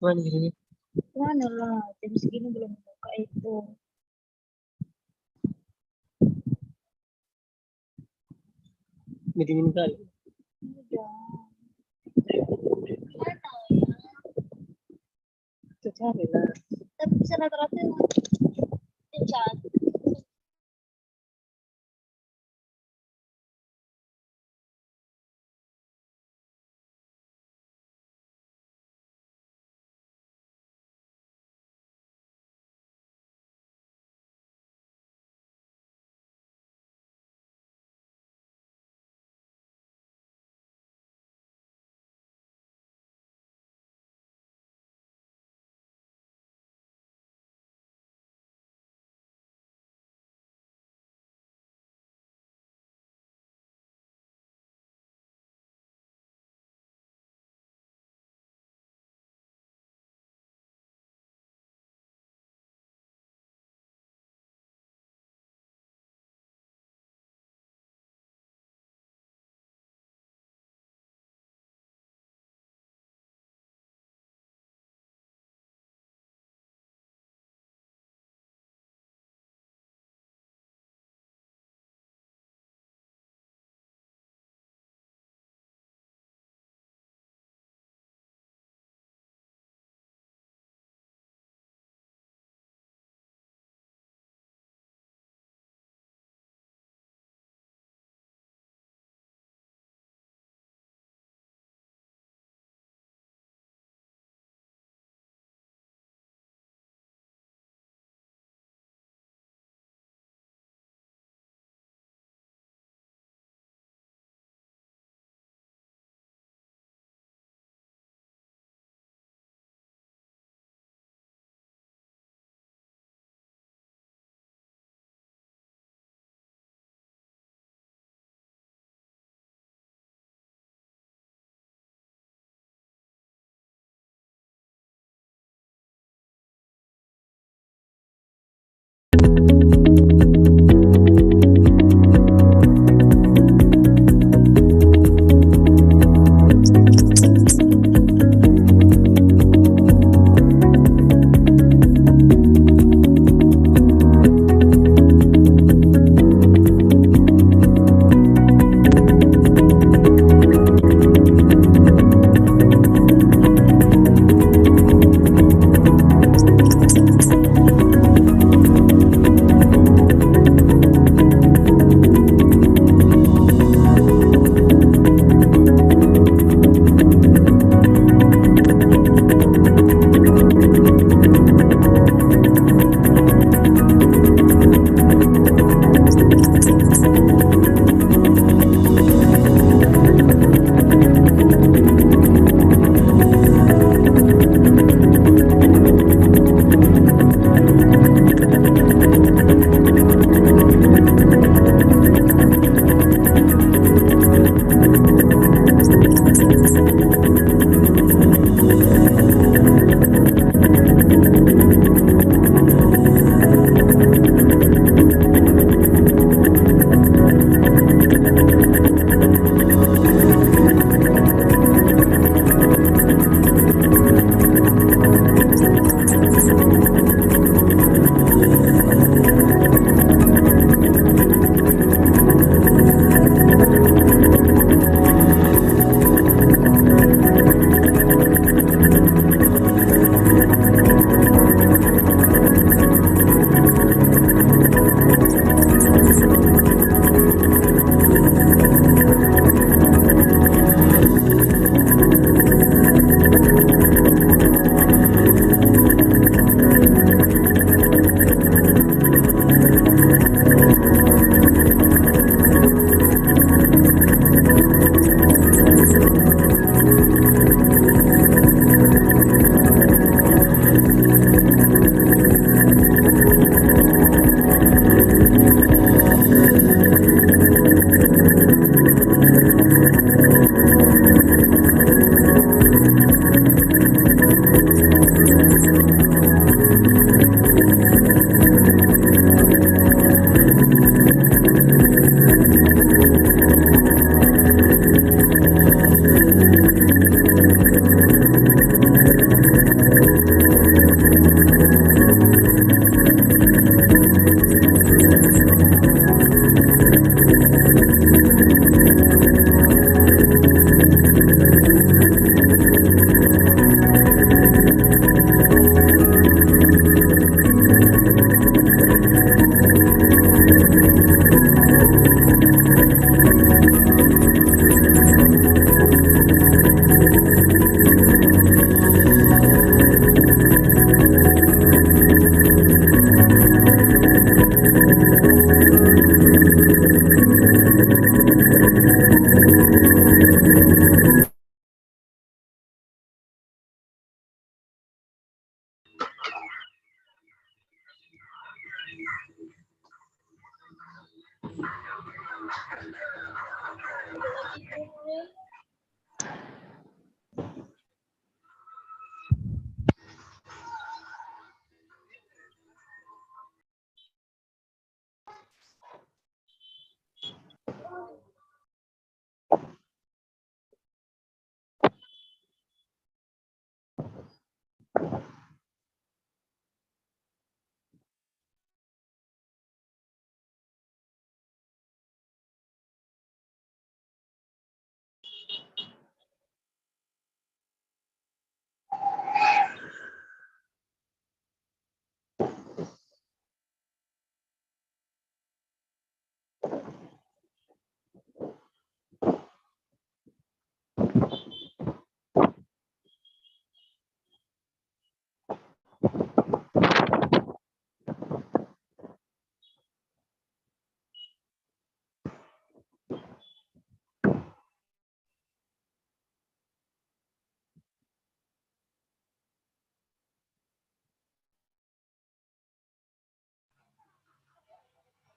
Mana gini? Mana lah, jam segini belum buka itu. Dingin kali. Udah. Nggak tahu ya. Kita cari lah. Tapi bisa rata-rata jam 1.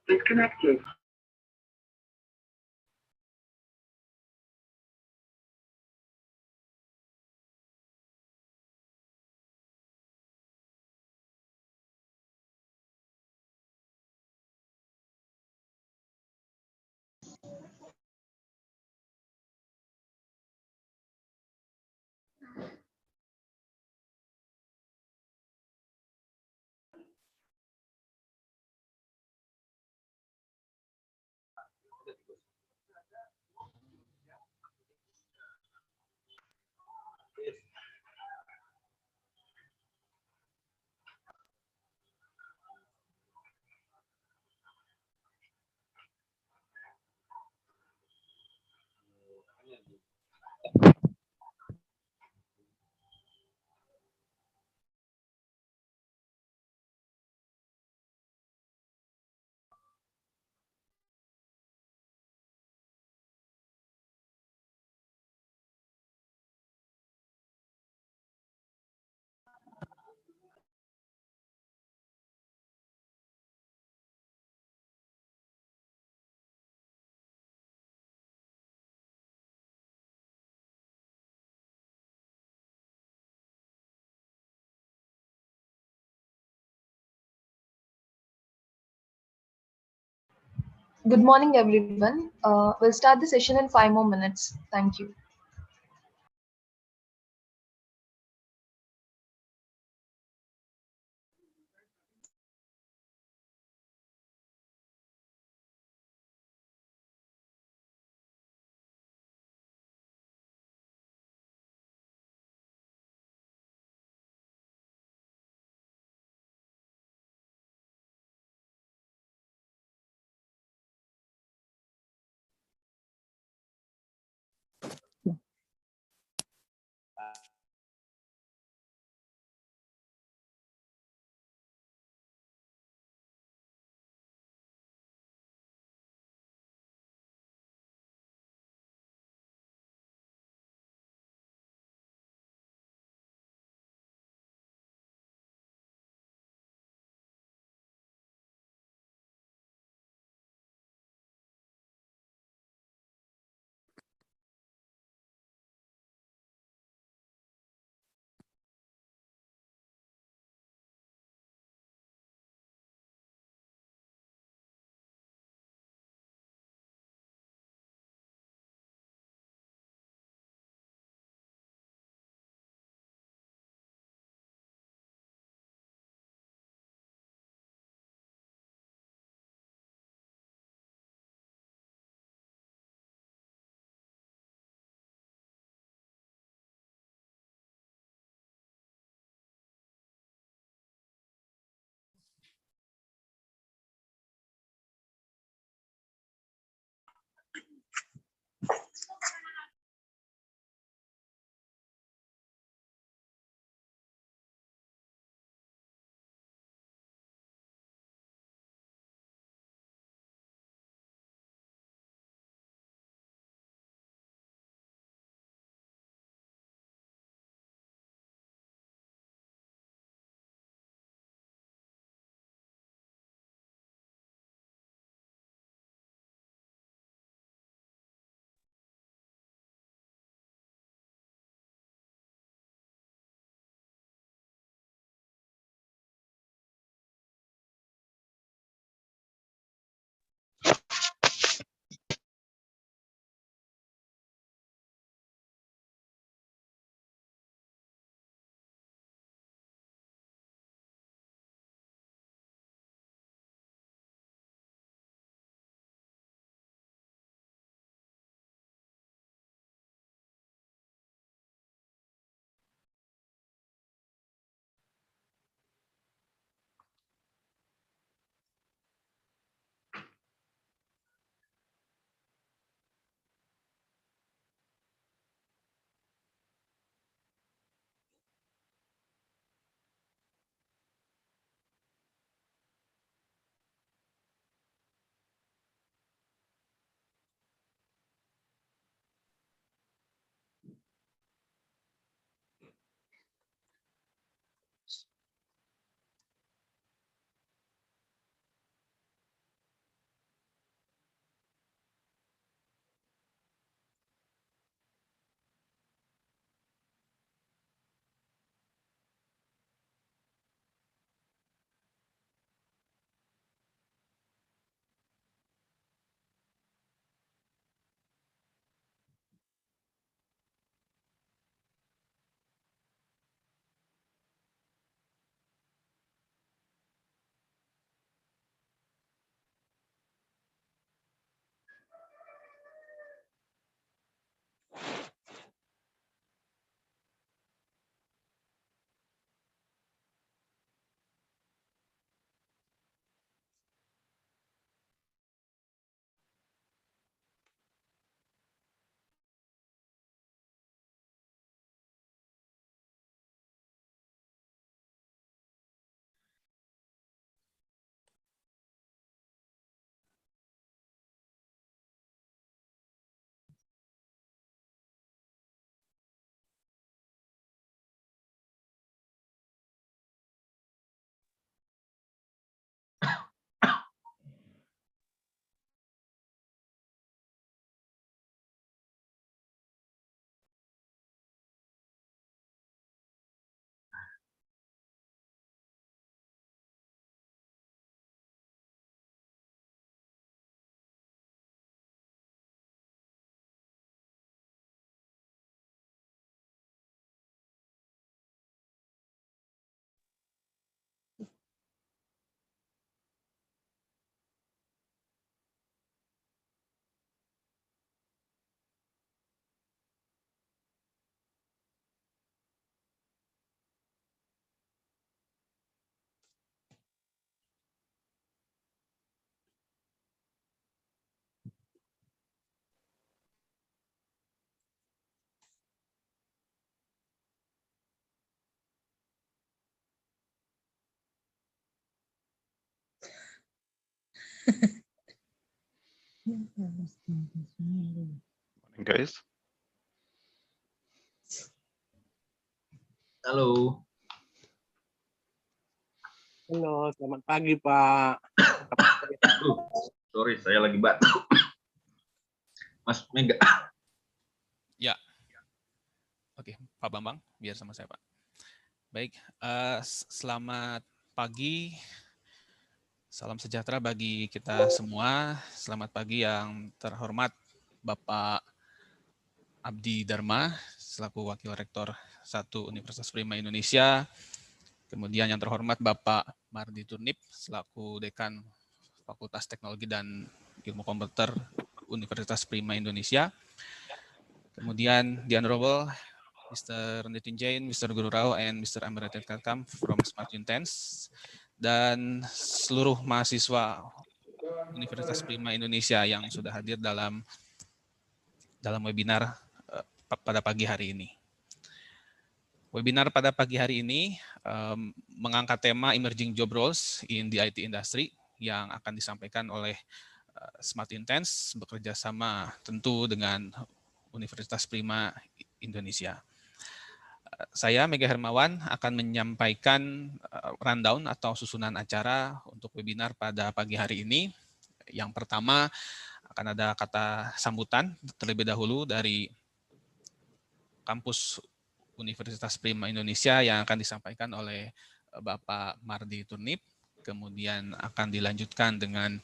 Disconnected. Good morning, everyone. We'll start the session in 5 more minutes. Thank you. Guys. Halo. Halo, selamat pagi Pak. Sorry, saya lagi batuk. Mas Mega. Ya. Oke, Pak Bambang, biar sama saya, Pak. Baik, selamat pagi. Salam sejahtera bagi kita semua. Selamat pagi yang terhormat Bapak Abdi Dharma, selaku Wakil Rektor 1 Universitas Prima Indonesia. Kemudian yang terhormat Bapak Mardi Turnip, selaku Dekan Fakultas Teknologi dan Ilmu Komputer Universitas Prima Indonesia. Kemudian the Honorable Mr. Nitin Jain, Mr. Guru Rao, and Mr. Amarated Kakam from Smart Intense, dan seluruh mahasiswa Universitas Prima Indonesia yang sudah hadir dalam webinar pada pagi hari ini. Webinar pada pagi hari ini mengangkat tema Emerging Job Roles in the IT Industry yang akan disampaikan oleh Smart Intense bekerja sama tentu dengan Universitas Prima Indonesia. Saya, Mega Hermawan, akan menyampaikan rundown atau susunan acara untuk webinar pada pagi hari ini. Yang pertama, akan ada kata sambutan terlebih dahulu dari kampus Universitas Prima Indonesia yang akan disampaikan oleh Bapak Mardi Turnip. Kemudian akan dilanjutkan dengan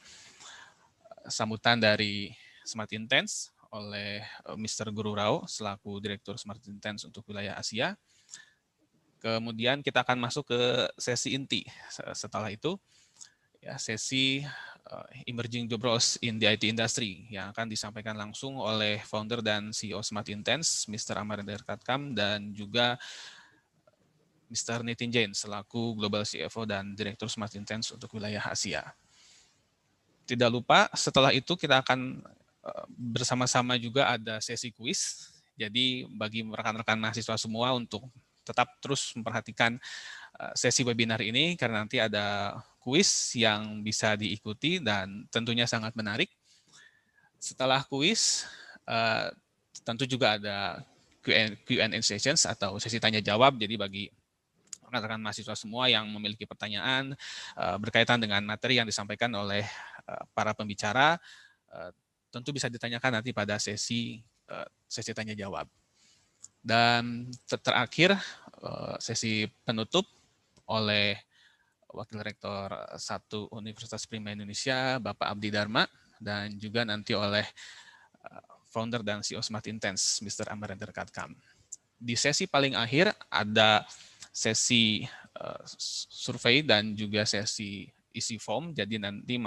sambutan dari Smart Intense oleh Mr. Guru Rao selaku Direktur Smart Intense untuk wilayah Asia. Kemudian kita akan masuk ke sesi inti. Setelah itu, ya, sesi Emerging Job Roles in the IT Industry yang akan disampaikan langsung oleh founder dan CEO Smart Intense, Mr. Amarinder Katkam, dan juga Mr. Nitin Jain selaku Global CFO dan Direktur Smart Intense untuk wilayah Asia. Tidak lupa, setelah itu kita akan bersama-sama juga ada sesi kuis. Jadi bagi rekan-rekan mahasiswa semua untuk tetap terus memperhatikan sesi webinar ini karena nanti ada kuis yang bisa diikuti dan tentunya sangat menarik. Setelah kuis, tentu juga ada Q&A sessions atau sesi tanya jawab. Jadi bagi rekan-rekan mahasiswa semua yang memiliki pertanyaan berkaitan dengan materi yang disampaikan oleh para pembicara, tentu bisa ditanyakan nanti pada sesi tanya jawab. Dan terakhir sesi penutup oleh Wakil Rektor 1 Universitas Prima Indonesia, Bapak Abdi Dharma, dan juga nanti oleh founder dan CEO Smart Intense, Mr. Amarinder Katkam. Di sesi paling akhir ada sesi survei dan juga sesi isi form. Jadi nanti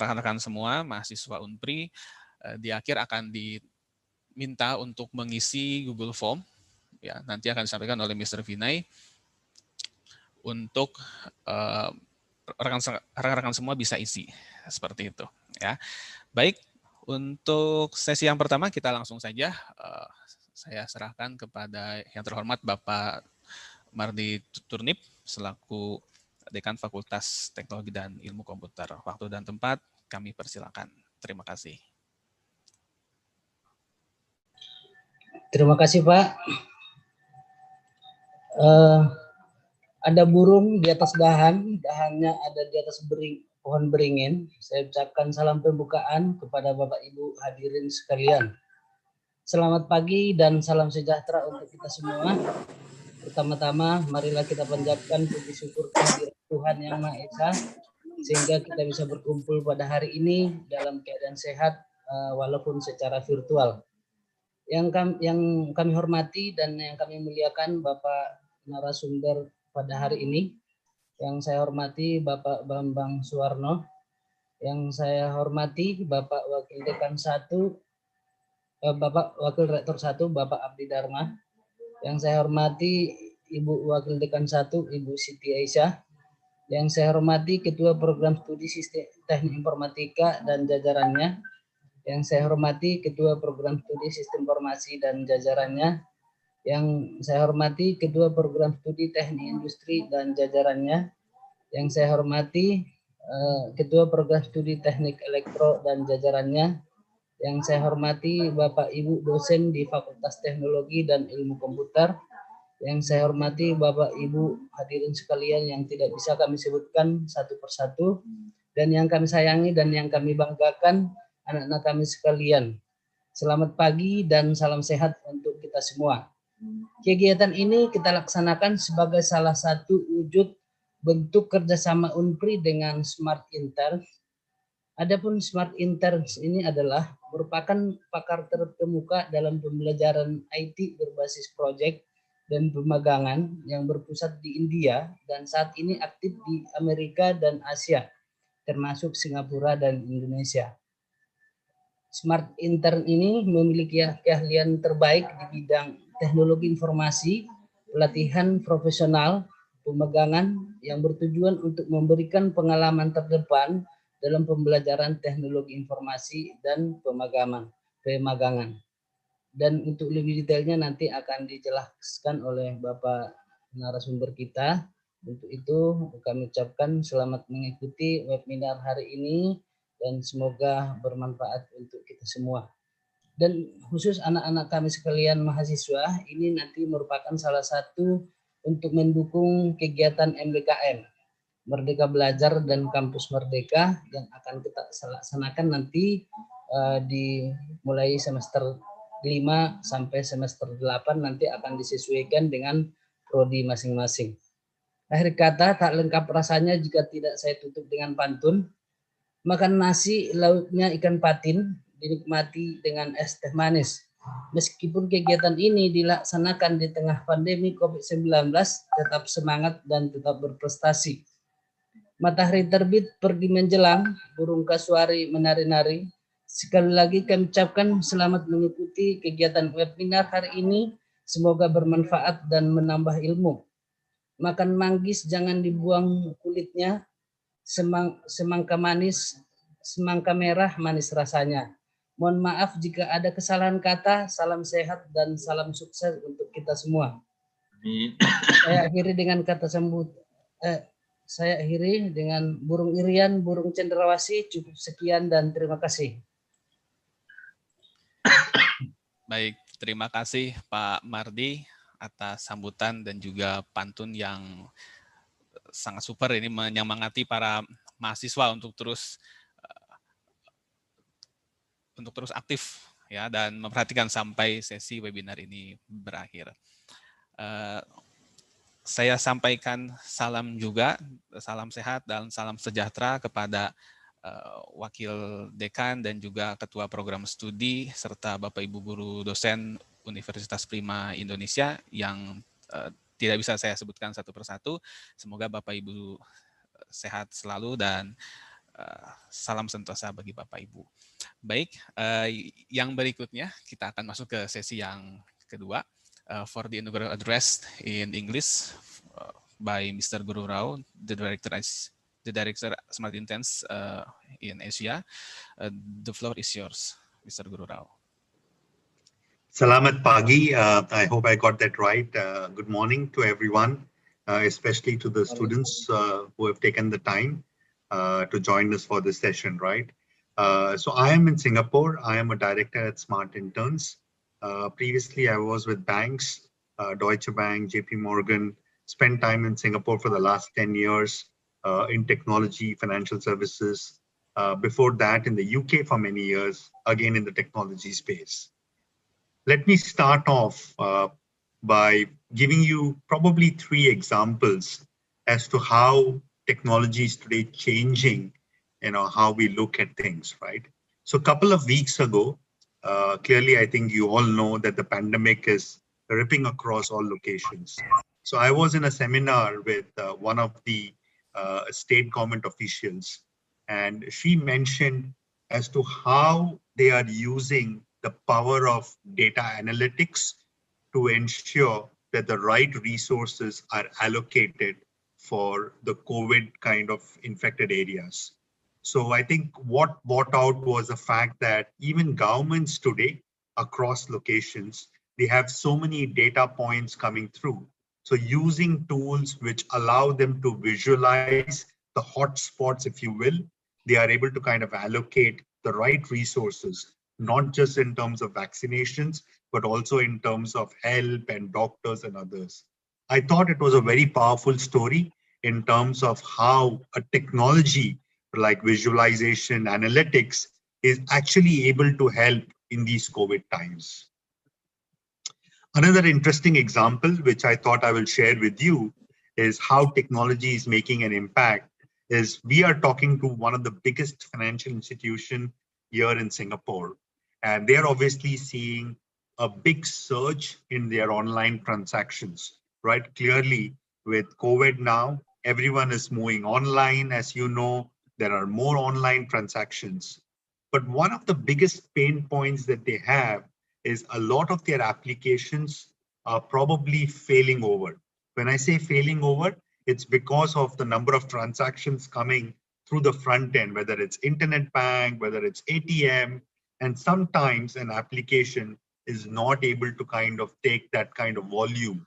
rekan-rekan semua mahasiswa Unpri di akhir akan diminta untuk mengisi Google Form. Ya, nanti akan disampaikan oleh Mr. Vinay untuk rekan-rekan semua bisa isi seperti itu. Ya, baik. Untuk sesi yang pertama kita langsung saja saya serahkan kepada yang terhormat Bapak Mardi Turnip selaku Dekan Fakultas Teknologi dan Ilmu Komputer. Waktu dan tempat kami persilakan. Terima kasih. Terima kasih Pak. Ada burung di atas dahannya ada di atas pohon beringin. Saya ucapkan salam pembukaan kepada Bapak Ibu hadirin sekalian. Selamat pagi dan salam sejahtera untuk kita semua. Pertama-tama, marilah kita panjatkan puji syukur kehadirat Tuhan Yang Maha Esa, sehingga kita bisa berkumpul pada hari ini dalam keadaan sehat, walaupun secara virtual. Yang kami hormati dan yang kami muliakan Bapak narasumber pada hari ini, yang saya hormati Bapak Bambang Suwarno, yang saya hormati Bapak Wakil Dekan 1, Bapak Wakil Rektor 1, Bapak Abdi Dharma, yang saya hormati Ibu Wakil Dekan 1, Ibu Siti Aisyah, yang saya hormati Ketua Program Studi Sistem Teknik Informatika dan jajarannya, yang saya hormati Ketua Program Studi Sistem Informasi dan jajarannya, yang saya hormati Ketua Program Studi Teknik Industri dan jajarannya, yang saya hormati Ketua Program Studi Teknik Elektro dan jajarannya. Yang saya hormati Bapak Ibu dosen di Fakultas Teknologi dan Ilmu Komputer. Yang saya hormati Bapak Ibu hadirin sekalian yang tidak bisa kami sebutkan satu persatu. Dan yang kami sayangi dan yang kami banggakan anak-anak kami sekalian. Selamat pagi dan salam sehat untuk kita semua. Kegiatan ini kita laksanakan sebagai salah satu wujud bentuk kerjasama Unpri dengan Smart Interns. Adapun Smart Interns ini adalah merupakan pakar terkemuka dalam pembelajaran IT berbasis proyek dan pemagangan yang berpusat di India dan saat ini aktif di Amerika dan Asia, termasuk Singapura dan Indonesia. Smart Intern ini memiliki keahlian terbaik di bidang teknologi informasi, pelatihan profesional, pemagangan yang bertujuan untuk memberikan pengalaman terdepan dalam pembelajaran teknologi informasi dan pemagangan. Dan untuk lebih detailnya nanti akan dijelaskan oleh Bapak narasumber kita. Untuk itu kami ucapkan selamat mengikuti webinar hari ini dan semoga bermanfaat untuk kita semua. Dan khusus anak-anak kami sekalian mahasiswa, ini nanti merupakan salah satu untuk mendukung kegiatan MBKM, Merdeka Belajar dan Kampus Merdeka yang akan kita laksanakan nanti mulai semester 5 sampai semester 8 nanti akan disesuaikan dengan prodi masing-masing. Akhir kata, tak lengkap rasanya jika tidak saya tutup dengan pantun. Makan nasi, lauknya ikan patin, dinikmati dengan es teh manis. Meskipun kegiatan ini dilaksanakan di tengah pandemi COVID-19, tetap semangat dan tetap berprestasi. Matahari terbit pergi menjelang, burung kasuari menari-nari. Sekali lagi kami ucapkan selamat mengikuti kegiatan webinar hari ini. Semoga bermanfaat dan menambah ilmu. Makan manggis jangan dibuang kulitnya. Semangka manis, semangka merah manis rasanya. Mohon maaf jika ada kesalahan kata, salam sehat dan salam sukses untuk kita semua. Saya akhiri dengan kata saya akhiri dengan burung irian, burung cendrawasih. Cukup sekian dan terima kasih. Baik, terima kasih Pak Mardi atas sambutan dan juga pantun yang sangat super ini menyemangati para mahasiswa untuk terus aktif ya dan memperhatikan sampai sesi webinar ini berakhir. Saya sampaikan salam juga, salam sehat dan salam sejahtera kepada Wakil Dekan dan juga Ketua Program Studi serta Bapak Ibu Guru Dosen Universitas Prima Indonesia yang tidak bisa saya sebutkan satu persatu. Semoga Bapak Ibu sehat selalu dan salam sentosa bagi Bapak Ibu. Baik, yang berikutnya kita akan masuk ke sesi yang kedua. For the inaugural address in English by Mr. Guru Rao, the Director Smart Interns in Asia. The floor is yours, Mr. Guru Rao. Selamat pagi. I hope I got that right. Good morning to everyone, especially to the students who have taken the time to join us for this session, right? So I am in Singapore. I am a director at Smart Interns. Previously, I was with banks, Deutsche Bank, JP Morgan, spent time in Singapore for the last 10 years in technology, financial services. Before that, in the UK for many years, again in the technology space. Let me start off by giving you probably 3 examples as to how technology is today changing, how we look at things, right? So a couple of weeks ago, clearly, I think you all know that the pandemic is ripping across all locations. So I was in a seminar with one of the state government officials, and she mentioned as to how they are using the power of data analytics to ensure that the right resources are allocated for the COVID kind of infected areas. So I think what brought out was the fact that even governments today across locations, they have so many data points coming through. So using tools which allow them to visualize the hot spots, if you will, they are able to kind of allocate the right resources, not just in terms of vaccinations, but also in terms of help and doctors and others. I thought it was a very powerful story in terms of how a technology like visualization analytics is actually able to help in these COVID times. Another interesting example, which I thought I will share with you, is how technology is making an impact. Is we are talking to one of the biggest financial institutions here in Singapore, and they're obviously seeing a big surge in their online transactions, right? Clearly, with COVID now, everyone is moving online. As you know, there are more online transactions. But one of the biggest pain points that they have is a lot of their applications are probably failing over. When I say failing over, it's because of the number of transactions coming through the front end, whether it's internet bank, whether it's ATM, and sometimes an application is not able to kind of take that kind of volume.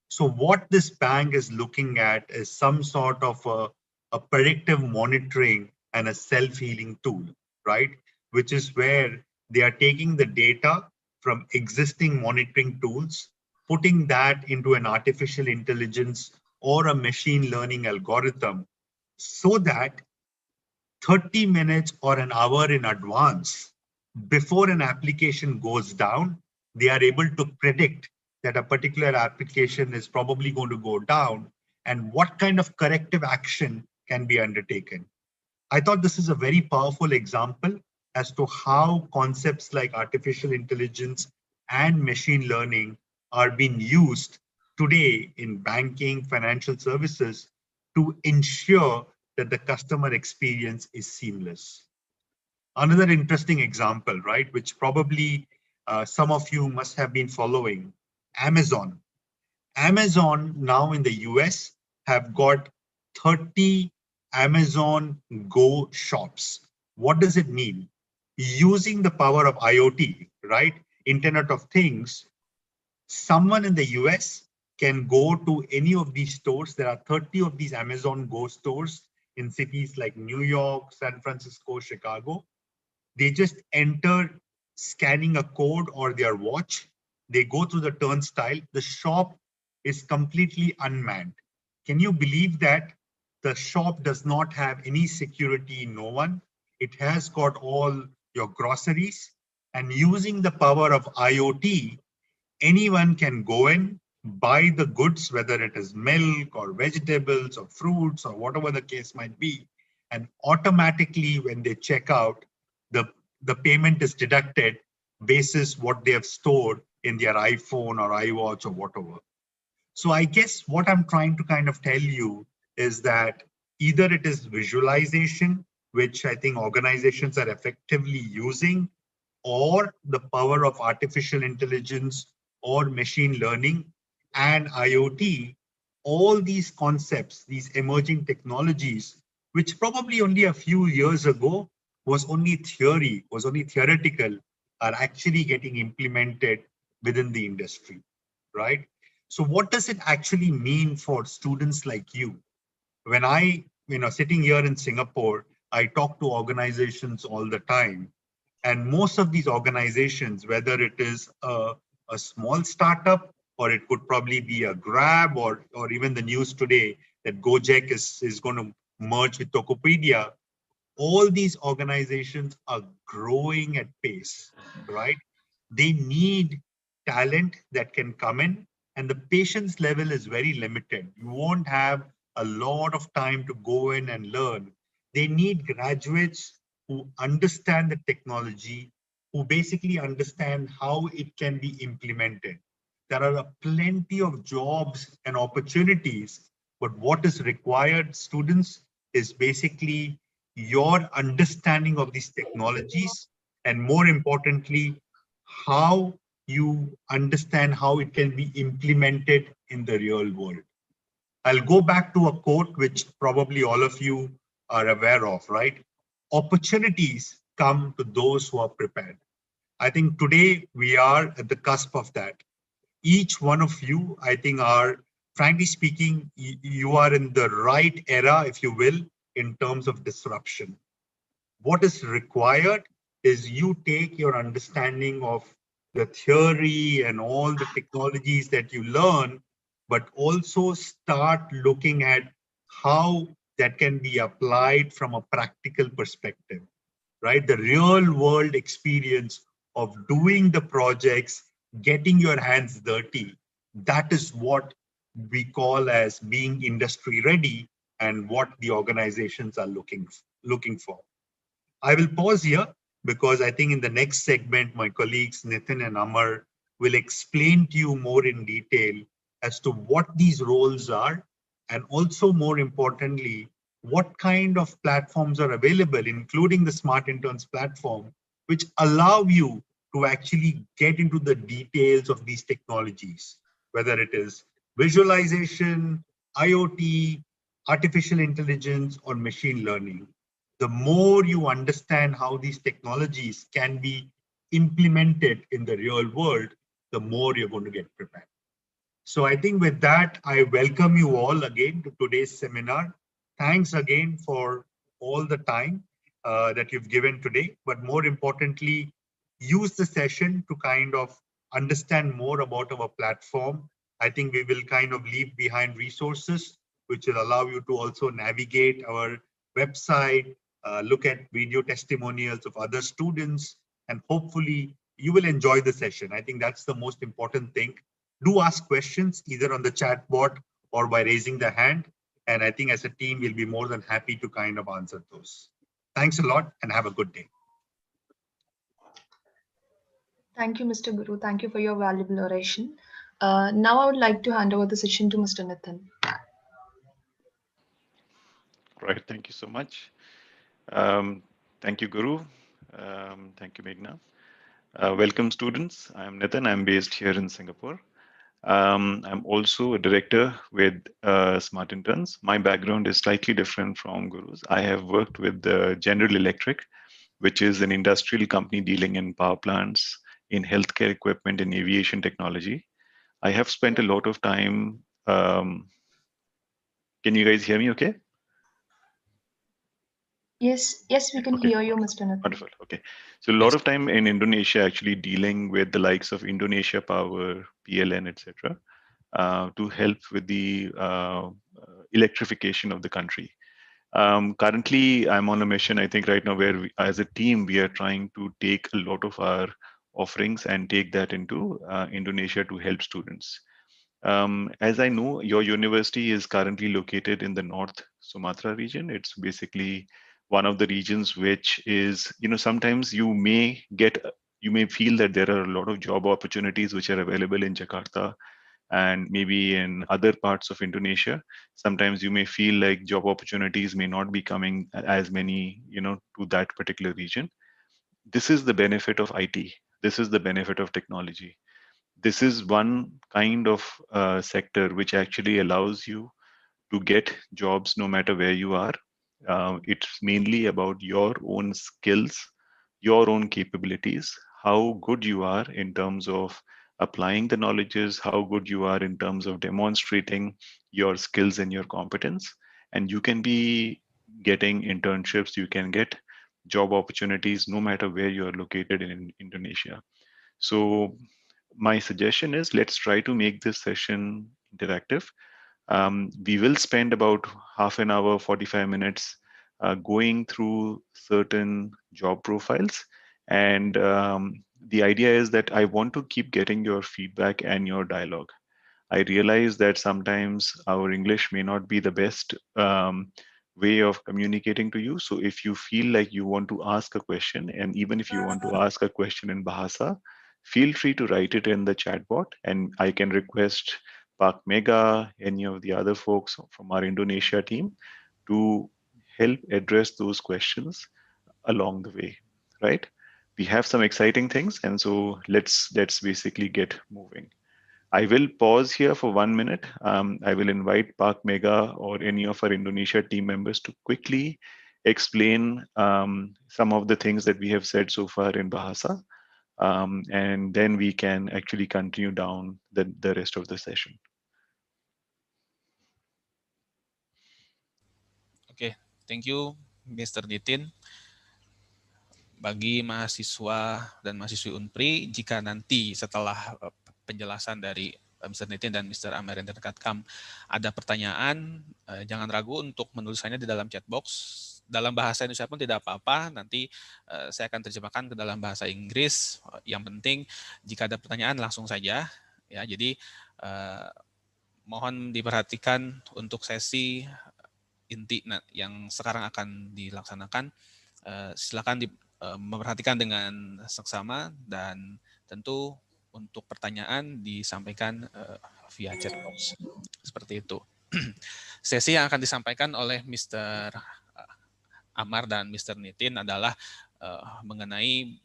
So what this bank is looking at is some sort of a predictive monitoring and a self-healing tool, right? Which is where they are taking the data from existing monitoring tools, putting that into an artificial intelligence or a machine learning algorithm, so that 30 minutes or an hour in advance, before an application goes down, they are able to predict that a particular application is probably going to go down and what kind of corrective action can be undertaken. I thought this is a very powerful example as to how concepts like artificial intelligence and machine learning are being used today in banking, financial services to ensure that the customer experience is seamless. Another interesting example, right, which probably some of you must have been following, Amazon. Amazon now in the US have got 30 Amazon Go shops. What does it mean? Using the power of IoT, right, Internet of Things, someone in the US can go to any of these stores. There are 30 of these Amazon Go stores in cities like New York, San Francisco, Chicago. They just enter scanning a code or their watch. They go through the turnstile. The shop is completely unmanned. Can you believe that? The shop does not have any security, no one. It has got all your groceries, and using the power of IoT, anyone can go in, buy the goods, whether it is milk or vegetables or fruits or whatever the case might be, and automatically when they check out, the payment is deducted basis what they have stored in their iPhone or iWatch or whatever. So I guess what I'm trying to kind of tell you is that either it is visualization, which I think organizations are effectively using, or the power of artificial intelligence or machine learning and IoT, all these concepts, these emerging technologies, which probably only a few years ago was only theory, was only theoretical, are actually getting implemented within the industry, right? So what does it actually mean for students like you? When I, sitting here in Singapore, I talk to organizations all the time. And most of these organizations, whether it is a small startup, or it could probably be a Grab, or even the news today that Gojek is going to merge with Tokopedia, all these organizations are growing at pace, right? They need talent that can come in, and the patience level is very limited. You won't have a lot of time to go in and learn. They need graduates who understand the technology, who basically understand how it can be implemented. There are plenty of jobs and opportunities, but what is required, students, is basically your understanding of these technologies, and more importantly, how you understand how it can be implemented in the real world. I'll go back to a quote which probably all of you are aware of, right? Opportunities come to those who are prepared. I think today we are at the cusp of that. Each one of you, I think, are, frankly speaking, you are in the right era, if you will, in terms of disruption. What is required is you take your understanding of the theory and all the technologies that you learn, but also start looking at how that can be applied from a practical perspective, right? The real world experience of doing the projects, getting your hands dirty, that is what we call as being industry ready and what the organizations are looking for. I will pause here because I think in the next segment, my colleagues Nitin and Amar will explain to you more in detail as to what these roles are, and also more importantly, what kind of platforms are available, including the Smart Interns platform, which allow you to actually get into the details of these technologies, whether it is visualization, IoT, artificial intelligence, or machine learning. The more you understand how these technologies can be implemented in the real world, the more you're going to get prepared. So I think with that, I welcome you all again to today's seminar. Thanks again for all the time that you've given today, but more importantly, use the session to kind of understand more about our platform. I think we will kind of leave behind resources which will allow you to also navigate our website, look at video testimonials of other students, and hopefully you will enjoy the session. I think that's the most important thing. Do ask questions either on the chat board or by raising the hand. And I think as a team, we'll be more than happy to kind of answer those. Thanks a lot and have a good day. Thank you, Mr. Guru. Thank you for your valuable oration. Now I would like to hand over the session to Mr. Nitin. Right. Thank you so much. Thank you, Guru. Thank you, Meghna. Welcome, students. I'm Nitin. I'm based here in Singapore. I'm also a director with Smart Interns. My background is slightly different from Guru's. I have worked with General Electric, which is an industrial company dealing in power plants, in healthcare equipment, and aviation technology. I have spent a lot of time. Can you guys hear me okay? Yes, we can hear you, Mr. Nitin. Wonderful. Okay. So a lot of time in Indonesia, actually dealing with the likes of Indonesia Power, PLN, etc., to help with the electrification of the country. Currently, I'm on a mission, I think right now, where as a team, we are trying to take a lot of our offerings and take that into Indonesia to help students. As I know, your university is currently located in the North Sumatra region. It's basically one of the regions which is, sometimes you may feel that there are a lot of job opportunities which are available in Jakarta and maybe in other parts of Indonesia. Sometimes you may feel like job opportunities may not be coming as many, to that particular region. This is the benefit of IT. This is the benefit of technology. This is one kind of sector which actually allows you to get jobs no matter where you are. It's mainly about your own skills, your own capabilities, how good you are in terms of applying the knowledges, how good you are in terms of demonstrating your skills and your competence. And you can be getting internships, you can get job opportunities no matter where you are located in Indonesia. So my suggestion is let's try to make this session interactive. We will spend about half an hour, 45 minutes going through certain job profiles. And the idea is that I want to keep getting your feedback and your dialogue. I realize that sometimes our English may not be the best way of communicating to you. So if you feel like you want to ask a question, and even if you want to ask a question in Bahasa, feel free to write it in the chat bot, and I can request Pak Mega, any of the other folks from our Indonesia team to help address those questions along the way, right? We have some exciting things, and so let's basically get moving. I will pause here for 1 minute. I will invite Pak Mega or any of our Indonesia team members to quickly explain some of the things that we have said so far in Bahasa. And then we can actually continue down the rest of the session. Okay, Thank you, Mr. Nitin. Bagi mahasiswa dan mahasiswi Unpri, jika nanti setelah penjelasan dari Mr. Nitin dan Mr. Amarendra Katkam ada pertanyaan, jangan ragu untuk menuliskannya di dalam chat box. Dalam bahasa Indonesia pun tidak apa-apa, nanti saya akan terjemahkan ke dalam bahasa Inggris. Yang penting jika ada pertanyaan langsung saja. Ya, jadi mohon diperhatikan untuk sesi inti yang sekarang akan dilaksanakan. Silakan memperhatikan dengan seksama dan tentu untuk pertanyaan disampaikan via chat box. Seperti itu. Sesi yang akan disampaikan oleh Mr. Amar dan Mr. Nitin adalah mengenai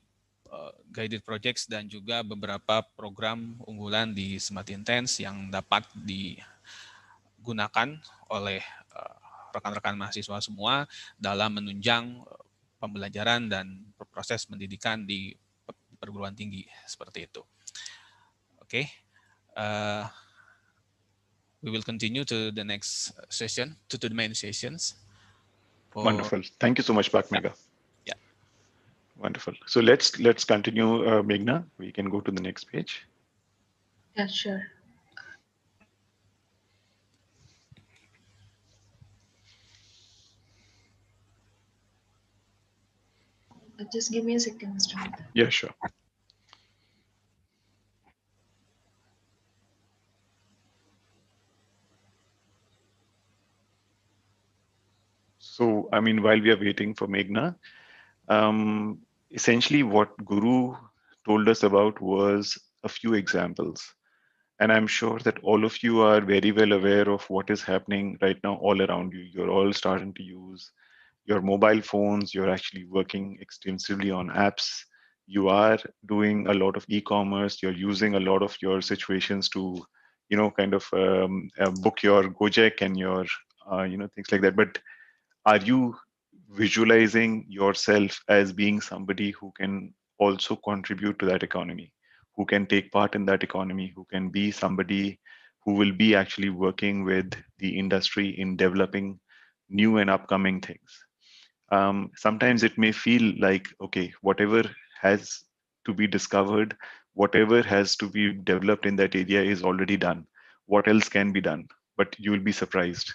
guided projects dan juga beberapa program unggulan di Smart Intense yang dapat digunakan oleh rekan-rekan mahasiswa semua dalam menunjang pembelajaran dan proses pendidikan di perguruan tinggi seperti itu. Oke, we will continue to the next session, to the main sessions. Wonderful. Thank you so much, Pak Mega. Yeah. Wonderful. So let's continue, Meghna. We can go to the next page. Yeah, sure. Just give me a second, Mr. Nitin. Yeah, sure. So, I mean, while we are waiting for Meghna, essentially what Guru told us about was a few examples. And I'm sure that all of you are very well aware of what is happening right now all around you. You're all starting to use your mobile phones. You're actually working extensively on apps. You are doing a lot of e-commerce. You're using a lot of your situations to, kind of book your Gojek and your, things like that. But are you visualizing yourself as being somebody who can also contribute to that economy, who can take part in that economy, who can be somebody who will be actually working with the industry in developing new and upcoming things? Sometimes it may feel like, okay, whatever has to be discovered, whatever has to be developed in that area is already done. What else can be done? But you will be surprised.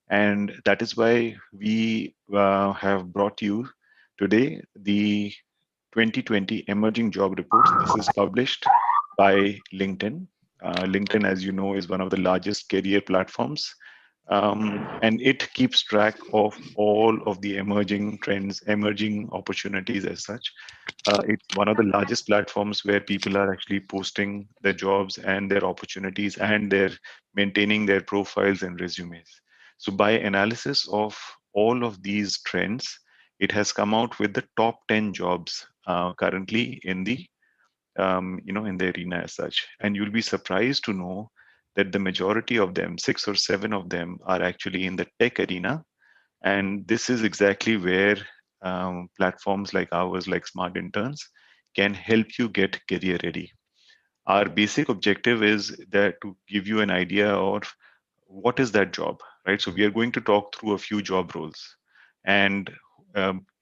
And that is why we have brought you today the 2020 Emerging Job Reports. This is published by LinkedIn. LinkedIn, as you know, is one of the largest career platforms. And it keeps track of all of the emerging trends, emerging opportunities as such. It's one of the largest platforms where people are actually posting their jobs and their opportunities, and they're maintaining their profiles and resumes. So by analysis of all of these trends, it has come out with the top 10 jobs currently in the, in the arena as such. And you'll be surprised to know that the majority of them, 6 or 7 of them, are actually in the tech arena. And this is exactly where platforms like ours, like Smart Interns, can help you get career ready. Our basic objective is that to give you an idea of what is that job, right? So we are going to talk through a few job roles, and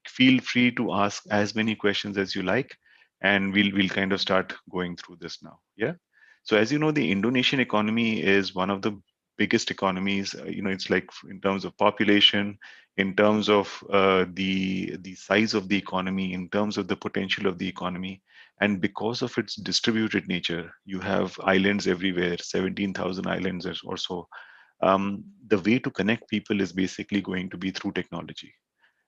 feel free to ask as many questions as you like, and we'll kind of start going through this now. Yeah. So as you know, the Indonesian economy is one of the biggest economies. It's like in terms of population, in terms of the size of the economy, in terms of the potential of the economy. And because of its distributed nature, you have islands everywhere, 17,000 islands or so. The way to connect people is basically going to be through technology.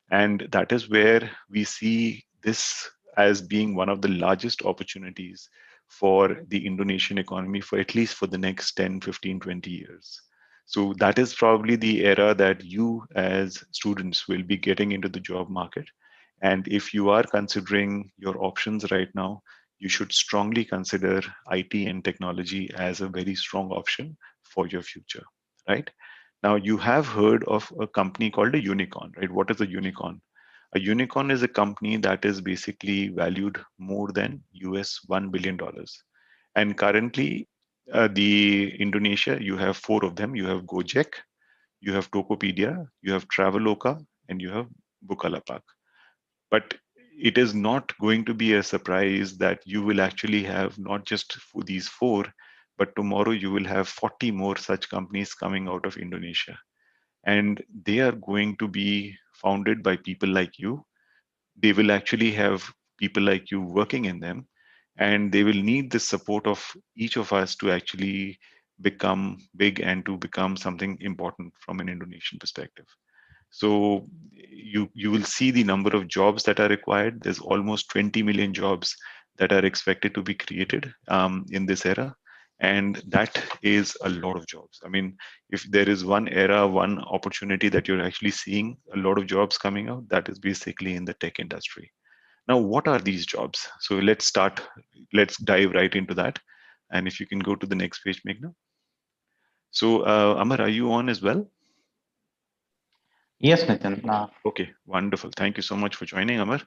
And that is where we see this as being one of the largest opportunities for the Indonesian economy for at least for the next 10, 15, 20 years. So that is probably the era that you as students will be getting into the job market. And if you are considering your options right now, you should strongly consider IT and technology as a very strong option for your future, right? Now, you have heard of a company called a unicorn, right? What is a unicorn? A unicorn is a company that is basically valued more than US $1 billion. And currently, the Indonesia, you have 4 of them. You have Gojek, you have Tokopedia, you have Traveloka, and you have Bukalapak. But it is not going to be a surprise that you will actually have not just for these 4, but tomorrow you will have 40 more such companies coming out of Indonesia. And they are going to be founded by people like you. They will actually have people like you working in them, and they will need the support of each of us to actually become big and to become something important from an Indonesian perspective. So you will see the number of jobs that are required. There's almost 20 million jobs that are expected to be created in this era. And that is a lot of jobs. I mean, if there is one era, one opportunity that you're actually seeing a lot of jobs coming out, that is basically in the tech industry. Now, what are these jobs? So let's dive right into that. And if you can go to the next page, Meghna. So Amar, are you on as well? Yes, Nitin. Okay, wonderful. Thank you so much for joining, Amar.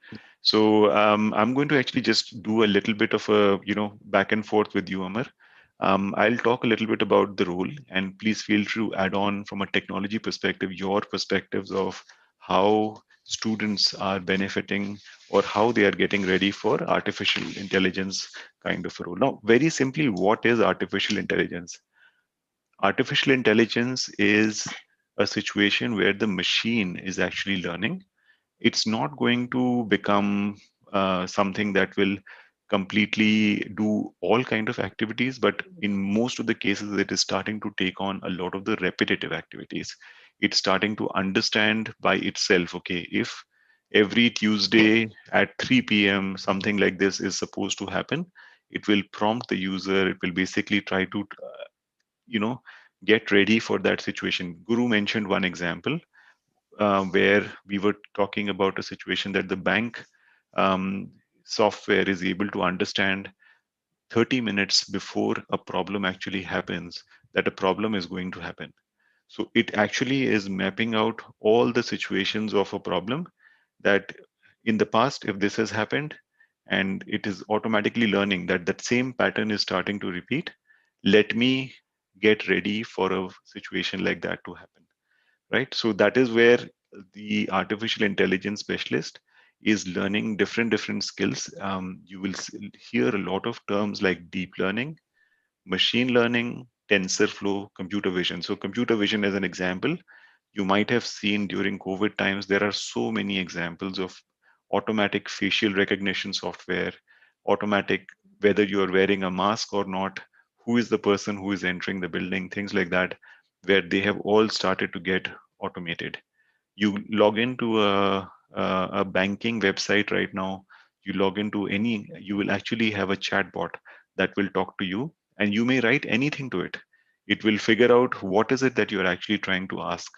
So I'm going to actually just do a little bit of a back and forth with you, Amar. I'll talk a little bit about the role, and please feel free to add on from a technology perspective, your perspectives of how students are benefiting or how they are getting ready for artificial intelligence kind of a role. Now, very simply, what is artificial intelligence? Artificial intelligence is a situation where the machine is actually learning. It's not going to become something that will completely do all kind of activities, but in most of the cases, it is starting to take on a lot of the repetitive activities. It's starting to understand by itself, okay, if every Tuesday at 3 p.m. something like this is supposed to happen, it will prompt the user. It will basically try to get ready for that situation. Guru mentioned one example where we were talking about a situation that the bank software is able to understand 30 minutes before a problem actually happens, that a problem is going to happen. So it actually is mapping out all the situations of a problem that in the past, if this has happened, and it is automatically learning that that same pattern is starting to repeat, let me get ready for a situation like that to happen, right? So that is where the artificial intelligence specialist is learning different skills. You will hear a lot of terms like deep learning, machine learning, TensorFlow, computer vision. So computer vision as an example, you might have seen during COVID times, there are so many examples of automatic facial recognition software, automatic, whether you are wearing a mask or not, who is the person who is entering the building, things like that, where they have all started to get automated. You log into a banking website right now, you log into any, you will actually have a chatbot that will talk to you, and you may write anything to it. It will figure out what is it that you're actually trying to ask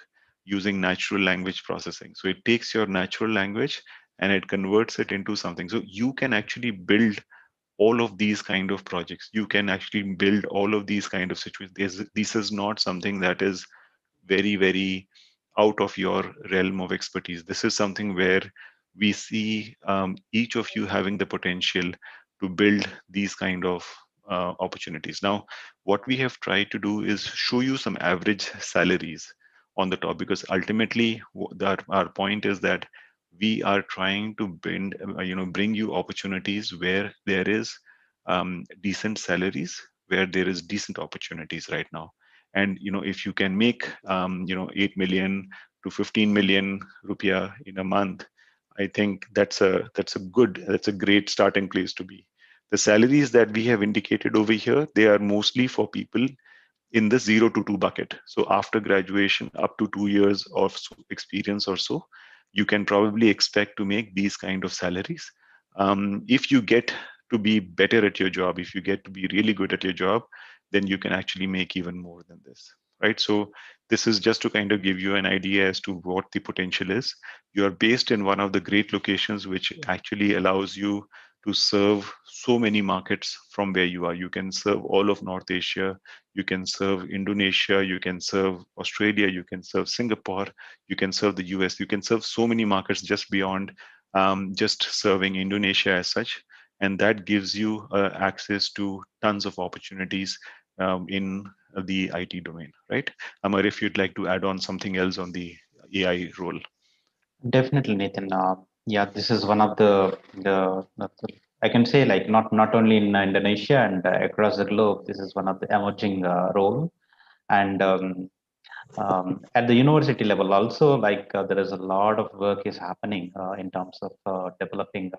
using natural language processing. So it takes your natural language and it converts it into something. So you can actually build all of these kind of projects. You can actually build all of these kind of situations. This is not something that is very out of your realm of expertise. This is something where we see each of you having the potential to build these kind of opportunities. Now, what we have tried to do is show you some average salaries on the top, because ultimately our point is that we are trying to bring you opportunities where there is decent salaries, where there is decent opportunities right now. And if you can make 8 million to 15 million rupiah in a month, I think that's a great starting place to be. The salaries that we have indicated over here, they are mostly for people in the 0 to 2 bucket. So after graduation, up to 2 years of experience or so, you can probably expect to make these kind of salaries. If you get to be better at your job, if you get to be really good at your job, then you can actually make even more than this, right? So this is just to kind of give you an idea as to what the potential is. You are based in one of the great locations, which actually allows you to serve so many markets from where you are. You can serve all of North Asia, you can serve Indonesia, you can serve Australia, you can serve Singapore, you can serve the US, you can serve so many markets just beyond just serving Indonesia as such. And that gives you access to tons of opportunities in the IT domain, right? Amar, if you'd like to add on something else on the AI role. Definitely, Nathan. Yeah, this is one of the I can say like not only in Indonesia and across the globe. This is one of the emerging role, and at the university level also, like there is a lot of work is happening in terms of developing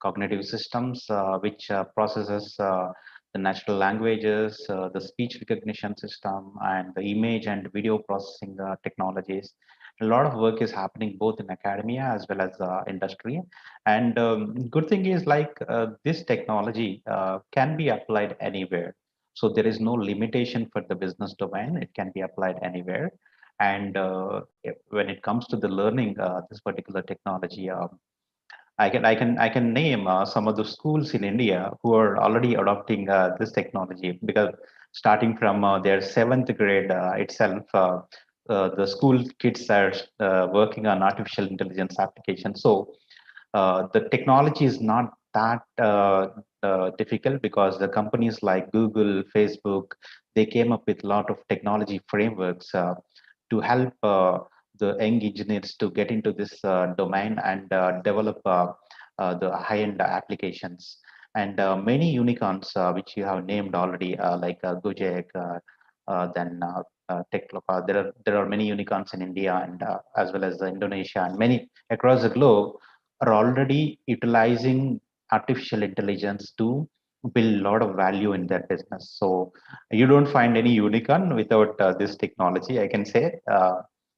cognitive systems which processes the natural languages, the speech recognition system, and the image and video processing technologies. A lot of work is happening both in academia as well as industry. And good thing is like this technology can be applied anywhere. So there is no limitation for the business domain. It can be applied anywhere. And when it comes to the learning this particular technology, I can name some of the schools in India who are already adopting this technology, because starting from their seventh grade itself, the school kids are working on artificial intelligence applications. So the technology is not that difficult, because the companies like Google, Facebook, they came up with a lot of technology frameworks to help the young engineers to get into this domain and develop the high-end applications. And many unicorns, which you have named already, like Gojek, then Teknopa. There are many unicorns in India and as well as Indonesia, and many across the globe are already utilizing artificial intelligence to build a lot of value in their business. So you don't find any unicorn without this technology, I can say.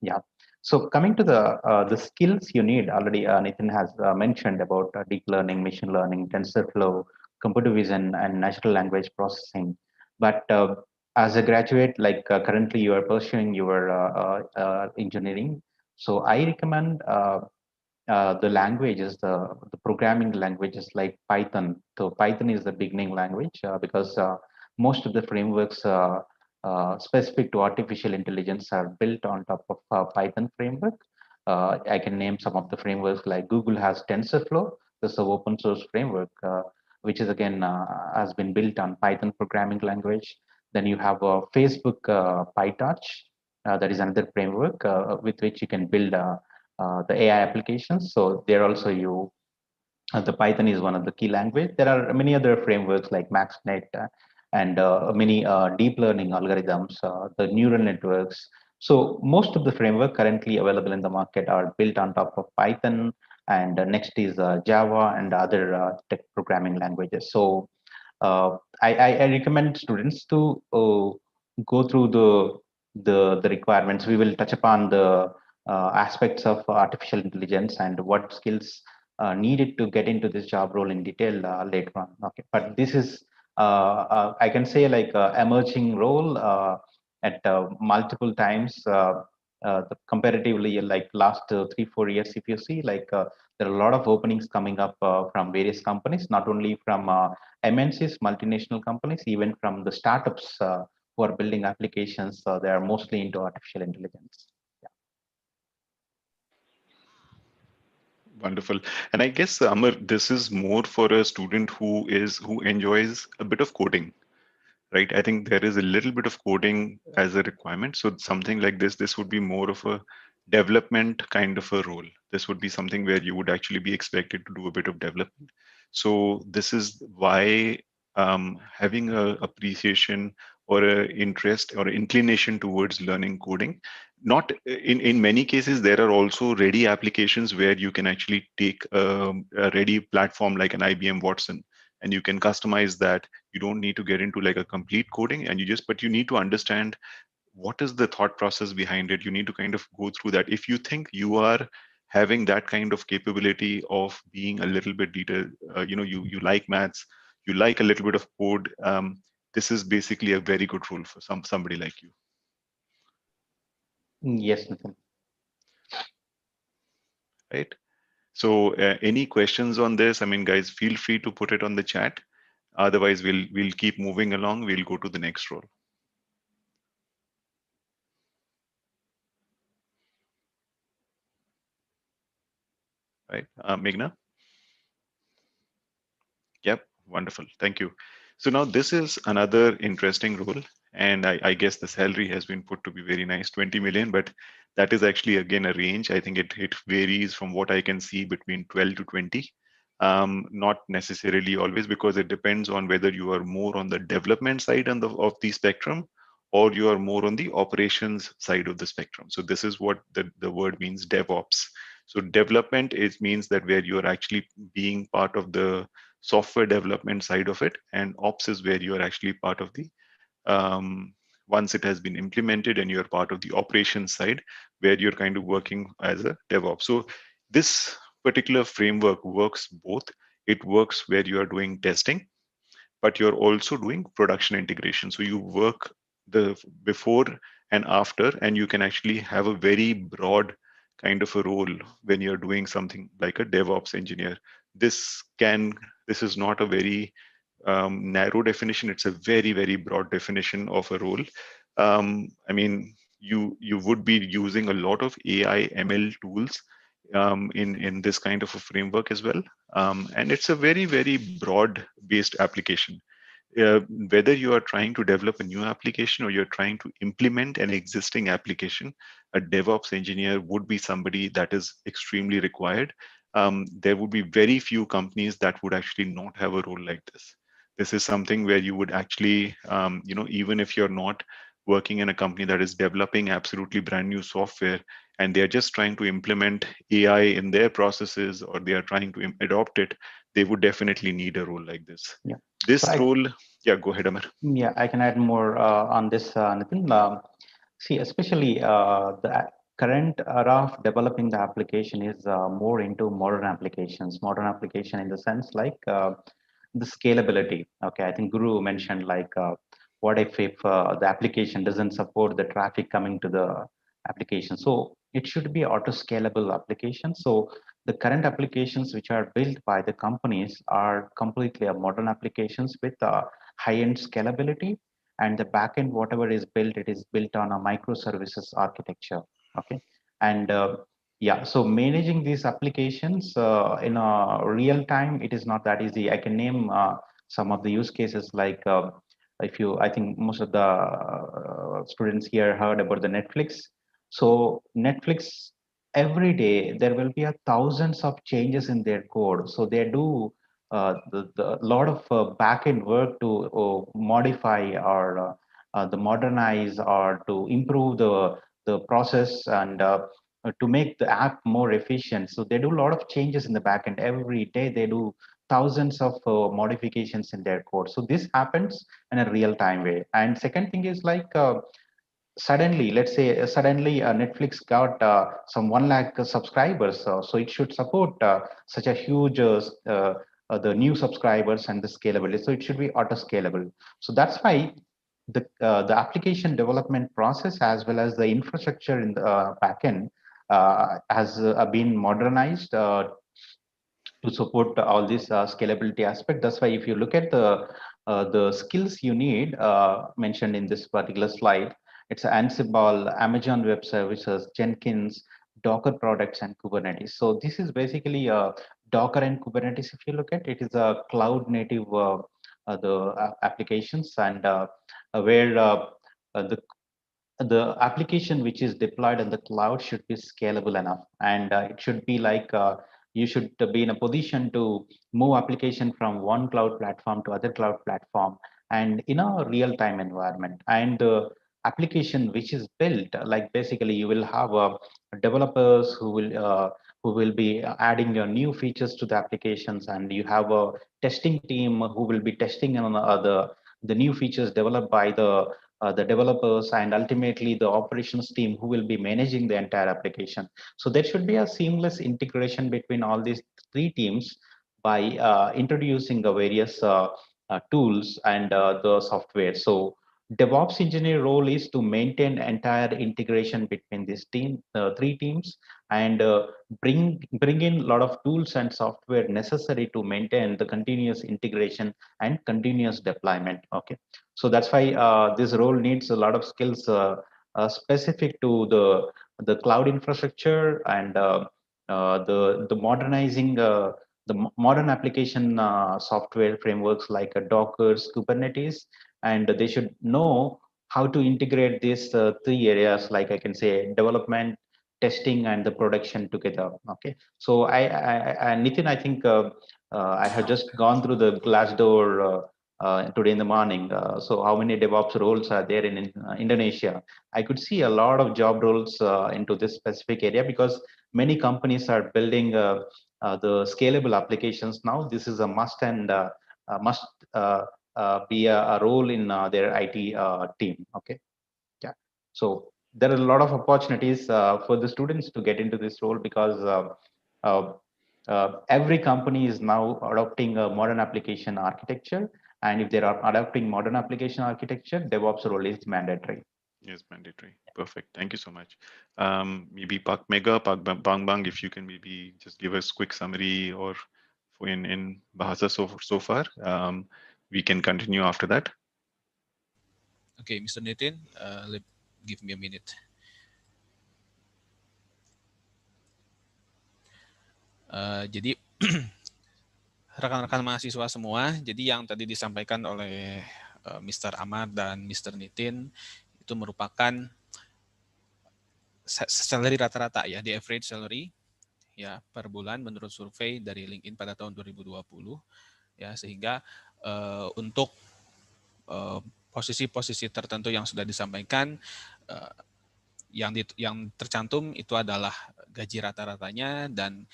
Yeah. So coming to the skills you need, already Nathan has mentioned about deep learning, machine learning, TensorFlow, computer vision, and natural language processing. But as a graduate, like currently you are pursuing your engineering, so I recommend the languages, the programming languages like Python. So Python is the beginning language because most of the frameworks specific to artificial intelligence are built on top of Python framework. I can name some of the frameworks like Google has TensorFlow. This is an open source framework, which is again has been built on Python programming language. Then you have Facebook PyTorch. That is another framework with which you can build the AI applications. So there also the Python is one of the key language. There are many other frameworks like MaxNet and many deep learning algorithms, the neural networks. So most of the framework currently available in the market are built on top of Python, and next is Java and other tech programming languages. So I recommend students to go through the requirements. We will touch upon the aspects of artificial intelligence and what skills needed to get into this job role in detail later on. Okay, but this is I can say like emerging role at multiple times. Comparatively, like last 3-4 years, if you see, like there are a lot of openings coming up from various companies, not only from MNCs, multinational companies, even from the startups who are building applications. They are mostly into artificial intelligence. Wonderful. And I guess, Amar, this is more for a student who enjoys a bit of coding, right? I think there is a little bit of coding as a requirement. So something like this would be more of a development kind of a role. This would be something where you would actually be expected to do a bit of development. So this is why having a appreciation or a interest or inclination towards learning coding, not in many cases, there are also ready applications where you can actually take a ready platform like an IBM Watson, and you can customize that. You don't need to get into like a complete coding, and but you need to understand what is the thought process behind it. You need to kind of go through that. If you think you are having that kind of capability of being a little bit detailed, you like maths, you like a little bit of code, this is basically a very good role for somebody like you. Yes, Nathan. Right. So any questions on this? I mean, guys, feel free to put it on the chat. Otherwise, we'll keep moving along. We'll go to the next role. Right, Meghna? Yep, wonderful. Thank you. So now this is another interesting role, and I guess the salary has been put to be very nice, 20 million, but That is actually, again, a range. I think it varies from what I can see between 12 to 20. Not necessarily always, because it depends on whether you are more on the development side of the spectrum, or you are more on the operations side of the spectrum. So this is what the word means, DevOps. So development means that where you are actually being part of the software development side of it, and ops is where you are actually part of the once it has been implemented, and you're part of the operations side, where you're kind of working as a DevOps. So this particular framework works both. It works where you are doing testing, but you're also doing production integration. So you work the before and after, and you can actually have a very broad kind of a role when you're doing something like a DevOps engineer. This is not a very narrow definition. It's a very, very broad definition of a role. I mean, you would be using a lot of AI ML tools in this kind of a framework as well. And it's a very, very broad based application. Whether you are trying to develop a new application or you're trying to implement an existing application, a DevOps engineer would be somebody that is extremely required. There would be very few companies that would actually not have a role like this. This is something where you would actually, even if you're not working in a company that is developing absolutely brand new software, and they're just trying to implement AI in their processes, or they are trying to adopt it, they would definitely need a role like this. Yeah. This So role, yeah, go ahead, Amar. Yeah, I can add more on this, Nitin. See, especially the current era of developing the application is more into modern applications. Modern application in the sense like the scalability. Okay, I think Guru mentioned like what if the application doesn't support the traffic coming to the application. So it should be auto scalable application. So the current applications which are built by the companies are completely modern applications with high-end scalability, and the backend whatever is built, it is built on a microservices architecture. Okay, and yeah, so managing these applications in a real time, it is not that easy. I can name some of the use cases like I think most of the students here heard about the Netflix. So Netflix, every day there will be thousands of changes in their code. So they do the lot of back-end work to modify or the modernize or to improve the process and to make the app more efficient. So they do a lot of changes in the backend every day. They do thousands of modifications in their code. So this happens in a real-time way. And second thing is like suddenly, let's say suddenly Netflix got some 1 lakh subscribers, so it should support such a huge the new subscribers and the scalability. So it should be auto scalable. So that's why the application development process as well as the infrastructure in the backend has been modernized to support all this scalability aspect. That's why if you look at the skills you need mentioned in this particular slide, it's Ansible, Amazon Web Services, Jenkins, Docker products, and Kubernetes. So this is basically Docker and Kubernetes. If you look at it, is a cloud native applications, and where the application which is deployed in the cloud should be scalable enough, and it should be like you should be in a position to move application from one cloud platform to other cloud platform and in a real-time environment. And the application which is built, like basically you will have developers who will be adding your new features to the applications, and you have a testing team who will be testing on the new features developed by the developers, and ultimately the operations team who will be managing the entire application. So there should be a seamless integration between all these three teams by introducing the various tools and the software. So DevOps engineer role is to maintain entire integration between these three teams, and bring in a lot of tools and software necessary to maintain the continuous integration and continuous deployment. Okay, so that's why this role needs a lot of skills specific to the cloud infrastructure and the modernizing the modern application software frameworks like Docker, Kubernetes, and they should know how to integrate these three areas, like I can say development, testing and the production together. Okay, so Nitin, I think I have just gone through the Glassdoor today in the morning. So how many DevOps roles are there in Indonesia? I could see a lot of job roles into this specific area because many companies are building the scalable applications now. This is a must and must be a role in their IT team. Okay, yeah. So there are a lot of opportunities for the students to get into this role because every company is now adopting a modern application architecture. And if they are adopting modern application architecture, DevOps role is mandatory. Yes, mandatory. Perfect. Thank you so much. Maybe Pak Mega, Pak Bang, if you can maybe just give us quick summary or in Bahasa so far. We can continue after that. Okay, Mr. Nitin, give me a minute. Jadi rekan-rekan mahasiswa semua, jadi yang tadi disampaikan oleh Mr. Amar dan Mr. Nitin itu merupakan salary rata-rata ya, the average salary ya per bulan menurut survei dari LinkedIn pada tahun 2020 ya, sehingga untuk posisi-posisi tertentu yang sudah disampaikan yang tercantum itu adalah gaji rata-ratanya dan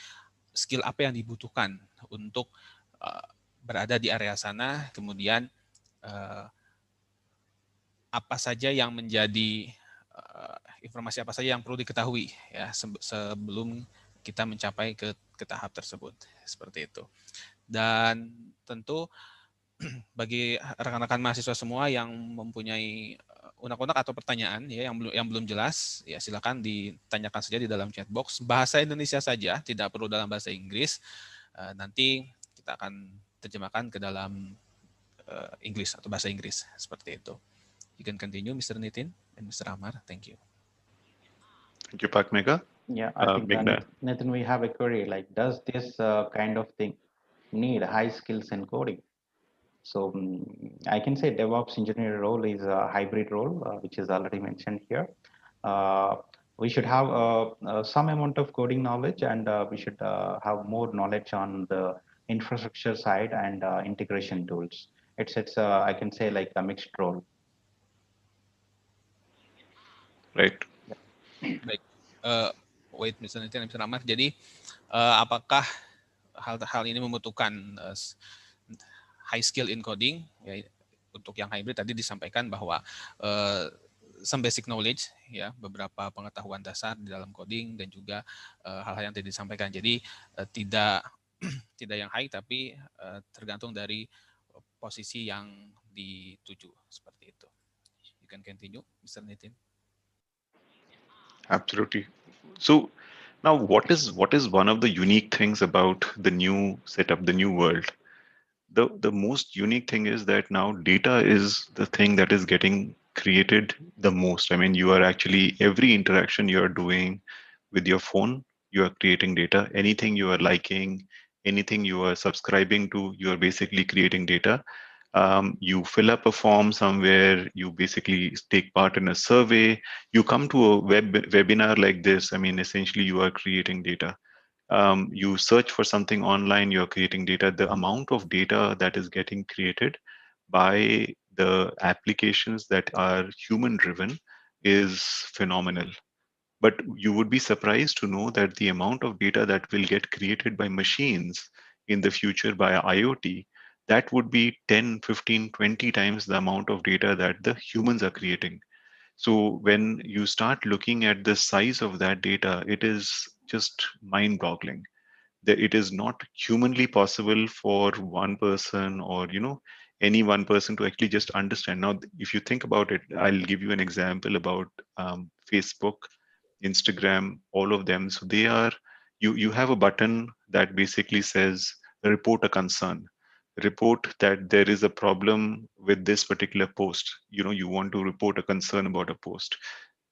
skill apa yang dibutuhkan untuk berada di area sana, kemudian apa saja yang menjadi informasi apa saja yang perlu diketahui ya sebelum kita mencapai ke tahap tersebut, seperti itu. Dan tentu bagi rekan-rekan mahasiswa semua yang mempunyai unek-unek atau pertanyaan ya yang belum jelas, ya silakan ditanyakan saja di dalam chat box. Bahasa Indonesia saja, tidak perlu dalam bahasa Inggris. Nanti kita akan terjemahkan ke dalam Inggris atau bahasa Inggris, seperti itu. You can continue, Mr. Nitin and Mr. Amar. Thank you. Thank you, Pak Mega. Yeah, I think Nathan, we have a query like, does this kind of thing need high skills in coding? So I can say DevOps engineer role is a hybrid role, which is already mentioned here. We should have some amount of coding knowledge, and we should have more knowledge on the infrastructure side and integration tools. It's I can say like a mixed role. Right. Baik. Wait, Mr. Nitin, Mr. Amar. Jadi apakah hal ini membutuhkan high skill in coding? Ya, untuk yang hybrid tadi disampaikan bahwa some basic knowledge, ya, beberapa pengetahuan dasar di dalam coding dan juga hal-hal yang tadi disampaikan. Jadi tidak yang high, tapi tergantung dari posisi yang dituju, seperti itu. You can continue, Mr. Nitin. Absolutely. So now what is one of the unique things about the new setup, the new world? The most unique thing is that now data is the thing that is getting created the most. I mean, you are actually, every interaction you are doing with your phone, you are creating data. Anything you are liking, anything you are subscribing to, you are basically creating data. You fill up a form somewhere, you basically take part in a survey, you come to a webinar like this. I mean, essentially you are creating data. You search for something online, you're creating data. The amount of data that is getting created by the applications that are human driven is phenomenal. But you would be surprised to know that the amount of data that will get created by machines in the future by IoT, that would be 10, 15, 20 times the amount of data that the humans are creating. So when you start looking at the size of that data, it is just mind-boggling. That it is not humanly possible for one person or any one person to actually just understand. Now, if you think about it, I'll give you an example about Facebook, Instagram, all of them. So they are, you have a button that basically says report a concern. Report that there is a problem with this particular post. You want to report a concern about a post.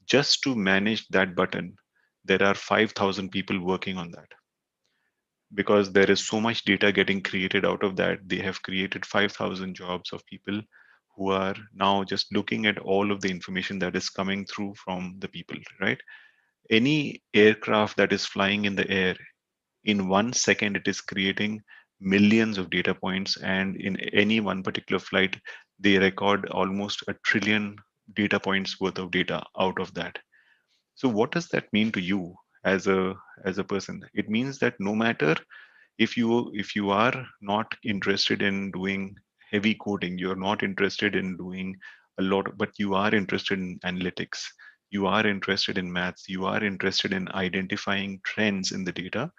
Just to manage that button, there are 5,000 people working on that. Because there is so much data getting created out of that, they have created 5,000 jobs of people who are now just looking at all of the information that is coming through from the people, right? any aircraft that is flying in the air, in 1 second, it is creating millions of data points. And in any one particular flight, they record almost 1 trillion data points worth of data out of that. So what does that mean to you as a person? It means that no matter if you are not interested in doing heavy coding, you're not interested in doing a lot, but you are interested in analytics, you are interested in maths, you are interested in identifying trends in the data,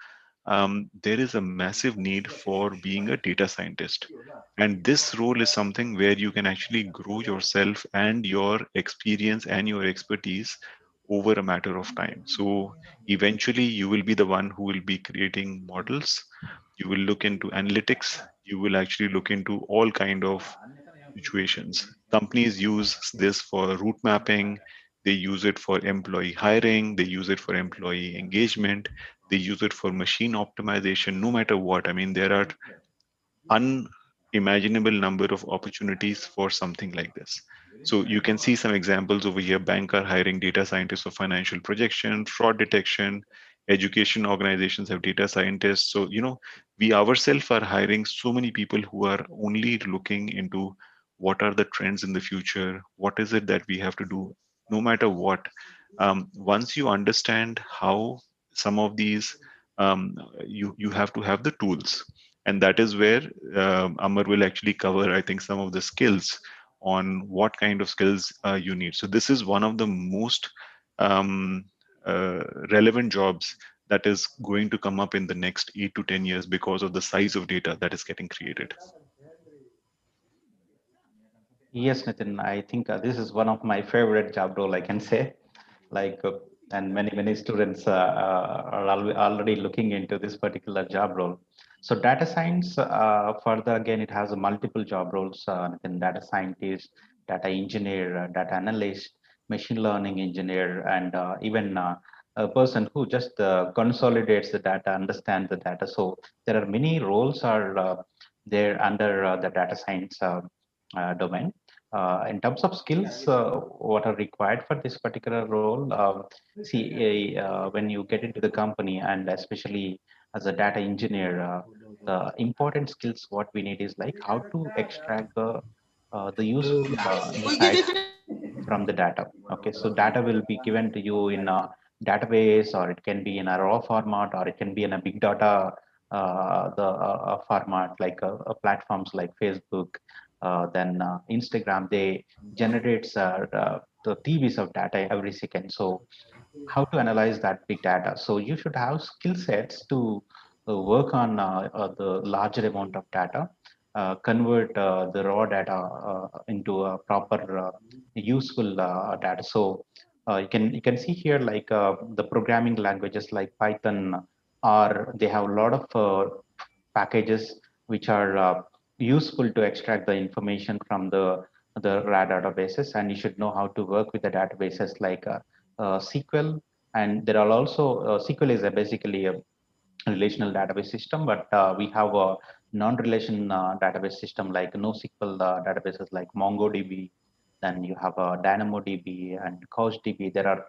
there is a massive need for being a data scientist. And this role is something where you can actually grow yourself and your experience and your expertise over a matter of time. So eventually you will be the one who will be creating models. You will look into analytics. You will actually look into all kind of situations. Companies use this for route mapping. They use it for employee hiring. They use it for employee engagement. They use it for machine optimization, no matter what. I mean, there are unimaginable number of opportunities for something like this. So you can see some examples over here. Bank are hiring data scientists for financial projection, fraud detection. Education organizations have data scientists. So, we ourselves are hiring so many people who are only looking into what are the trends in the future, what is it that we have to do, no matter what. Once you understand how some of these, you have to have the tools. And that is where Amar will actually cover, I think, some of the skills on what kind of skills you need. So this is one of the most relevant jobs that is going to come up in the next 8 to 10 years because of the size of data that is getting created. Yes, Nitin, I think this is one of my favorite job role, I can say. And many students are already looking into this particular job role. So data science, further again, it has multiple job roles, Nitin: data scientist, data engineer, data analyst, machine learning engineer, and even a person who just consolidates the data, understands the data. So there are many roles are there under the data science domain. In terms of skills, what are required for this particular role? When you get into the company, and especially as a data engineer, the important skills what we need is like how to extract the useful insights from the data. Okay, so data will be given to you in a database, or it can be in a raw format, or it can be in a big data format, like platforms like Facebook, then Instagram. They generates the TBs of data every second. So how to analyze that big data? So you should have skill sets to work on the larger amount of data, convert the raw data into a proper useful data. So you can see here, like the programming languages like Python, or they have a lot of packages which are useful to extract the information from the raw databases, and you should know how to work with the databases like SQL. And there are also SQL is basically a relational database system, but we have a non-relation database system like NoSQL databases like MongoDB. Then you have DynamoDB and CouchDB. There are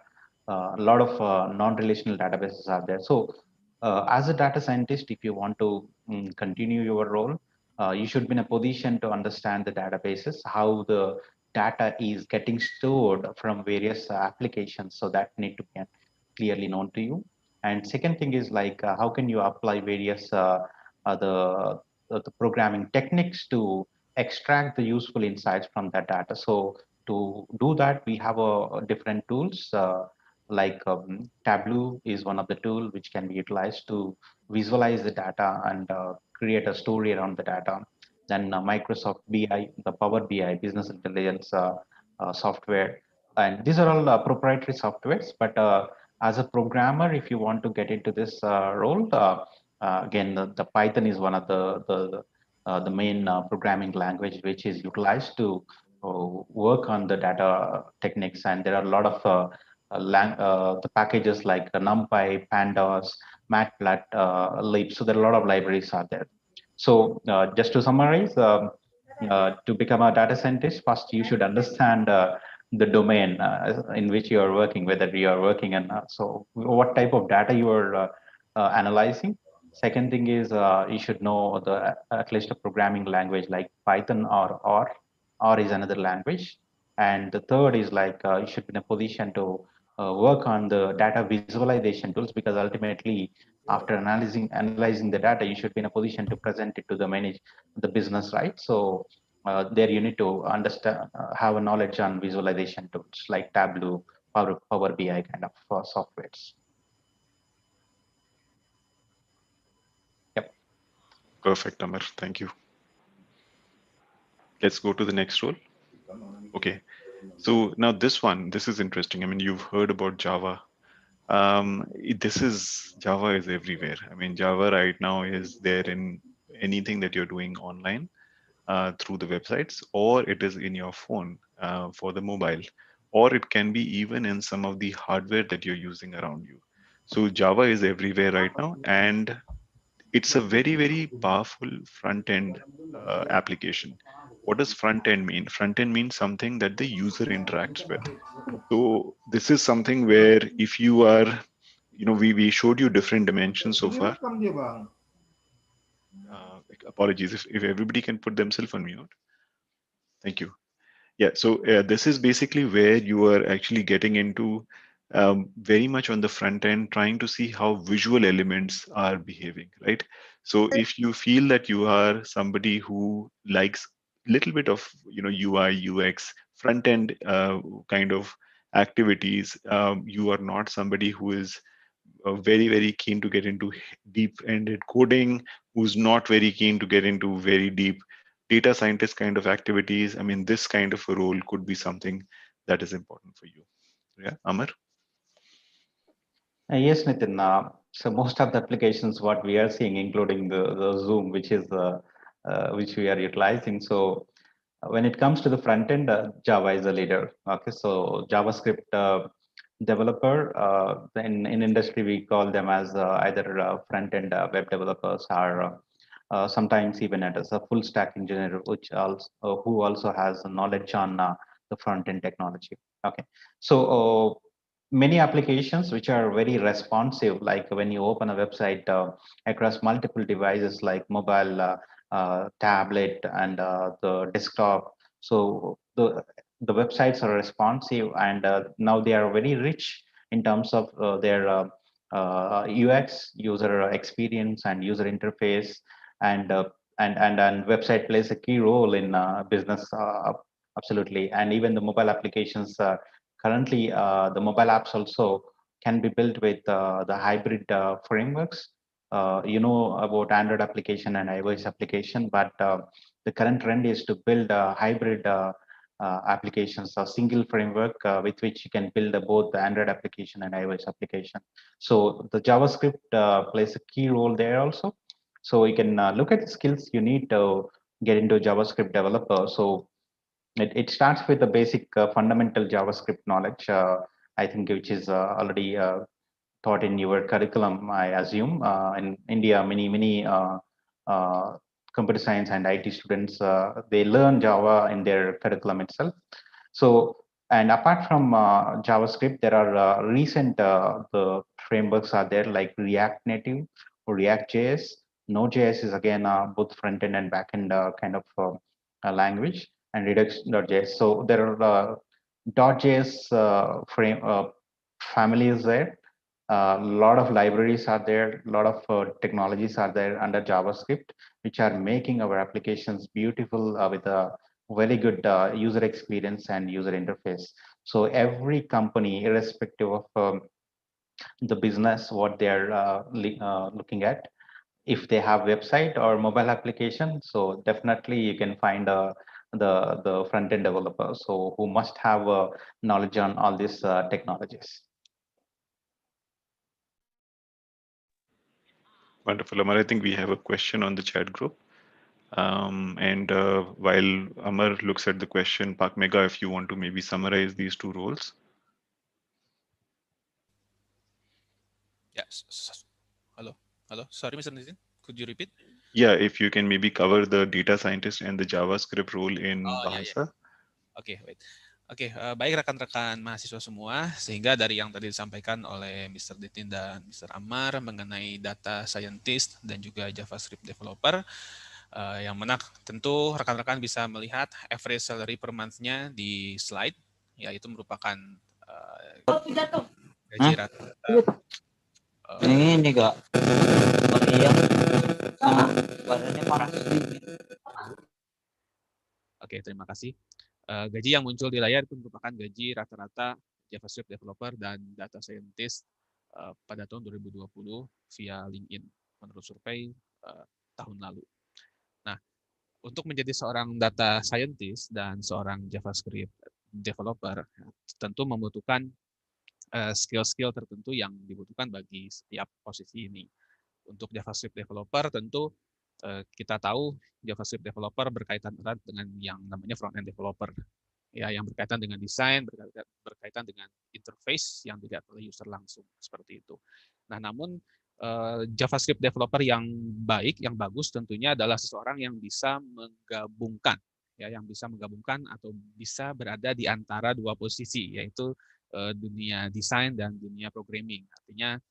a lot of non-relational databases out there. So as a data scientist, if you want to continue your role, you should be in a position to understand the databases, how the data is getting stored from various applications. So that need to be clearly known to you. And second thing is like, how can you apply various the programming techniques to extract the useful insights from that data. So to do that, we have different tools. Like Tableau is one of the tool which can be utilized to visualize the data and create a story around the data. Then Microsoft BI, the Power BI, business intelligence software. And these are all proprietary softwares, but as a programmer, if you want to get into this role, again, the Python is one of the main programming language which is utilized to work on the data techniques. And there are a lot of the packages like NumPy, Pandas, Matplotlib. So there are a lot of libraries out there. So just to summarize, to become a data scientist, first you should understand the domain in which you are working, whether you are working and so what type of data you are analyzing. Second thing is you should know the at least a programming language like Python or is another language. And the third is like you should be in a position to work on the data visualization tools, because ultimately after analyzing the data, you should be in a position to present it to the the business, right? So there you need to understand, have a knowledge on visualization tools like Tableau, Power BI kind of softwares. Yep. Perfect, Amar. Thank you. Let's go to the next role. Okay. So now this is interesting. I mean, you've heard about Java. Java is everywhere. I mean, Java right now is there in anything that you're doing online through the websites, or it is in your phone for the mobile, or it can be even in some of the hardware that you're using around you. So Java is everywhere right now, and it's a very, very powerful front end application. What does front end mean? Front end means something that the user interacts with. So this is something where if you are, we showed you different dimensions so far. Apologies if everybody can put themselves on mute. Thank you. Yeah, so this is basically where you are actually getting into very much on the front end, trying to see how visual elements are behaving, right? So if you feel that you are somebody who likes a little bit of UI, UX, front end kind of activities, you are not somebody who is very, very keen to get into deep-ended coding, who's not very keen to get into very deep data scientist kind of activities. I mean, this kind of a role could be something that is important for you. Yeah, Amar? Yes, Nitin. So most of the applications, what we are seeing, including the Zoom, which is which we are utilizing. So when it comes to the front end, Java is a leader. Okay, so JavaScript developer in industry we call them as either front end web developers or sometimes even as a full stack engineer, which also who also has knowledge on the front end technology. Okay, so many applications which are very responsive, like when you open a website across multiple devices like mobile, tablet, and the desktop. So the websites are responsive, and now they are very rich in terms of their UX, user experience, and user interface, and and website plays a key role in business, absolutely. And even the mobile applications currently, the mobile apps also can be built with the hybrid frameworks. You know about Android application and iOS application, but the current trend is to build a hybrid applications, a single framework with which you can build both the Android application and iOS application. So the JavaScript plays a key role there also. So you can look at the skills you need to get into JavaScript developer. So it starts with the basic fundamental JavaScript knowledge, I think, which is already taught in your curriculum, I assume. In India, many computer science and IT students, they learn Java in their curriculum itself. So, and apart from JavaScript, there are recent the frameworks are there like React Native or React.js. Node.js is again both front end and back end kind of language, and Redux.js. So there are .js families there. A lot of libraries are there, a lot of technologies are there under JavaScript, which are making our applications beautiful with a very good user experience and user interface. So every company, irrespective of the business, what they're looking at, if they have website or mobile application, so definitely you can find the front end developer, so who must have knowledge on all these technologies. Wonderful, Amar. I think we have a question on the chat group. And while Amar looks at the question, Pak Mega, if you want to maybe summarize these two roles. Yes. Hello. Sorry, Mr. Nitin. Could you repeat? Yeah, if you can maybe cover the data scientist and the JavaScript role in Bahasa. Yeah. Okay, wait. Oke, baik rekan-rekan mahasiswa semua, sehingga dari yang tadi disampaikan oleh Mr. Ditin dan Mr. Ammar mengenai data scientist dan juga JavaScript developer, yang mana tentu rekan-rekan bisa melihat average salary per month-nya di slide, yaitu merupakan gaji rata-rata. Ini enggak. Oh iya. Badannya panas. Oke, terima kasih. Gaji yang muncul di layar itu merupakan gaji rata-rata JavaScript developer dan data scientist pada tahun 2020 via LinkedIn menurut survei tahun lalu. Nah, untuk menjadi seorang data scientist dan seorang JavaScript developer tentu membutuhkan skill-skill tertentu yang dibutuhkan bagi setiap posisi ini. Untuk JavaScript developer tentu kita tahu JavaScript developer berkaitan erat dengan yang namanya front-end developer, ya, yang berkaitan dengan desain, berkaitan dengan interface yang dilihat oleh user langsung, seperti itu. Nah, namun JavaScript developer yang baik, yang bagus tentunya adalah seseorang yang bisa menggabungkan, ya, yang bisa menggabungkan atau bisa berada di antara dua posisi, yaitu dunia desain dan dunia programming. Artinya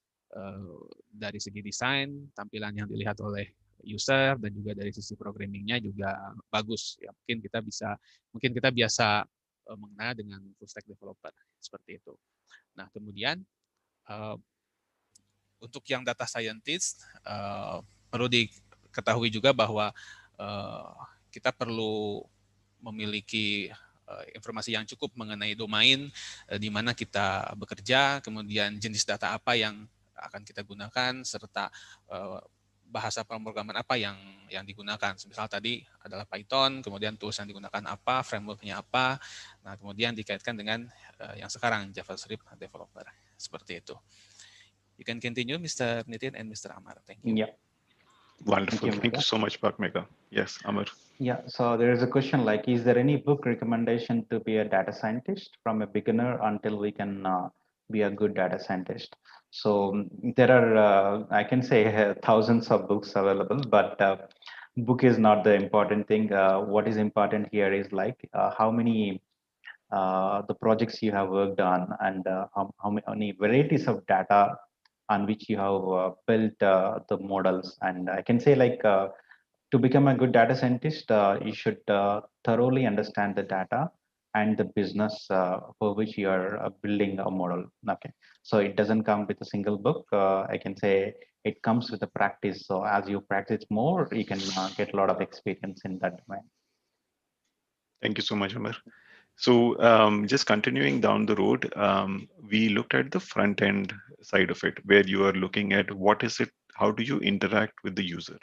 dari segi desain, tampilan yang dilihat oleh user dan juga dari sisi programmingnya juga bagus. Ya, mungkin kita biasa mengenal dengan full stack developer seperti itu. Nah, kemudian untuk yang data scientist perlu diketahui juga bahwa kita perlu memiliki informasi yang cukup mengenai domain di mana kita bekerja, kemudian jenis data apa yang akan kita gunakan, serta bahasa pemrograman apa yang digunakan. Misal tadi adalah Python, kemudian tools yang digunakan apa, framework-nya apa. Nah, kemudian dikaitkan dengan yang sekarang JavaScript developer. Seperti itu. You can continue, Mr. Nitin and Mr. Ammar. Thank you. Yeah. Wonderful. Thank you so much, Pak Mega. Yes, Ammar. Yeah, so there is a question like, is there any book recommendation to be a data scientist from a beginner until we can be a good data scientist? So there are, I can say, thousands of books available, but book is not the important thing. What is important here is like how many the projects you have worked on, and how many varieties of data on which you have built the models. And I can say like, to become a good data scientist, you should thoroughly understand the data and the business for which you are building a model. Okay, so it doesn't come with a single book. I can say it comes with a practice. So as you practice more, you can get a lot of experience in that domain. Thank you so much, Ammar. So just continuing down the road, we looked at the front end side of it, where you are looking at what is it, how do you interact with the user?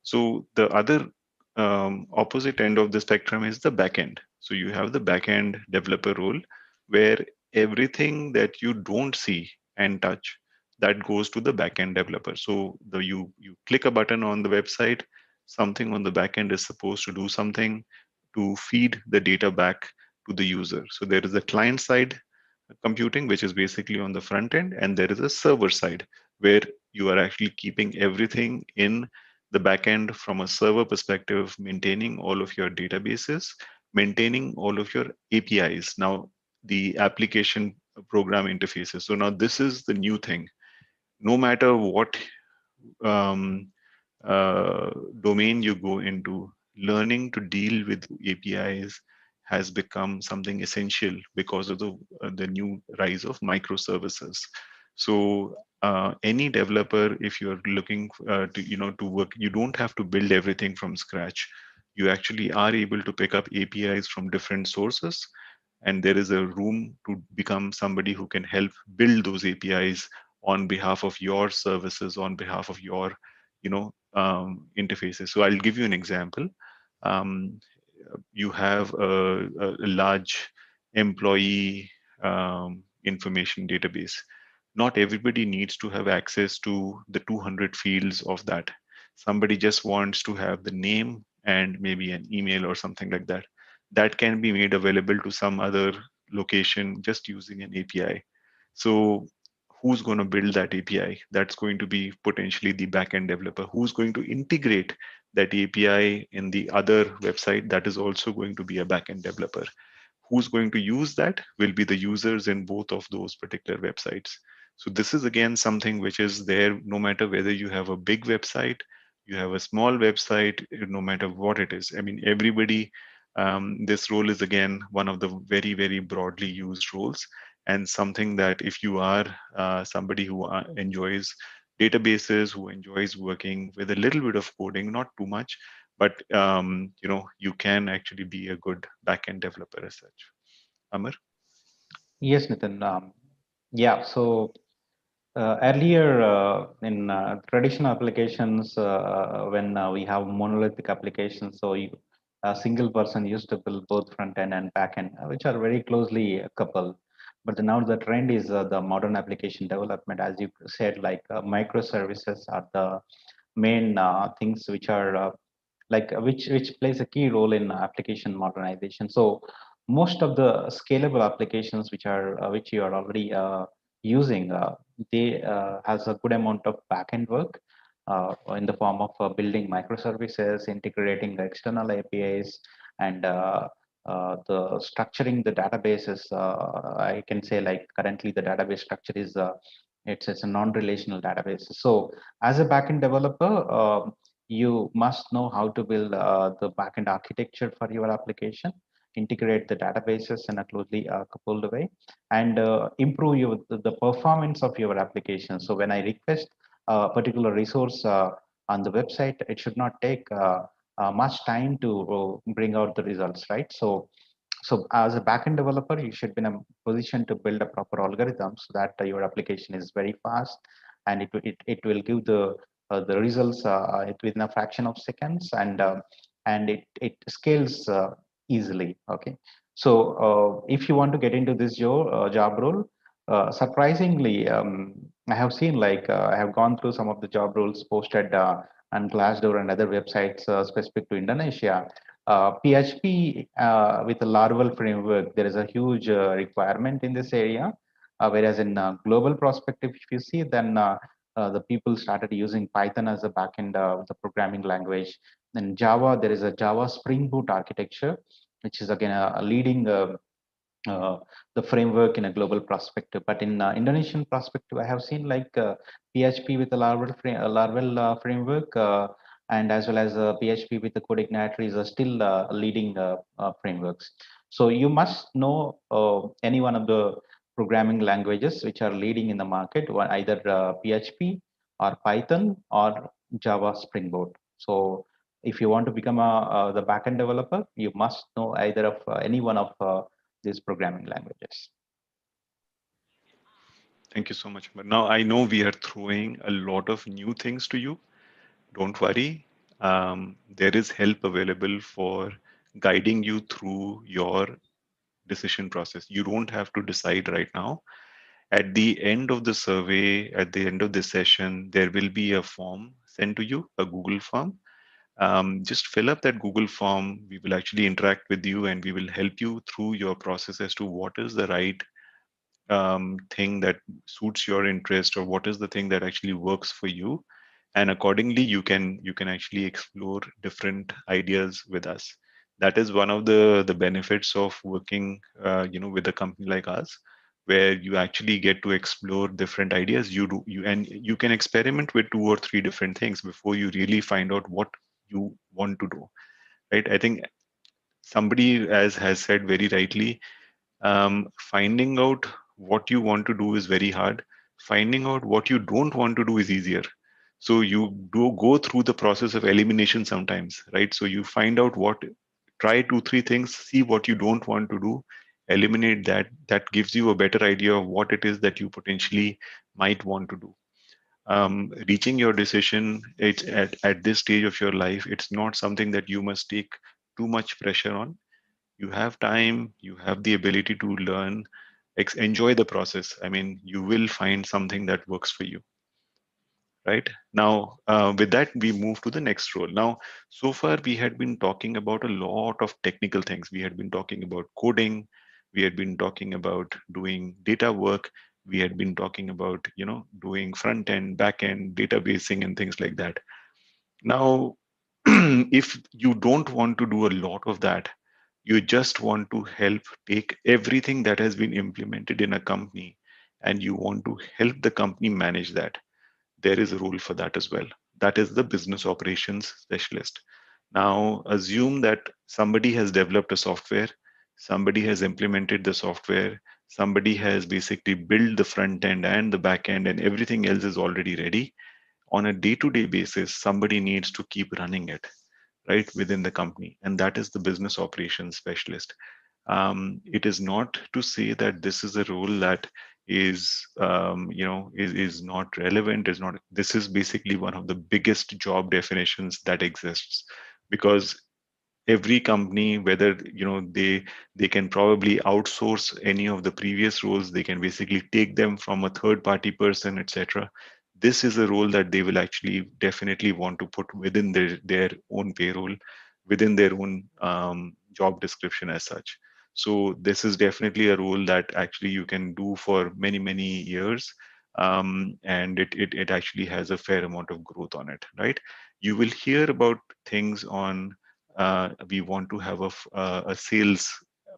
So the other opposite end of the spectrum is the backend. So you have the backend developer role, where everything that you don't see and touch, that goes to the backend developer. So you click a button on the website, something on the backend is supposed to do something to feed the data back to the user. So there is a client side computing, which is basically on the front end, and there is a server side where you are actually keeping everything in the backend from a server perspective, maintaining all of your databases, maintaining all of your APIs. Now, the application program interfaces. So now this is the new thing. No matter what domain you go into, learning to deal with APIs has become something essential because of the new rise of microservices. So any developer, if you're looking to work, you don't have to build everything from scratch. You actually are able to pick up APIs from different sources, and there is a room to become somebody who can help build those APIs on behalf of your services, on behalf of your interfaces. So I'll give you an example. You have a large employee information database. Not everybody needs to have access to the 200 fields of that. Somebody just wants to have the name and maybe an email or something like that. That can be made available to some other location just using an API. So who's going to build that API? That's going to be potentially the backend developer. Who's going to integrate that API in the other website? That is also going to be a backend developer. who's going to use that will be the users in both of those particular websites. So this is again something which is there no matter whether you have a big website, you have a small website, no matter what it is. I mean, everybody, this role is again one of the very, very broadly used roles, and something that if you are somebody who enjoys databases, who enjoys working with a little bit of coding, not too much, but you can actually be a good backend developer as such. Amar? Yes, Nitin. Yeah, so earlier in traditional applications, when we have monolithic applications, so a single person used to build both front end and back end, which are very closely coupled. But now the trend is the modern application development, as you said, like microservices are the main things which are which plays a key role in application modernization. So most of the scalable applications which you are already using, they has a good amount of backend work in the form of building microservices, integrating the external APIs, and the structuring the databases. I can say like currently the database structure is it's a non-relational database. So as a backend developer, you must know how to build the backend architecture for your application, integrate the databases in a closely coupled way, and improve the performance of your application. So when I request a particular resource on the website, it should not take much time to bring out the results, right? So as a backend developer, you should be in a position to build a proper algorithm so that your application is very fast, and it will give the results within a fraction of seconds, and it scales easily. Okay, so if you want to get into this job role, surprisingly, I have seen I have gone through some of the job roles posted on Glassdoor and other websites specific to Indonesia. PHP with a Laravel framework, there is a huge requirement in this area. Whereas in global perspective, if you see, then the people started using Python as a backend the programming language. In Java, there is a Java Spring Boot architecture, which is again a leading the framework in a global perspective. But in Indonesian perspective, I have seen PHP with a Laravel framework, and as well as PHP with the CodeIgniter are still leading frameworks. So you must know any one of the programming languages which are leading in the market, either PHP or Python or Java Spring Boot. So if you want to become the backend developer, you must know either of any one of these programming languages. Thank you so much. But now I know we are throwing a lot of new things to you. Don't worry. There is help available for guiding you through your decision process. You don't have to decide right now. At the end of the survey, at the end of the session, there will be a form sent to you, a Google form. Just fill up that Google form. We will actually interact with you and we will help you through your process as to what is the right thing that suits your interest, or what is the thing that actually works for you. And accordingly, you can actually explore different ideas with us. That is one of the benefits of working with a company like us, where you actually get to explore different ideas. You can experiment with 2 or 3 different things before you really find out what you want to do, right? I think somebody has said very rightly, finding out what you want to do is very hard. Finding out what you don't want to do is easier. So you do go through the process of elimination sometimes, right? So you find out try 2, 3 things, see what you don't want to do, eliminate that. That gives you a better idea of what it is that you potentially might want to do. Reaching your decision, it's at this stage of your life, it's not something that you must take too much pressure on. You have time, you have the ability to learn, enjoy the process. I mean, you will find something that works for you. Right now, with that, we move to the next role. Now, so far, we had been talking about a lot of technical things. We had been talking about coding. We had been talking about doing data work. We had been talking about, doing front end, back end, databasing, and things like that. Now, if you don't want to do a lot of that, You just want to help take everything that has been implemented in a company and you want to help the company manage that. There is a role for that as well. That is the business operations specialist. Now, assume that somebody has developed a software, somebody has implemented the software, somebody has basically built the front end and the back end, and everything else is already ready. On a day-to-day basis, somebody needs to keep running it, right, within the company, and that is the business operations specialist. It is not to say that this is a role that is is not relevant, is not. This is basically one of the biggest job definitions that exists, because every company, whether they can probably outsource any of the previous roles, they can basically take them from a third party person, etc. This is a role that they will actually definitely want to put within their own payroll, within their own job description as such. So this is definitely a role that actually you can do for many years, and it actually has a fair amount of growth on it, right? You will hear about things on we want to have a sales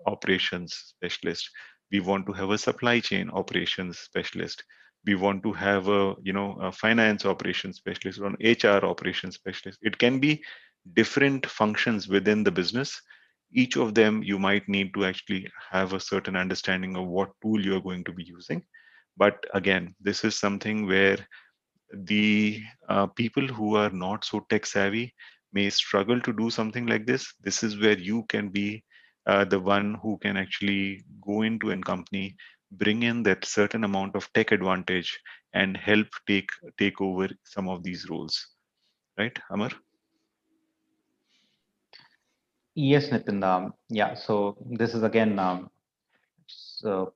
operations specialist. We want to have a supply chain operations specialist. We want to have a finance operations specialist or an HR operations specialist. It can be different functions within the business. Each of them you might need to actually have a certain understanding of what tool you're going to be using. But again, this is something where the people who are not so tech savvy may struggle to do something like this. This is where you can be the one who can actually go into a company, bring in that certain amount of tech advantage, and help take over some of these roles. Right, Amar? Yes, Nitin. Yeah, so this is again so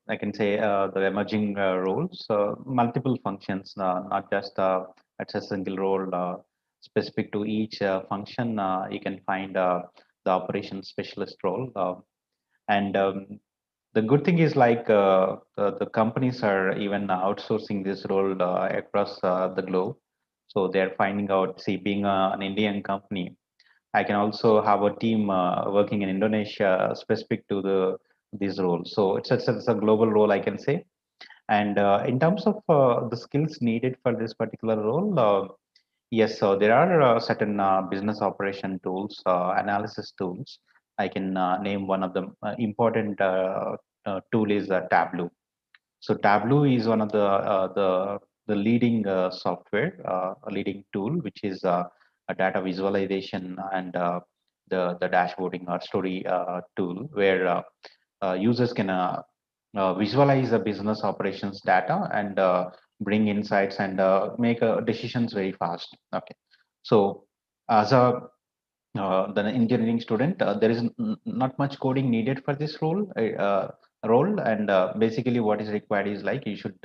I can say the emerging roles, multiple functions, not just it's a single role specific to each function. You can find the operations specialist role, and the good thing is like the companies are even outsourcing this role across the globe. So they're finding out, see, being an Indian company, I can also have a team working in Indonesia specific to these roles. So it's a global role, I can say. And in terms of the skills needed for this particular role, yes, so there are certain business operation tools, analysis tools. I can name one of them. Important tool is Tableau. So Tableau is one of the leading software, a leading tool, which is a data visualization and the dashboarding or story tool, where users can visualize the business operations data and bring insights and make decisions very fast. Okay, so as a the engineering student, there is not much coding needed for this role, and basically what is required is like you should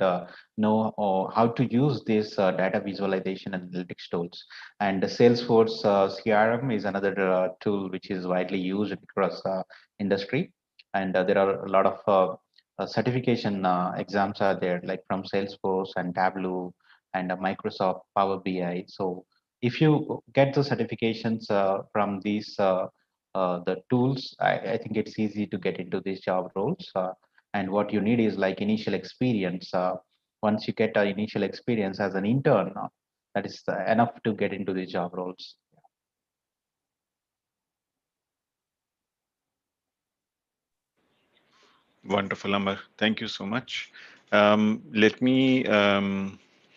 know how to use this data visualization and analytics tools. And the Salesforce CRM is another tool which is widely used across industry, and there are a lot of certification exams are there, like from Salesforce and Tableau and Microsoft Power BI. So if you get the certifications from these the tools, I think it's easy to get into these job roles. And what you need is like initial experience. Once you get an initial experience as an intern, that is enough to get into these job roles. Wonderful, Amar. Thank you so much. Let me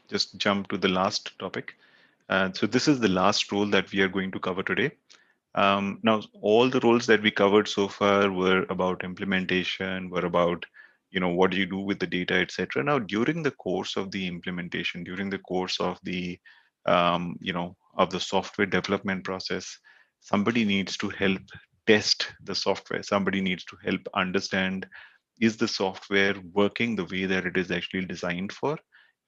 just jump to the last topic. So this is the last role that we are going to cover today. Now, all the roles that we covered so far were about implementation, were about, what do you do with the data, etc. Now, during the course of the implementation, during the course of the, of the software development process, somebody needs to help test the software. Somebody needs to help understand, is the software working the way that it is actually designed for?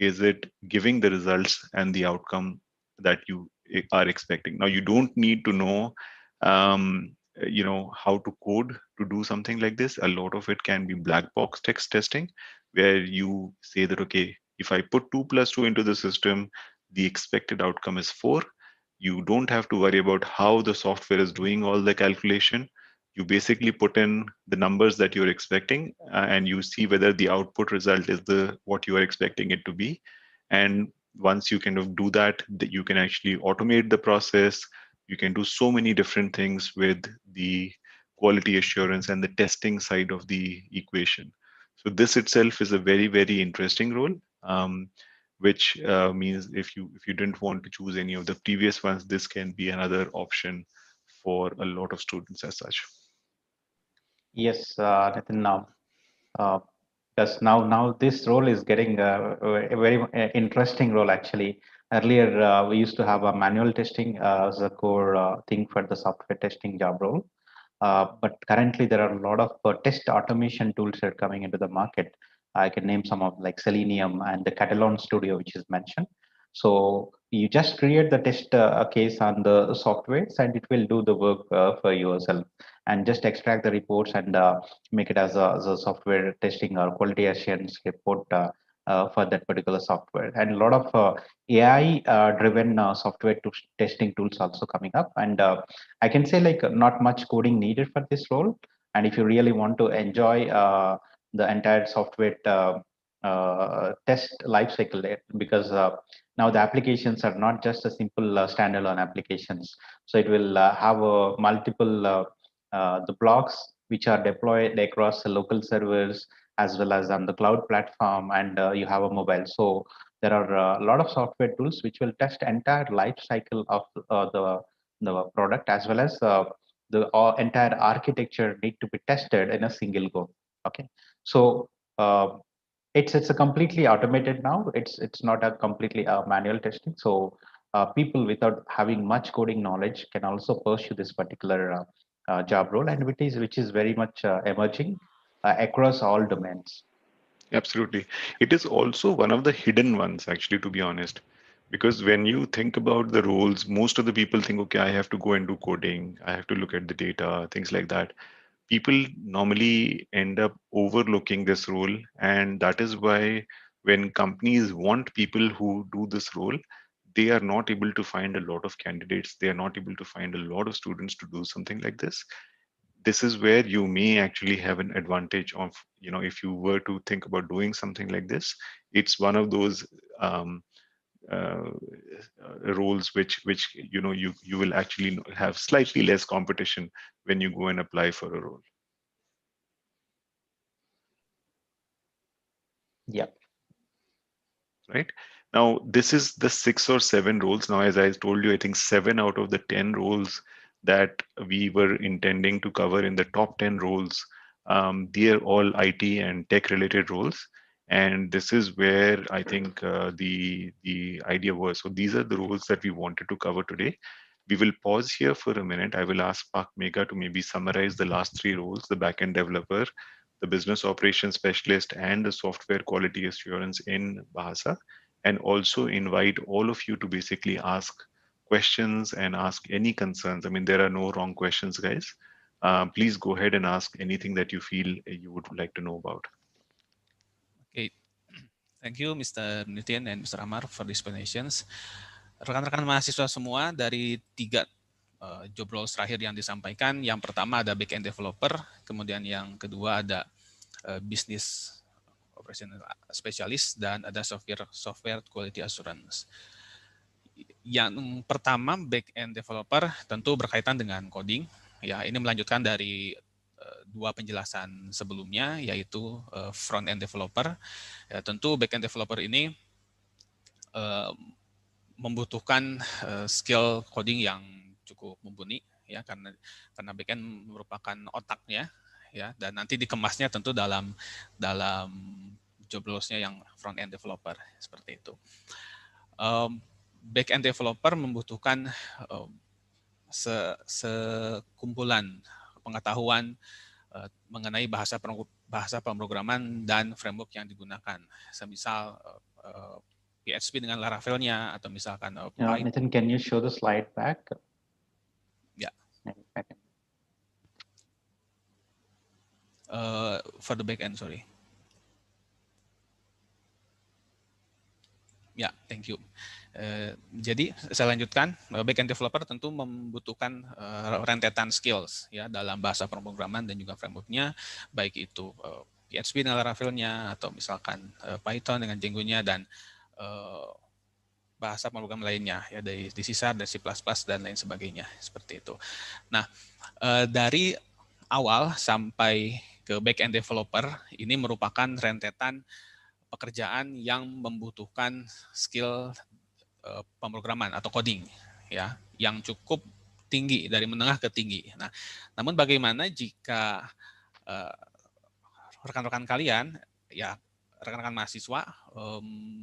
Is it giving the results and the outcome that you are expecting? Now, you don't need to know how to code to do something like this. A lot of it can be black box text testing, where you say that, okay, if I put 2 plus 2 into the system, the expected outcome is 4. You don't have to worry about how the software is doing all the calculation. You basically put in the numbers that you're expecting, and you see whether the output result is what you are expecting it to be. And once you kind of do that, you can actually automate the process. You can do so many different things with the quality assurance and the testing side of the equation. So this itself is a very, very interesting role, which means if you didn't want to choose any of the previous ones, this can be another option for a lot of students as such. Yes, Nitin, uh, because now this role is getting a very interesting role actually. Earlier, we used to have a manual testing as a core thing for the software testing job role. But currently, there are a lot of test automation tools that are coming into the market. I can name some of like Selenium and the Catalan Studio, which is mentioned. So you just create the test case on the softwares, and it will do the work for yourself, and just extract the reports and make it as a software testing or quality assurance report for that particular software. And a lot of AI driven software testing tools also coming up. And I can say like not much coding needed for this role. And if you really want to enjoy the entire software test lifecycle, because now the applications are not just a simple standalone applications. So it will have multiple the blocks which are deployed across the local servers as well as on the cloud platform, and you have a mobile. So there are a lot of software tools which will test entire life cycle of the product, as well as the entire architecture need to be tested in a single go. Okay, so it's a completely automated now. It's not a completely manual testing. So people without having much coding knowledge can also pursue this particular job role, and which is very much emerging across all domains. Absolutely. It is also one of the hidden ones, actually, to be honest. Because when you think about the roles, most of the people think, okay, I have to go and do coding, I have to look at the data, things like that. People normally end up overlooking this role. And that is why when companies want people who do this role, they are not able to find a lot of candidates. They are not able to find a lot of students to do something like this. This is where you may actually have an advantage of, if you were to think about doing something like this. It's one of those uh, roles which you will actually have slightly less competition when you go and apply for a role. Yeah. Right now, this is the 6 or 7 roles. Now, as I told you, I think 7 out of the 10 roles that we were intending to cover in the top 10 roles, they are all IT and tech related roles. And this is where I think the idea was. So these are the roles that we wanted to cover today. We will pause here for a minute. I will ask Pak Megha to maybe summarize the last 3 roles: the backend developer, the business operations specialist, and the software quality assurance in Bahasa, and also invite all of you to basically ask questions and ask any concerns. I mean, there are no wrong questions, guys. Please go ahead and ask anything that you feel you would like to know about. Okay, thank you Mr. Nityan and Mr. Amar for the explanations. Rekan-rekan mahasiswa semua, dari 3 job roles terakhir yang disampaikan, yang pertama ada backend developer, kemudian yang kedua ada business operation specialist, dan ada software quality assurance. Yang pertama backend developer tentu berkaitan dengan coding. Ya, ini melanjutkan dari 2 penjelasan sebelumnya, yaitu front end developer. Ya, tentu backend developer ini membutuhkan skill coding yang cukup mumpuni, ya, karena backend merupakan otaknya, ya, dan nanti dikemasnya tentu dalam job roles-nya yang front end developer seperti itu. Back end developer membutuhkan sekumpulan pengetahuan mengenai bahasa pemrograman dan framework yang digunakan, semisal PHP dengan Laravel-nya, atau misalkan Nathan, can you show the slide back? Yeah. For the back end, sorry. Ya, thank you. Jadi saya lanjutkan, backend developer tentu membutuhkan rentetan skills ya dalam bahasa pemrograman dan juga framework-nya, baik itu PHP dengan Laravel-nya atau misalkan Python dengan Django-nya dan bahasa pemrograman lainnya ya dari C#, dari C++ dan lain sebagainya seperti itu. Nah, dari awal sampai ke backend developer ini merupakan rentetan pekerjaan yang membutuhkan skill pemrograman atau coding ya yang cukup tinggi dari menengah ke tinggi. Nah, namun bagaimana jika rekan-rekan kalian ya rekan-rekan mahasiswa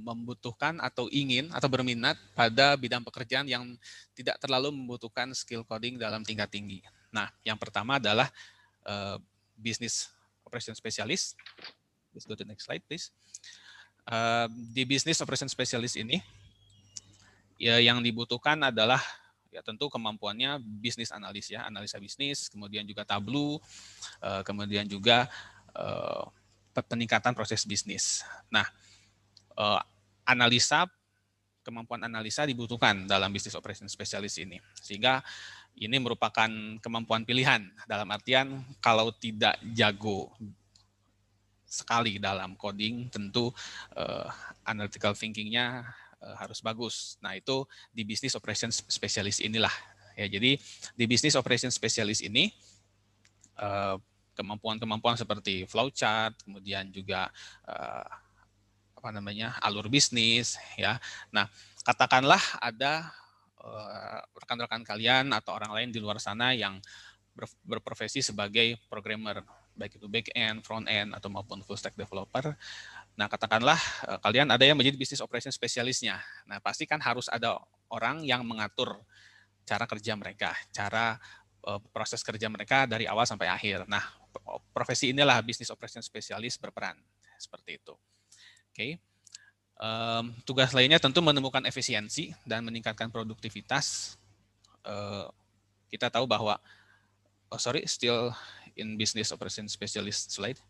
membutuhkan atau ingin atau berminat pada bidang pekerjaan yang tidak terlalu membutuhkan skill coding dalam tingkat tinggi. Nah, yang pertama adalah business operation specialist. Let's go to the next slide, please. Di business operation specialist ini, ya yang dibutuhkan adalah ya tentu kemampuannya bisnis analis ya, analisa bisnis, kemudian juga Tableau, kemudian juga peningkatan proses bisnis. Nah, kemampuan analisa dibutuhkan dalam business operation specialist ini, sehingga ini merupakan kemampuan pilihan dalam artian kalau tidak jago sekali dalam coding, tentu analytical thinking-nya harus bagus. Nah, itu di business operation specialist inilah. Ya, jadi di business operation specialist ini kemampuan-kemampuan seperti flowchart, kemudian juga alur bisnis, ya. Nah, katakanlah ada rekan-rekan kalian atau orang lain di luar sana yang berprofesi sebagai programmer, baik itu back end, front end, atau maupun full stack developer. Nah, katakanlah kalian ada yang menjadi business operation spesialisnya. Nah, pasti kan harus ada orang yang mengatur cara kerja mereka, cara proses kerja mereka dari awal sampai akhir. Nah, profesi inilah business operation specialist berperan seperti itu. Oke. Tugas lainnya tentu menemukan efisiensi dan meningkatkan produktivitas. Kita tahu bahwa still in business operation specialist slide.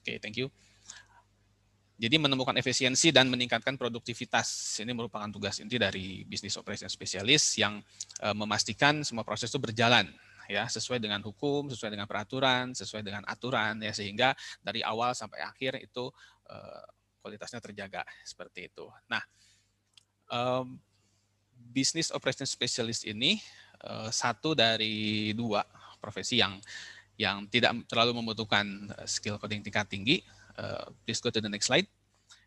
Oke, thank you. Jadi menemukan efisiensi dan meningkatkan produktivitas ini merupakan tugas inti dari business operation specialist yang memastikan semua proses itu berjalan ya sesuai dengan hukum, sesuai dengan peraturan, sesuai dengan aturan ya sehingga dari awal sampai akhir itu kualitasnya terjaga seperti itu. Nah, business operation specialist ini satu dari dua profesi yang tidak terlalu membutuhkan skill coding tingkat tinggi. Please go to the next slide,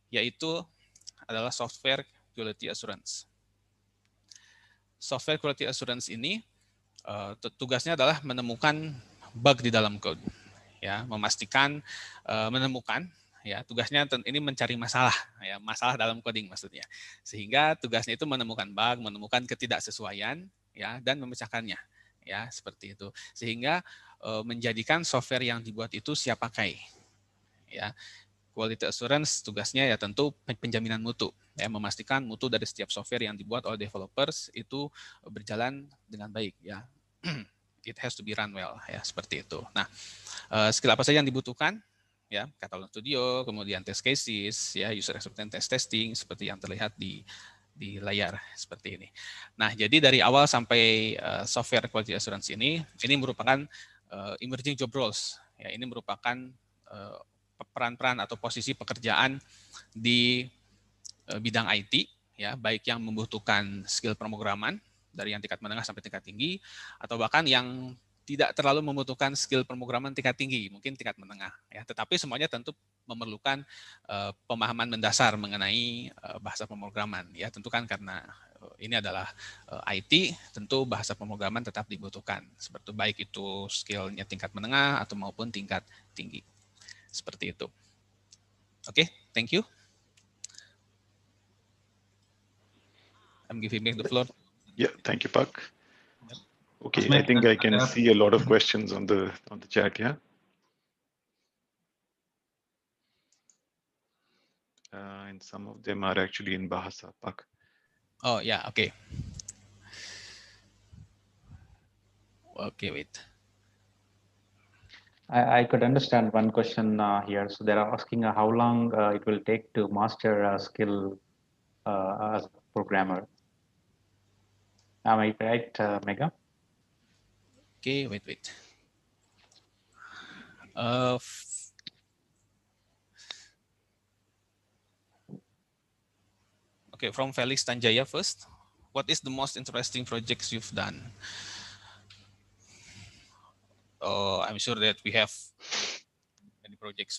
yaitu adalah software quality assurance. Software quality assurance ini tugasnya adalah menemukan bug di dalam code, ya, memastikan menemukan, ya, tugasnya ini mencari masalah, ya, masalah dalam coding maksudnya, sehingga tugasnya itu menemukan bug, menemukan ketidaksesuaian, ya, dan memecahkannya, ya, seperti itu, sehingga menjadikan software yang dibuat itu siap pakai. Ya, quality assurance tugasnya ya tentu penjaminan mutu, ya, memastikan mutu dari setiap software yang dibuat oleh developers itu berjalan dengan baik, ya. It has to be run well, ya, seperti itu. Nah, skill apa saja yang dibutuhkan? Ya, Catalog Studio, kemudian test cases, ya, user acceptance test testing seperti yang terlihat di layar seperti ini. Nah, jadi dari awal sampai software quality assurance ini merupakan emerging job roles, ya, ini merupakan peran-peran atau posisi pekerjaan di bidang IT, ya, baik yang membutuhkan skill pemrograman dari yang tingkat menengah sampai tingkat tinggi, atau bahkan yang tidak terlalu membutuhkan skill pemrograman tingkat tinggi, mungkin tingkat menengah, ya. Tetapi semuanya tentu memerlukan pemahaman mendasar mengenai bahasa pemrograman, ya. Tentu kan karena ini adalah IT, tentu bahasa pemrograman tetap dibutuhkan, seperti baik itu skillnya tingkat menengah atau maupun tingkat tinggi. Seperti itu. Oke, thank you. I'm giving back the floor. Yeah, thank you, Pak. Okay, I think I can see a lot of questions on the chat. Yeah. And some of them are actually in Bahasa, Pak. Oh yeah, okay. Okay, wait. I could understand one question here. So they're asking how long it will take to master a skill as a programmer. Am I right, Mega? Okay, wait. Okay, from Felix Tanjaya first. What is the most interesting projects you've done? I'm sure that we have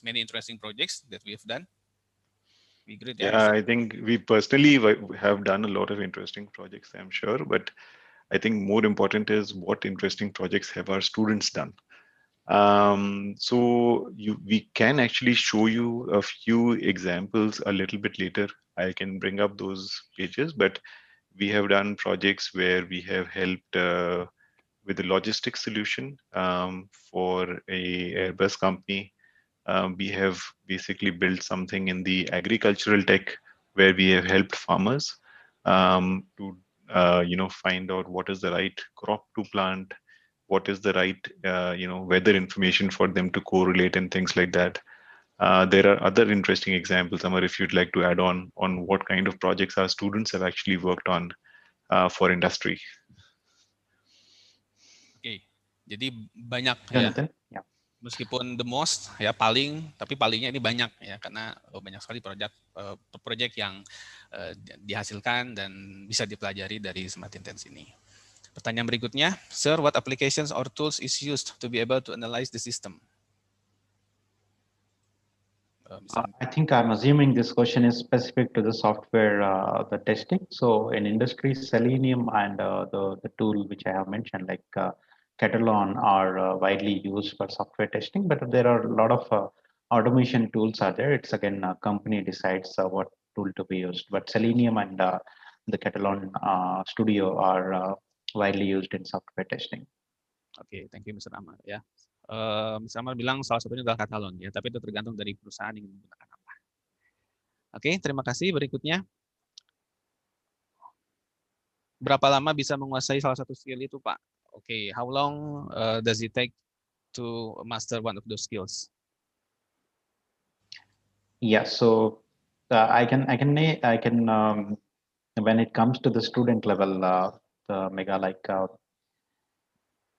many interesting projects that we have done. We great. Yeah, I think we personally have done a lot of interesting projects, I'm sure, but I think more important is what interesting projects have our students done. So we can actually show you a few examples a little bit later. I can bring up those pages, but we have done projects where we have helped with the logistics solution for a Airbus company. We have basically built something in the agricultural tech where we have helped farmers to find out what is the right crop to plant, what is the right weather information for them to correlate and things like that. There are other interesting examples, Amar, if you'd like to add on what kind of projects our students have actually worked on for industry. Oke, jadi banyak Jonathan? ya. Meskipun the most ya tapi palingnya ini banyak ya karena banyak sekali proyek yang dihasilkan dan bisa dipelajari dari Smart Intense ini. Pertanyaan berikutnya, Sir, what applications or tools is used to be able to analyze the system? I think I'm assuming this question is specific to the software, the testing. So in industry, Selenium and the tool which I have mentioned, like Catalan, are widely used for software testing, but there are a lot of automation tools are there. It's again, a company decides what tool to be used, but Selenium and the Catalan Studio are widely used in software testing. Oke, thank you Mr. Amar ya. Mr. Amar bilang salah satunya adalah Catalan ya, tapi itu tergantung dari perusahaan yang menggunakan apa. Oke, terima kasih. Berikutnya, berapa lama bisa menguasai salah satu skill itu, Pak? Oke, how long does it take to master one of those skills? Yeah, so I can when it comes to the student level, the Mega, like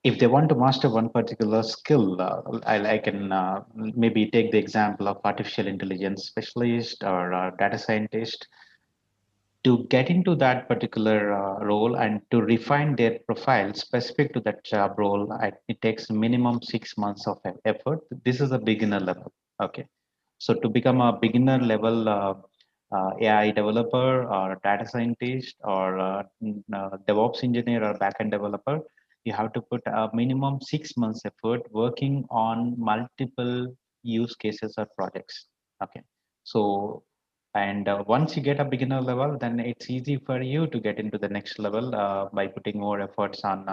if they want to master one particular skill, I can maybe take the example of artificial intelligence specialist or data scientist. To get into that particular role and to refine their profile specific to that job role, it takes minimum 6 months of effort. This is a beginner level. Okay, so to become a beginner level AI developer or data scientist or DevOps engineer or backend developer, you have to put a minimum 6 months effort working on multiple use cases or projects. Okay, so and once you get a beginner level, then it's easy for you to get into the next level by putting more efforts on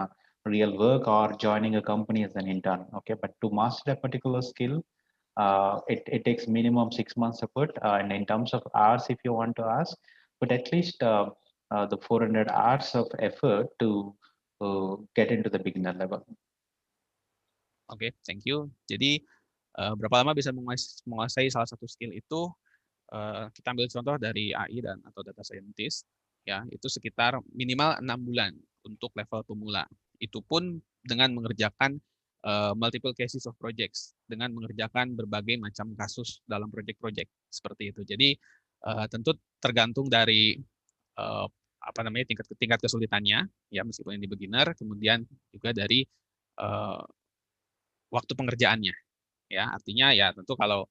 real work or joining a company as an intern. Okay, but to master a particular skill, it takes minimum 6 months effort. And in terms of hours, if you want to ask, but at least the 400 hours of effort to get into the beginner level. Oke, thank you. Jadi berapa lama bisa menguasai salah satu skill itu? Kita ambil contoh dari AI dan atau data scientist, ya itu sekitar minimal 6 bulan untuk level pemula. Itu pun dengan mengerjakan multiple cases of projects, dengan mengerjakan berbagai macam kasus dalam project-project seperti itu. Jadi tentu tergantung dari tingkat kesulitannya, ya meskipun ini beginner, kemudian juga dari waktu pengerjaannya, ya artinya ya tentu kalau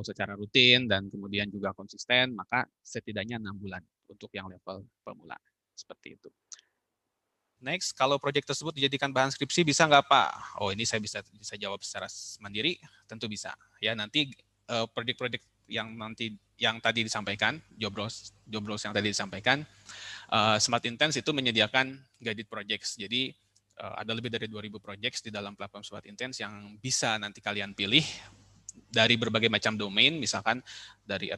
secara rutin dan kemudian juga konsisten, maka setidaknya 6 bulan untuk yang level pemula. Seperti itu. Next, kalau proyek tersebut dijadikan bahan skripsi, bisa nggak Pak? Oh, ini saya bisa jawab secara mandiri, tentu bisa. Ya, nanti proyek-proyek yang tadi disampaikan, job roles yang tadi disampaikan, Smart Intense itu menyediakan guided projects. Jadi ada lebih dari 2.000 projects di dalam platform Smart Intense yang bisa nanti kalian pilih dari berbagai macam domain, misalkan dari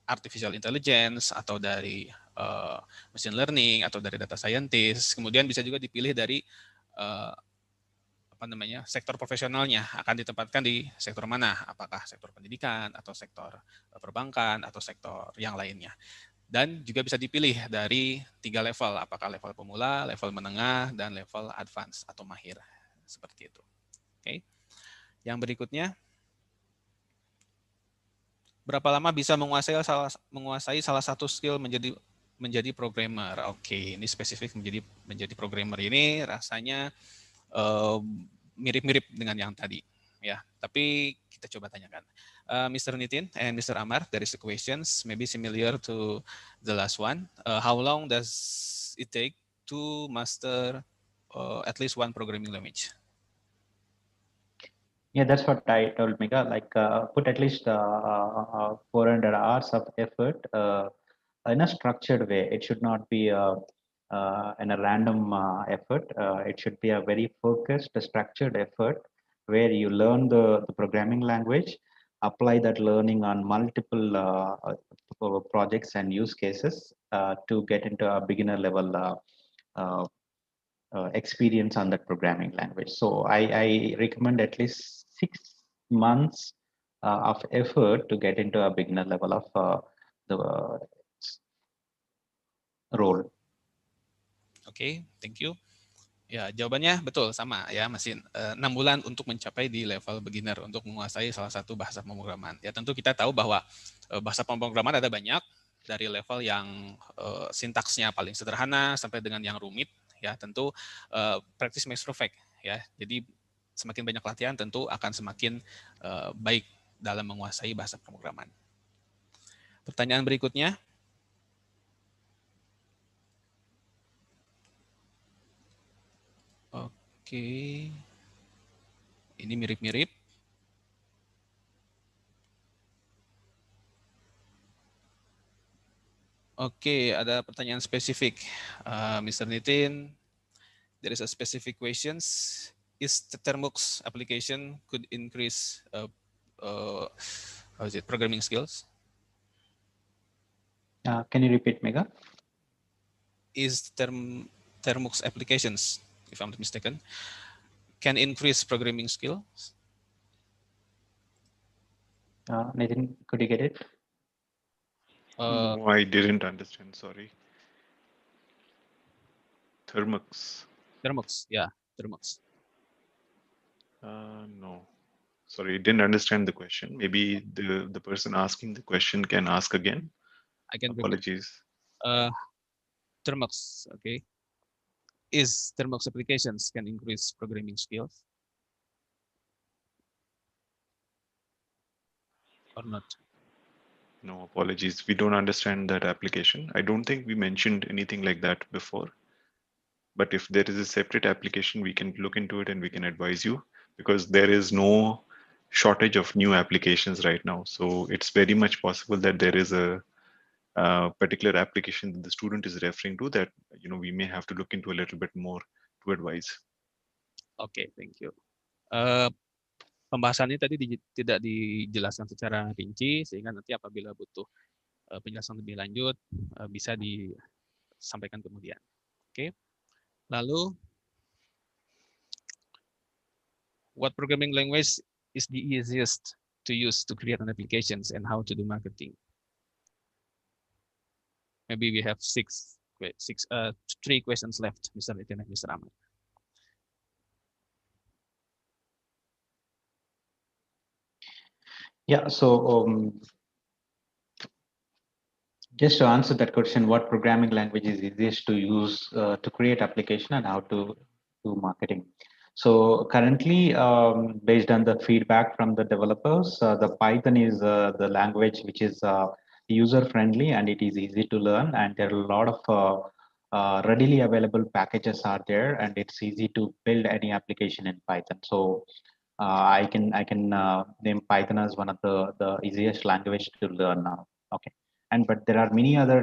artificial intelligence atau dari machine learning atau dari data scientist. Kemudian bisa juga dipilih dari sektor profesionalnya akan ditempatkan di sektor mana, apakah sektor pendidikan atau sektor perbankan atau sektor yang lainnya. Dan juga bisa dipilih dari 3 level, apakah level pemula, level menengah, dan level advance atau mahir. Seperti itu. Oke. Yang berikutnya, berapa lama bisa menguasai salah satu skill menjadi programmer? Oke, ini spesifik menjadi programmer ini rasanya mirip-mirip dengan yang tadi, ya. Tapi kita coba tanyakan. Mr. Nitin and Mr. Amar, there is a questions maybe similar to the last one. How long does it take to master at least one programming language? Yeah, that's what I told Mega. Like, put at least 400 hours of effort in a structured way. It should not be in a random effort. It should be a very focused, structured effort where you learn the programming language, apply that learning on multiple projects and use cases to get into a beginner level experience on that programming language. So I recommend at least 6 months of effort to get into a beginner level of the role. Oke, thank you. Ya, jawabannya betul sama ya, masih 6 bulan untuk mencapai di level beginner untuk menguasai salah satu bahasa pemrograman. Ya, tentu kita tahu bahwa bahasa pemrograman ada banyak dari level yang sintaksnya paling sederhana sampai dengan yang rumit. Ya, tentu practice makes perfect ya. Jadi semakin banyak latihan tentu akan semakin baik dalam menguasai bahasa pemrograman. Pertanyaan berikutnya. Oke. Ini mirip-mirip. Oke, ada pertanyaan spesifik. Mr. Nitin, there is a specific questions. Is the Termux application could increase programming skills? Can you repeat, Mega? Is Termux applications, if I'm not mistaken, can increase programming skills? Nathan, could you get it? No, I didn't understand. Sorry. Termux. Termux, yeah, Termux. No, sorry, didn't understand the question. Maybe the person asking the question can ask again. I can. Apologies. Termux, okay. Is Termux applications can increase programming skills or not? No, apologies. We don't understand that application. I don't think we mentioned anything like that before. But if there is a separate application, we can look into it and we can advise you, because there is no shortage of new applications right now. So it's very much possible that there is a particular application that the student is referring to that we may have to look into a little bit more to advise. Okay, thank you. Pembahasan ini tadi tidak dijelaskan secara rinci, sehingga nanti apabila butuh penjelasan lebih lanjut bisa disampaikan kemudian. Oke. Lalu, what programming language is the easiest to use to create an applications and how to do marketing? Maybe we have 3 questions left, Mr. Nitin and Mr. Amar. Yeah, so just to answer that question, what programming language is easiest to use to create application and how to do marketing? So currently, based on the feedback from the developers, the Python is the language which is user-friendly and it is easy to learn, and there are a lot of readily available packages are there, and it's easy to build any application in Python. So I can name Python as one of the easiest language to learn now. Okay, but there are many other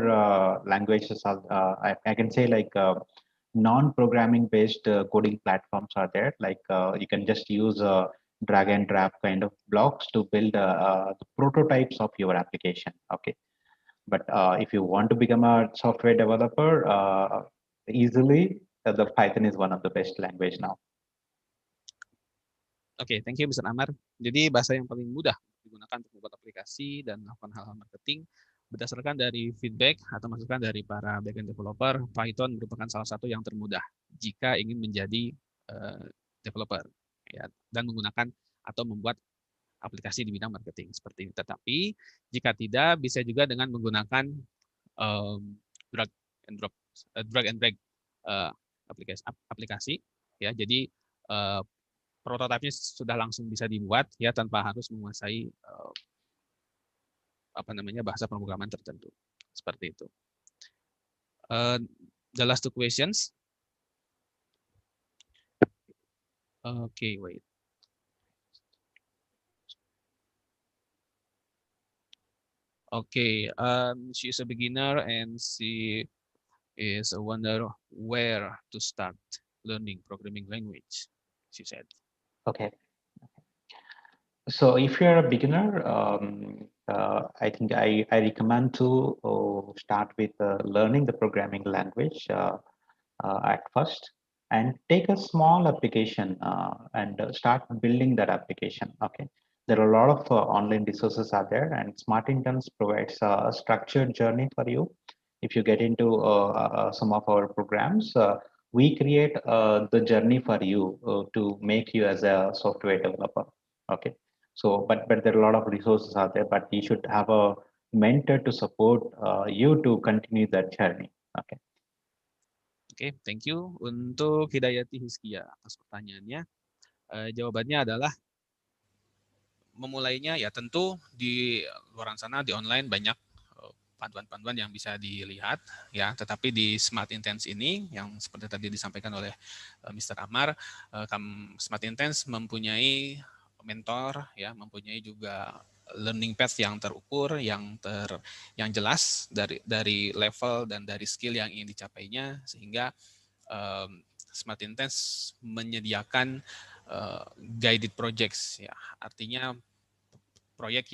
languages. I can say like non-programming based coding platforms are there. Like you can just use drag and drop kind of blocks to build the prototypes of your application. Okay, but if you want to become a software developer easily, the Python is one of the best language now. Oke, thank you Mr. Amar. Jadi bahasa yang paling mudah digunakan untuk membuat aplikasi dan melakukan hal-hal marketing berdasarkan dari feedback atau masukan dari para backend developer, Python merupakan salah satu yang termudah jika ingin menjadi developer ya, dan menggunakan atau membuat aplikasi di bidang marketing seperti ini. Tetapi jika tidak, bisa juga dengan menggunakan drag and drag aplikasi ya. Jadi prototipenya sudah langsung bisa dibuat ya tanpa harus menguasai bahasa pemrograman tertentu seperti itu. The last two questions. Okay, wait. Okay, she is a beginner and she is a wonder where to start learning programming language, she said. Okay. So if you're a beginner, I think I recommend to start with learning the programming language at first, and take a small application and start building that application. Okay. There are a lot of online resources out there, and Smart Interns provides a structured journey for you. If you get into some of our programs, we create the journey for you to make you as a software developer. Okay. So, but there are a lot of resources out there, but you should have a mentor to support you to continue that journey. Okay. Oke, thank you untuk Hidayati Hizkia atas pertanyaannya. Jawabannya adalah memulainya ya tentu di luar sana di online banyak panduan-panduan yang bisa dilihat ya, tetapi di Smart Intense ini yang seperti tadi disampaikan oleh Mr. Amar, Smart Intense mempunyai mentor ya, mempunyai juga learning path yang terukur, yang jelas dari level dan dari skill yang ingin dicapainya, sehingga Smart Intense menyediakan guided projects ya, artinya proyek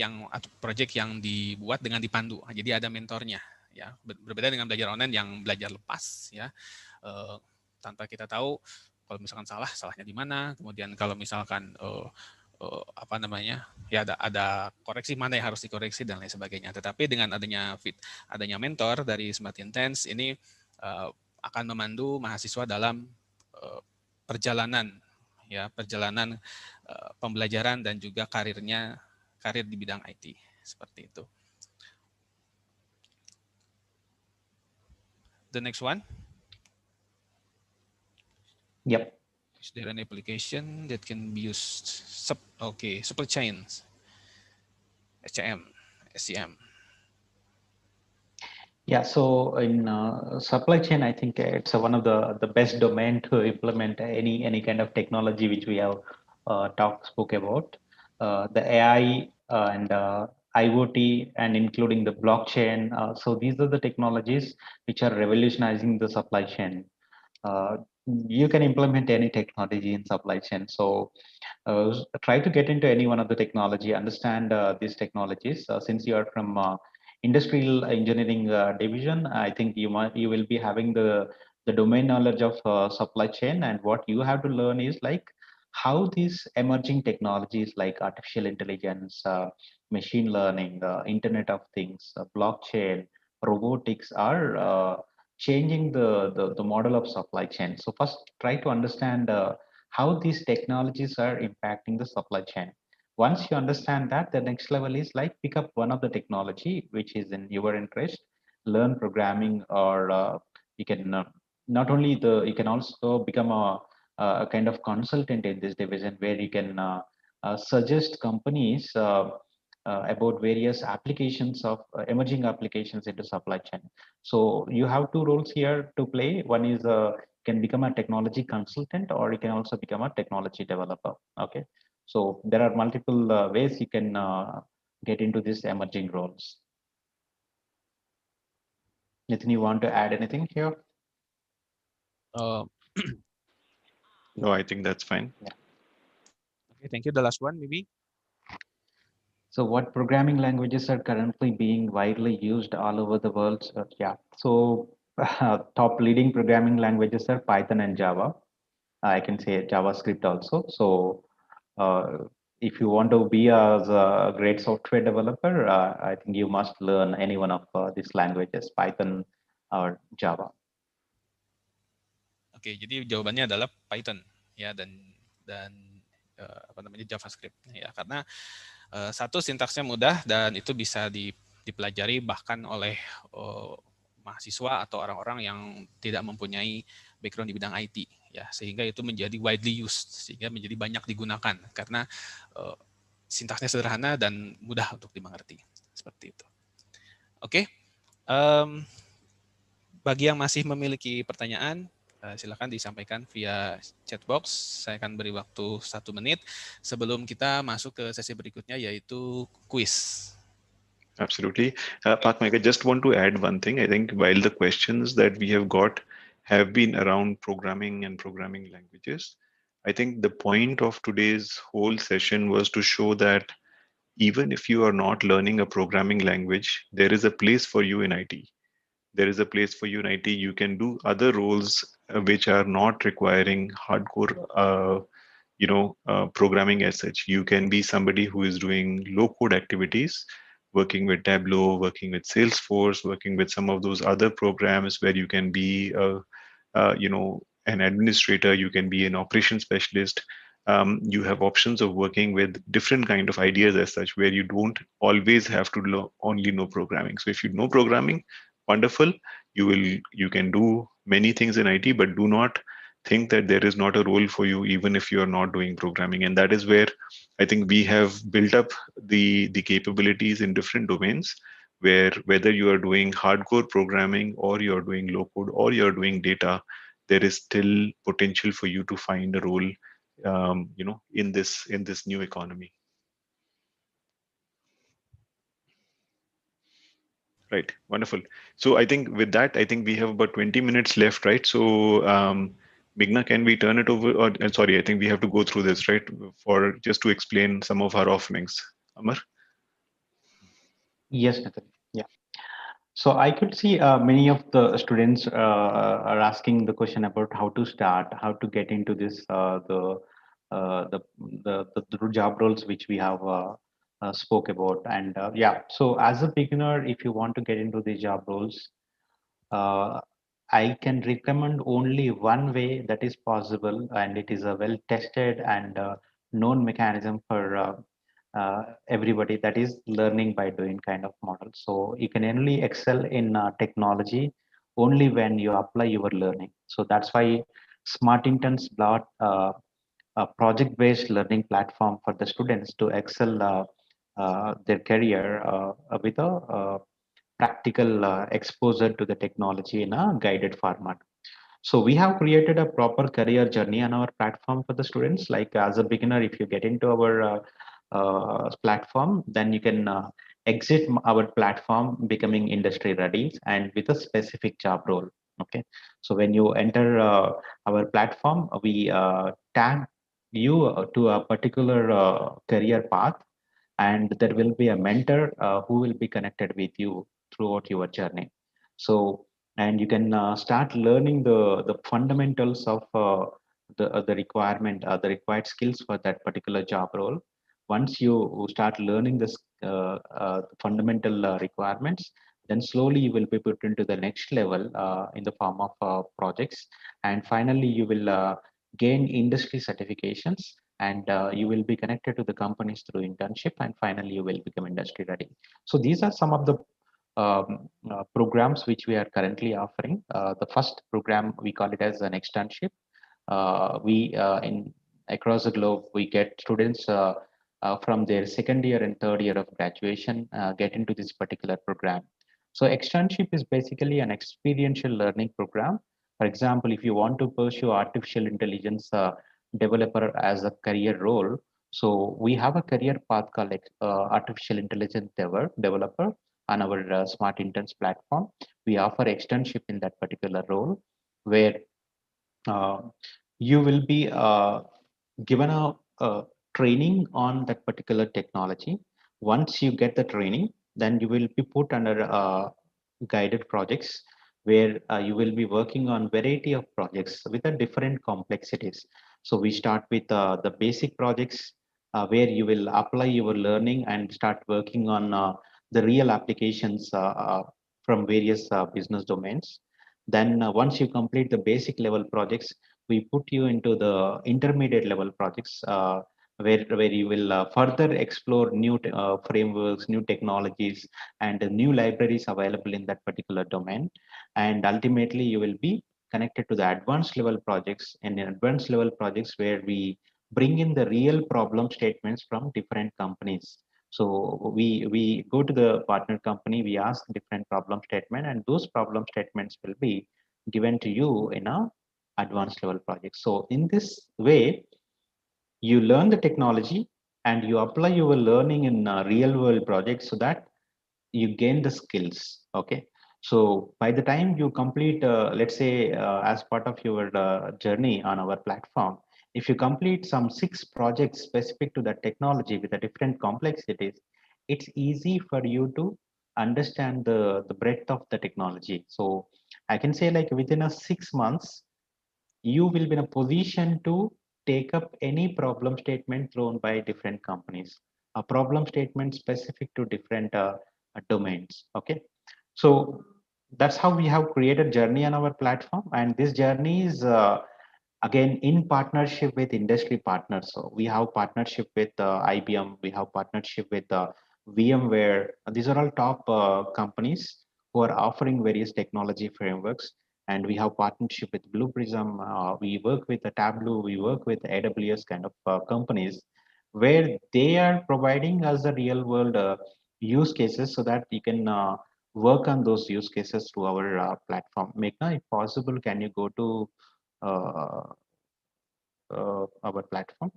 yang dibuat dengan dipandu. Jadi ada mentornya ya. Berbeda dengan belajar online yang belajar lepas ya. Tanpa kita tahu kalau misalkan salahnya di mana, kemudian kalau misalkan ya ada koreksi mana yang harus dikoreksi dan lain sebagainya. Tetapi dengan adanya mentor dari Smart Intense ini akan memandu mahasiswa dalam perjalanan pembelajaran dan juga karir di bidang IT seperti itu. The next one. Yep. Is there an application that can be used? Supply chains, SCM. Yeah, so in supply chain, I think it's one of the best domain to implement any kind of technology which we have spoke about. The AI and IoT and including the blockchain. So these are the technologies which are revolutionizing the supply chain. You can implement any technology in supply chain. So try to get into any one of the technology, understand these technologies. Since you are from industrial engineering division, I think you will be having the domain knowledge of supply chain, and what you have to learn is like how these emerging technologies like artificial intelligence, machine learning, Internet of Things, blockchain, robotics are changing the model of supply chain. So first try to understand how these technologies are impacting the supply chain. Once you understand that, the next level is like pick up one of the technology which is in your interest, learn programming, or you can you can also become a kind of consultant in this division where you can suggest companies about various applications of emerging applications into supply chain. So you have two roles here to play. One is can become a technology consultant, or you can also become a technology developer. Okay, so there are multiple ways you can get into these emerging roles. Nitin, you want to add anything here? No, I think that's fine. Yeah. Okay, thank you. The last one, maybe. So what programming languages are currently being widely used all over the world? So top leading programming languages are Python and Java. I can say JavaScript also. So if you want to be as a great software developer, I think you must learn any one of these languages, Python or Java. Oke, jadi jawabannya adalah Python ya dan apa namanya JavaScript ya karena satu sintaksnya mudah dan itu bisa dipelajari bahkan oleh mahasiswa atau orang-orang yang tidak mempunyai background di bidang IT ya sehingga itu menjadi widely used sehingga menjadi banyak digunakan karena sintaksnya sederhana dan mudah untuk dimengerti seperti itu. Oke. Bagi yang masih memiliki pertanyaan silakan disampaikan via chat box. Saya akan beri waktu 1 menit sebelum kita masuk ke sesi berikutnya yaitu quiz. Absolutely. Pak Mike, I just want to add one thing. I think while the questions that we have got have been around programming and programming languages, I think the point of today's whole session was to show that even if you are not learning a programming language, there is a place for you in IT. There is a place for you in IT. You can do other roles which are not requiring hardcore, programming as such. You can be somebody who is doing low-code activities, working with Tableau, working with Salesforce, working with some of those other programs where you can be, an administrator. You can be an operations specialist. You have options of working with different kind of ideas as such, where you don't always have to only know programming. So if you know programming, wonderful. You can do many things in IT, but do not think that there is not a role for you even if you are not doing programming. And that is where I think we have built up the capabilities in different domains, where whether you are doing hardcore programming or you're doing low code or you're doing data, there is still potential for you to find a role in this new economy. Right, wonderful. So I think with that, I think we have about 20 minutes left, right? So Meghna, can we turn it over? Or sorry, I think we have to go through this, right? For just to explain some of our offerings. Amar? Yes, Nathan. Yeah. So I could see many of the students are asking the question about how to start, how to get into this, the job roles which we have spoke about. And yeah, so as a beginner, if you want to get into the job roles, I can recommend only one way that is possible, and it is a well-tested and known mechanism for everybody, that is learning by doing kind of model. So you can only excel in technology only when you apply your learning. So that's why Smart Interns brought a project-based learning platform for the students to excel their career with a practical exposure to the technology in a guided format. So we have created a proper career journey on our platform for the students. Like as a beginner, if you get into our platform, then you can exit our platform becoming industry ready and with a specific job role. Okay, so when you enter our platform, we tag you to a particular career path, and there will be a mentor who will be connected with you throughout your journey. So, and you can start learning the fundamentals of the required skills for that particular job role. Once you start learning this fundamental requirements, then slowly you will be put into the next level in the form of projects, and finally you will gain industry certifications, and you will be connected to the companies through internship, and finally you will become industry ready. So these are some of the programs which we are currently offering. The first program, we call it as an externship. In across the globe, we get students from their second year and third year of graduation get into this particular program. So externship is basically an experiential learning program. For example, if you want to pursue artificial intelligence developer as a career role, so we have a career path called artificial intelligence developer on our Smart Interns platform. We offer externship in that particular role, where you will be given a training on that particular technology. Once you get the training, then you will be put under guided projects, where you will be working on variety of projects with a different complexities. So we start with the basic projects where you will apply your learning and start working on the real applications from various business domains. Then once you complete the basic level projects, we put you into the intermediate level projects where you will further explore new frameworks, new technologies, and new libraries available in that particular domain. And ultimately, you will be connected to the advanced level projects, and in advanced level projects where we bring in the real problem statements from different companies. So we go to the partner company, we ask different problem statement, and those problem statements will be given to you in a advanced level project. So in this way, you learn the technology and you apply your learning in real world projects so that you gain the skills. Okay. So by the time you complete, let's say, as part of your journey on our platform, if you complete some 6 projects specific to that technology with the different complexities, it's easy for you to understand the breadth of the technology. So I can say, like, within a 6 months, you will be in a position to take up any problem statement thrown by different companies, a problem statement specific to different domains. Okay, so that's how we have created journey on our platform, and this journey is again in partnership with industry partners. So we have partnership with IBM, we have partnership with VMware. These are all top companies who are offering various technology frameworks, and we have partnership with Blue Prism. We work with the Tableau, we work with AWS kind of companies, where they are providing us the real world use cases so that you can work on those use cases through our platform. Meghna, if possible, can you go to our platform?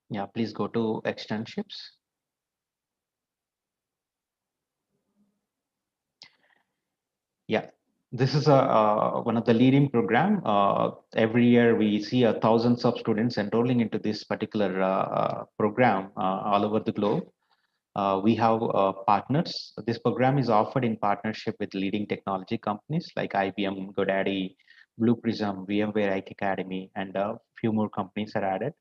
Yeah, please go to externships. Yeah, this is one of the leading program. Every year we see thousands of students enrolling into this particular program all over the globe. We have partners. This program is offered in partnership with leading technology companies like IBM, GoDaddy, Blue Prism, VMware IT Academy, and a few more companies are added.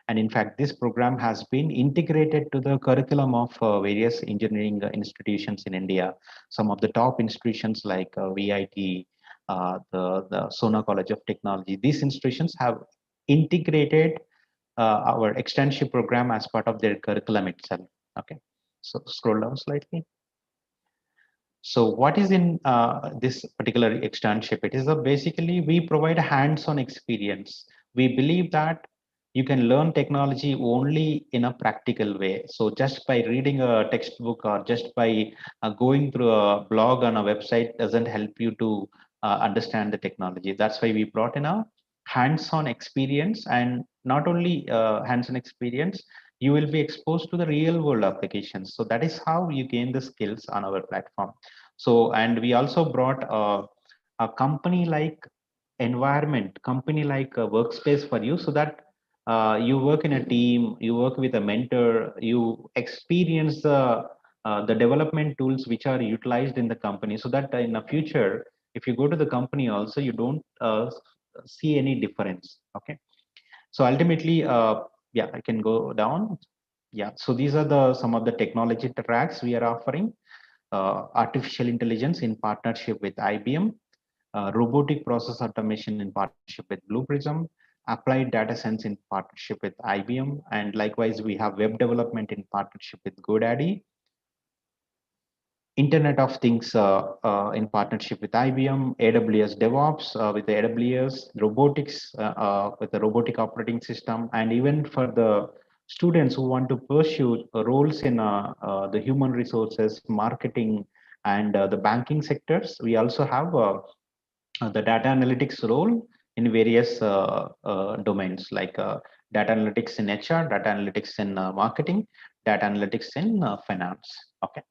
And in fact, this program has been integrated to the curriculum of various engineering institutions in India. Some of the top institutions like VIT, the Sona College of Technology, these institutions have integrated our externship program as part of their curriculum itself. Okay, so scroll down slightly. So what is in this particular externship? It is basically we provide a hands-on experience. We believe that you can learn technology only in a practical way. So just by reading a textbook or just by going through a blog on a website doesn't help you to understand the technology. That's why we brought in a hands-on experience, and not only hands-on experience, you will be exposed to the real world applications. So that is how you gain the skills on our platform. So, and we also brought a company like environment, company like a workspace for you, so that you work in a team, you work with a mentor, you experience the development tools which are utilized in the company, so that in the future, if you go to the company also, you don't see any difference. Okay. So ultimately, yeah, I can go down. Yeah, so these are the some of the technology tracks we are offering. Artificial intelligence in partnership with IBM, robotic process automation in partnership with Blue Prism, applied data science in partnership with IBM, and likewise we have web development in partnership with GoDaddy, Internet of Things in partnership with IBM, AWS DevOps with the AWS, robotics with the robotic operating system, and even for the students who want to pursue roles in the human resources, marketing, and the banking sectors, we also have the data analytics role in various domains like data analytics in HR, data analytics in marketing, data analytics in finance. Okay.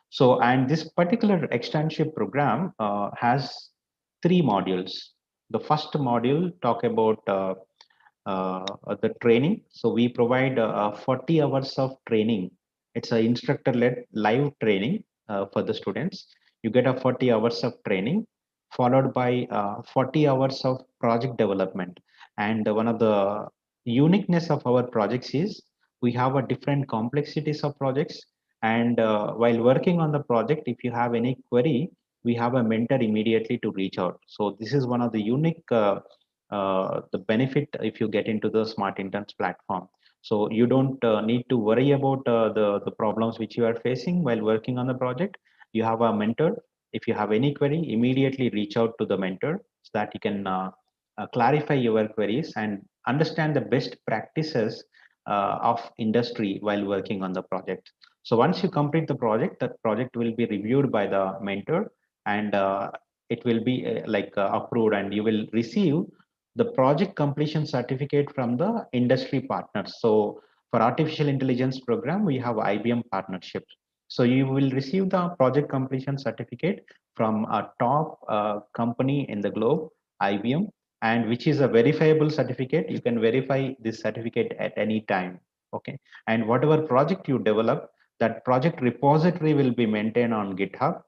So, and this particular externship program has 3 modules. The first module talk about the training. So we provide 40 hours of training. It's an instructor-led live training for the students. You get a 40 hours of training followed by 40 hours of project development. And one of the uniqueness of our projects is we have a different complexities of projects. And while working on the project, if you have any query, we have a mentor immediately to reach out. So this is one of the unique the benefit if you get into the Smart Interns platform. So you don't need to worry about the problems which you are facing while working on the project. You have a mentor. If you have any query, immediately reach out to the mentor so that you can clarify your queries and understand the best practices of industry while working on the project. So once you complete the project, that project will be reviewed by the mentor, and it will be approved, and you will receive the project completion certificate from the industry partners. So for artificial intelligence program, we have IBM partnership. So you will receive the project completion certificate from a top company in the globe, IBM, and which is a verifiable certificate. You can verify this certificate at any time. Okay. And whatever project you develop, that project repository will be maintained on GitHub.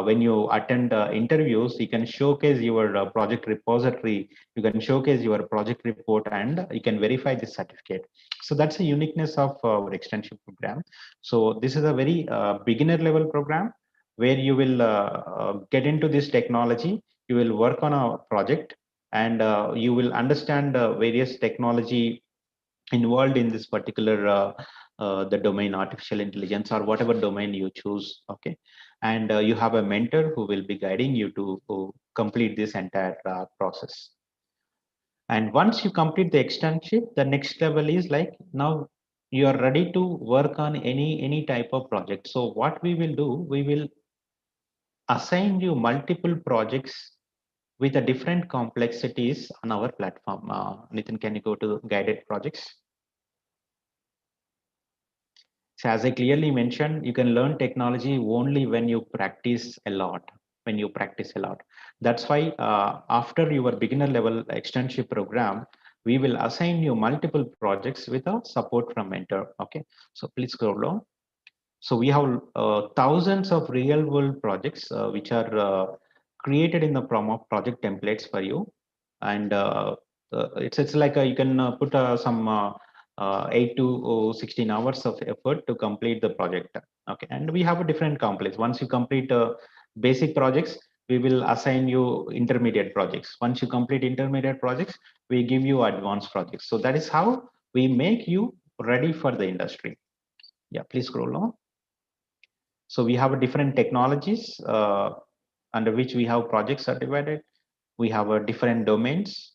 When you attend interviews, you can showcase your project repository, you can showcase your project report, and you can verify this certificate. So that's the uniqueness of our externship program. So this is a very beginner level program where you will get into this technology, you will work on a project, and you will understand various technology involved in this particular the domain artificial intelligence or whatever domain you choose. Okay. And you have a mentor who will be guiding you to complete this entire process. And once you complete the externship, the next level is like, now you are ready to work on any type of project. So what we will do, we will assign you multiple projects with a different complexities on our platform. Nitin, can you go to guided projects? So as I clearly mentioned, you can learn technology only when you practice a lot, That's why after your beginner level externship program, we will assign you multiple projects with a support from mentor. Okay, so please scroll down. So we have thousands of real world projects which are created in the form of project templates for you. And it's like you can put some 8 to 16 hours of effort to complete the project. Okay, and we have a different complex. Once you complete basic projects, we will assign you intermediate projects. Once you complete intermediate projects, we give you advanced projects. So that is how we make you ready for the industry. Yeah, please scroll on. So we have different technologies under which we have projects are divided. We have different domains.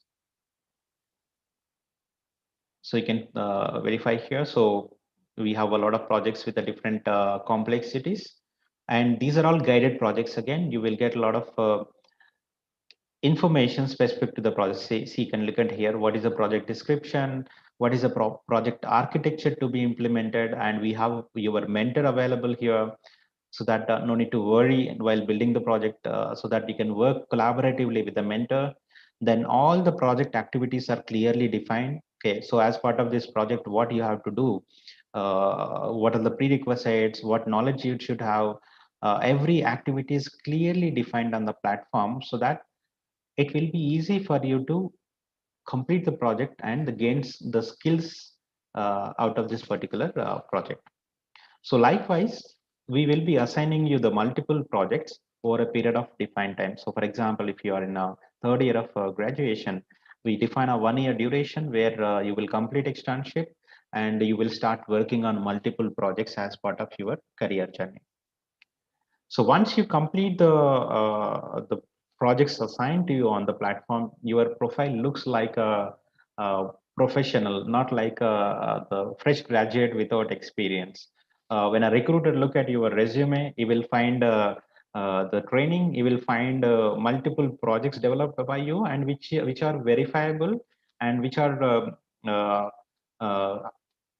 So you can verify here. So we have a lot of projects with a different complexities. And these are all guided projects. Again, you will get a lot of information specific to the project. See, you can look at here, what is the project description, what is the project architecture to be implemented, and we have your mentor available here, so that no need to worry while building the project, so that you can work collaboratively with the mentor. Then all the project activities are clearly defined. Okay, so as part of this project, what you have to do, what are the prerequisites, what knowledge you should have, every activity is clearly defined on the platform, so that it will be easy for you to complete the project and gain the skills out of this particular project. So likewise, we will be assigning you the multiple projects over a period of defined time. So for example, if you are in a third year of graduation, we define a 1 year duration where you will complete externship and you will start working on multiple projects as part of your career journey. So once you complete the projects assigned to you on the platform, your profile looks like a professional, not like the fresh graduate without experience. When a recruiter look at your resume, he will find the training, he will find multiple projects developed by you, and which are verifiable and which are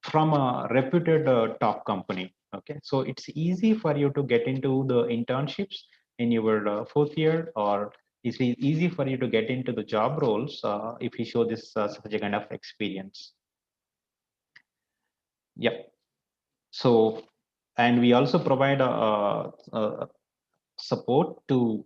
from a reputed top company. Okay, so it's easy for you to get into the internships in your fourth year, or it's easy for you to get into the job roles if you show this such a kind of experience. Yep. So, and we also provide support to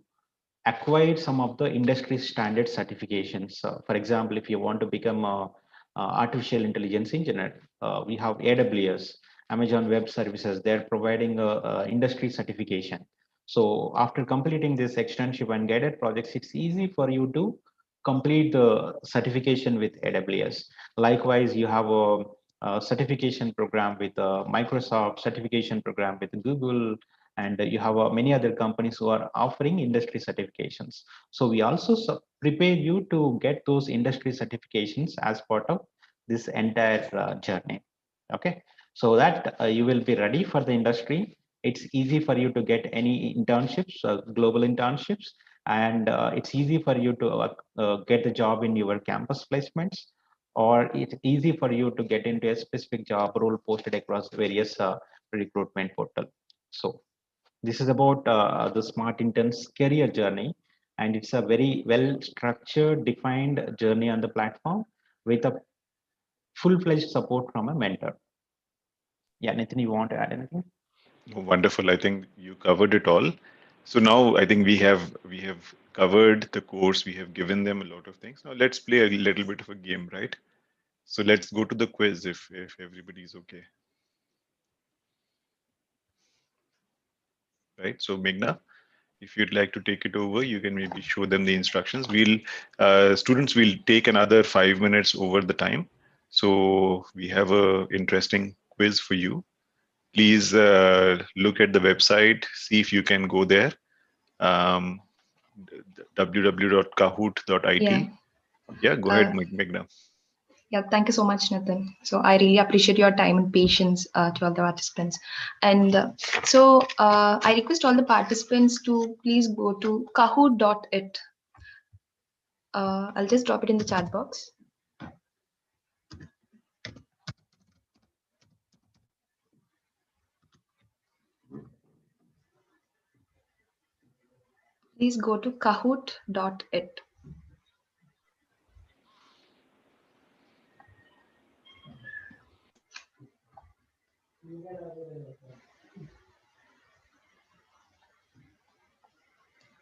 acquire some of the industry standard certifications. For example, if you want to become a artificial intelligence engineer, we have AWS, Amazon Web Services. They're providing a industry certification. So after completing this externship and guided projects, it's easy for you to complete the certification with AWS. Likewise, you have a certification program with Microsoft, certification program with Google, and you have many other companies who are offering industry certifications. So we also prepare you to get those industry certifications as part of this entire journey. Okay, so that you will be ready for the industry. It's easy for you to get any internships, global internships, and it's easy for you to get a job in your campus placements, or it's easy for you to get into a specific job role posted across various recruitment portal. So this is about the Smart Interns career journey, and it's a very well structured, defined journey on the platform with a full-fledged support from a mentor. Yeah, Nathan, you want to add anything? Wonderful. I think you covered it all. So now I think we have covered the course. We have given them a lot of things. Now let's play a little bit of a game, right? So let's go to the quiz if everybody's okay. Right. So Meghna, if you'd like to take it over, you can maybe show them the instructions. Students will take another 5 minutes over the time. So we have a interesting quiz for you. Please look at the website, see if you can go there. www.kahoot.it. Yeah, go ahead, Meghna. Yeah, thank you so much, Nathan. So I really appreciate your time and patience to all the participants. And I request all the participants to please go to kahoot.it. I'll just drop it in the chat box. Please go to kahoot.it.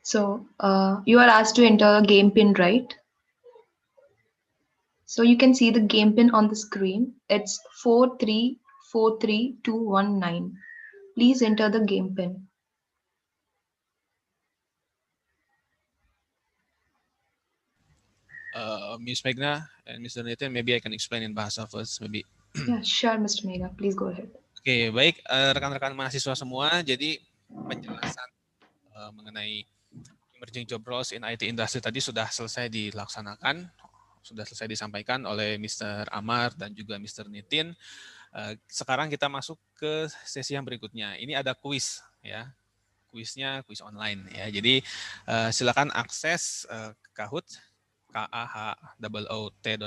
So you are asked to enter a game pin, right? So you can see the game pin on the screen. It's 4343219. Please enter the game pin. Ms. Meghna and Mr. Nathan, maybe I can explain in Bahasa first, maybe. Yeah, sure, Mr. Megha. Please go ahead. Oke, baik rekan-rekan mahasiswa semua. Jadi penjelasan mengenai emerging job roles in IT industry tadi sudah selesai dilaksanakan, sudah selesai disampaikan oleh Mr. Amar dan juga Mr. Nitin. Sekarang kita masuk ke sesi yang berikutnya. Ini ada kuis, ya. Kuisnya kuis online, ya. Jadi silakan akses Kahoot, kahoot.it,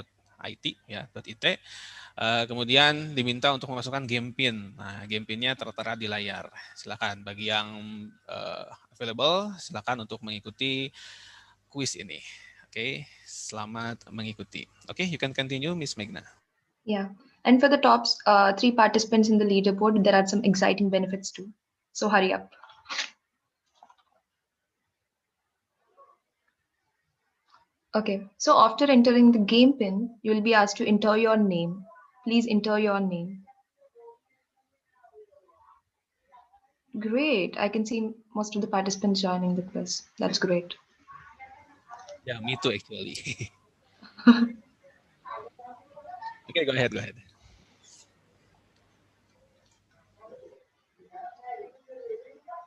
ya, .it. Kemudian diminta untuk memasukkan game pin. Nah, game pinnya tertera di layar. Silakan bagi yang available, silakan untuk mengikuti kuis ini. Oke, selamat mengikuti. Oke, you can continue, Miss Meghna. Yeah, and for the top 3 participants in the leaderboard, there are some exciting benefits too. So hurry up. Okay, so after entering the game pin, you will be asked to enter your name. Please enter your name. Great, I can see most of the participants joining the quiz. That's great. Yeah, me too, actually. Okay, go ahead.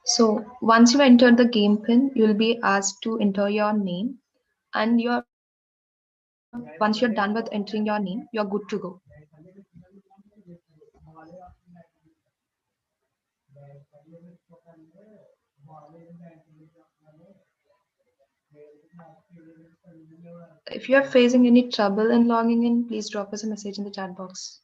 So once you enter the game pin, you'll be asked to enter your name, and once you're done with entering your name, you're good to go. If you are facing any trouble in logging in, please drop us a message in the chat box.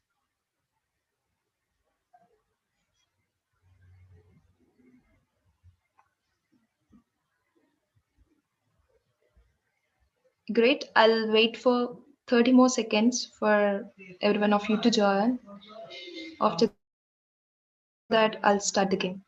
Great, I'll wait for 30 more seconds for every one of you to join. After that, I'll start the game.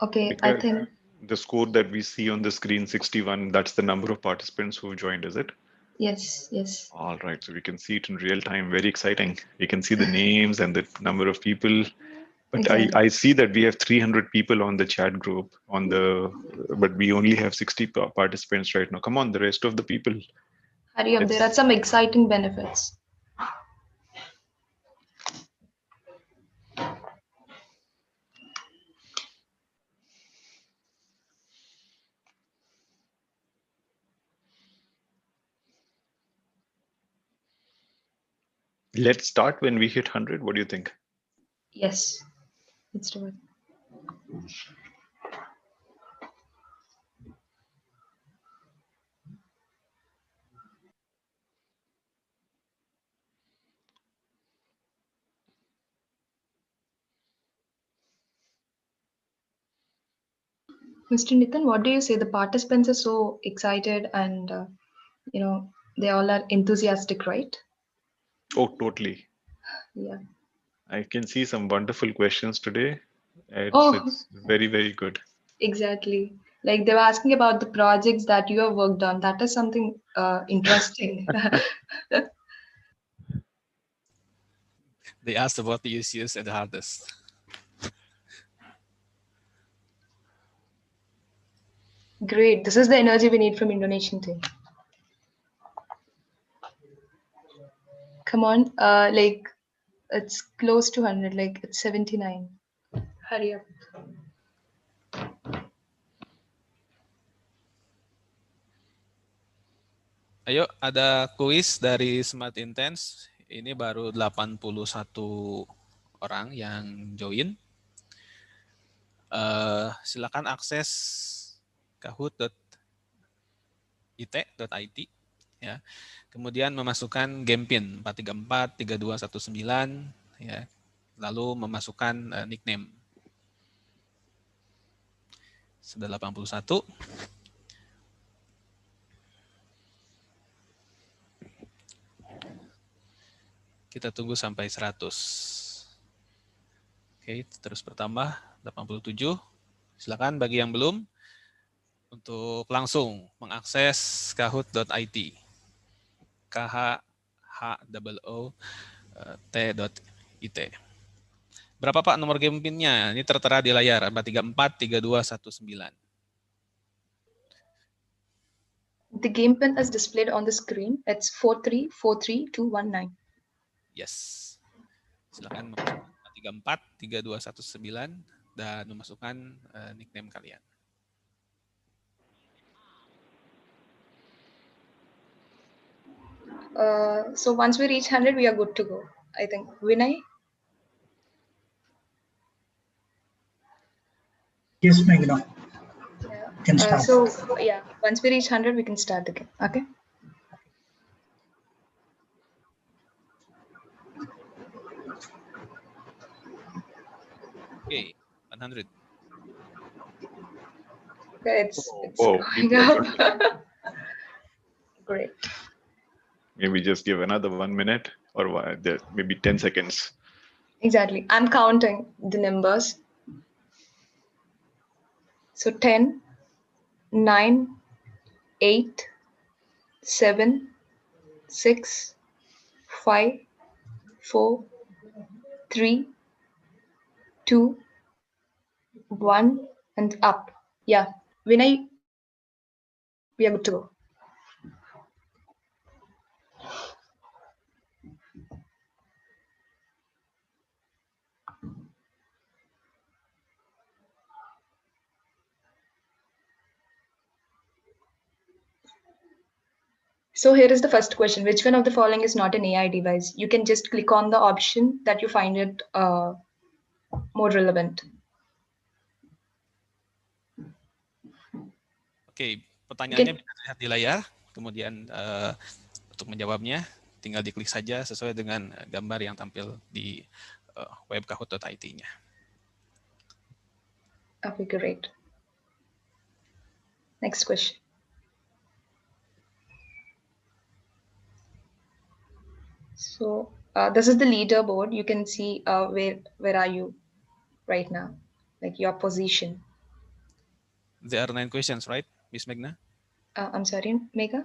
Okay, I Because think the score that we see on the screen, 61, that's the number of participants who joined, is it? yes, yes. All right, so we can see it in real time. Very exciting. We can see the names and the number of people. But Exactly. I see that we have 300 people on the chat group but we only have 60 participants right now. Come on, the rest of the people. Hurry up, there are some exciting benefits. Let's start when we hit 100. What do you think? Yes, let's do it. Mr. Nitin, what do you say? The participants are so excited and, they all are enthusiastic, right? Oh, totally. Yeah. I can see some wonderful questions today. Oh, It's very, very good. exactly. Like they were asking about the projects that you have worked on. That is something interesting. They asked about the easiest and the hardest. Great. This is the energy we need from Indonesian team. Come on, like it's close to 100, like it's 79. Hurry up. Ayo, ada kuis dari Smart Intense. Ini baru 81 orang yang join. Silakan akses kahoot.it ya. Kemudian memasukkan game pin 434 3219 ya. Lalu memasukkan nickname. Sudah 81. Kita tunggu sampai 100. Oke, terus bertambah 87. Silakan bagi yang belum untuk langsung mengakses kahoot.it. KHHOOT.it. Berapa Pak nomor game pinnya? Ini tertera di layar 4343219. The game pin is displayed on the screen. It's 4343219. Yes. Silakan memasukkan 4343219 dan memasukkan nickname kalian. So once we reach 100, we are good to go. I think. Vinay? Yes, Meghna. Yeah. Can start. So yeah, once we reach 100, we can start the game. Okay. Okay, 100. Okay, it's going up. Great. Maybe just give another 1 minute or maybe 10 seconds. Exactly. I'm counting the numbers. So 10, 9, 8, 7, 6, 5, 4, 3, 2, 1, and up. Yeah. Vinay, we are good to go. So here is the first question. Which one of the following is not an AI device? You can just click on the option that you find it more relevant. Oke, pertanyaannya bisa dilihat di layar. Kemudian untuk menjawabnya, tinggal diklik saja sesuai dengan gambar yang tampil di web kahoot.it-nya. Okay, great. Next question. So this is the leaderboard. You can see where are you right now, like your position. There are 9 questions, right, Miss Megna? I'm sorry, Mega?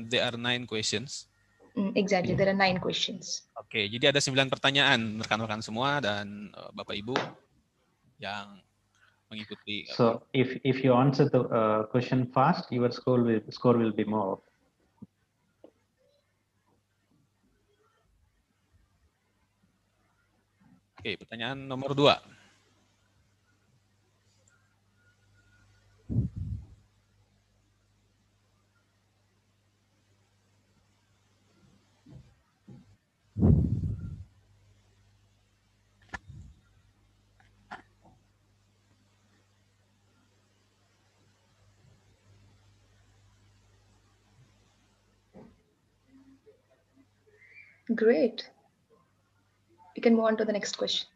There are 9 questions. Exactly, there are 9 questions. Oke, jadi ada 9 pertanyaan rekan-rekan semua dan Bapak Ibu yang mengikuti. So if you answer the question fast, your score will be more. Oke, pertanyaan nomor 2. Great. We can move on to the next question.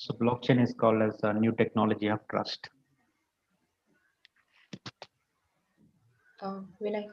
So blockchain is called as a new technology of trust. Will I?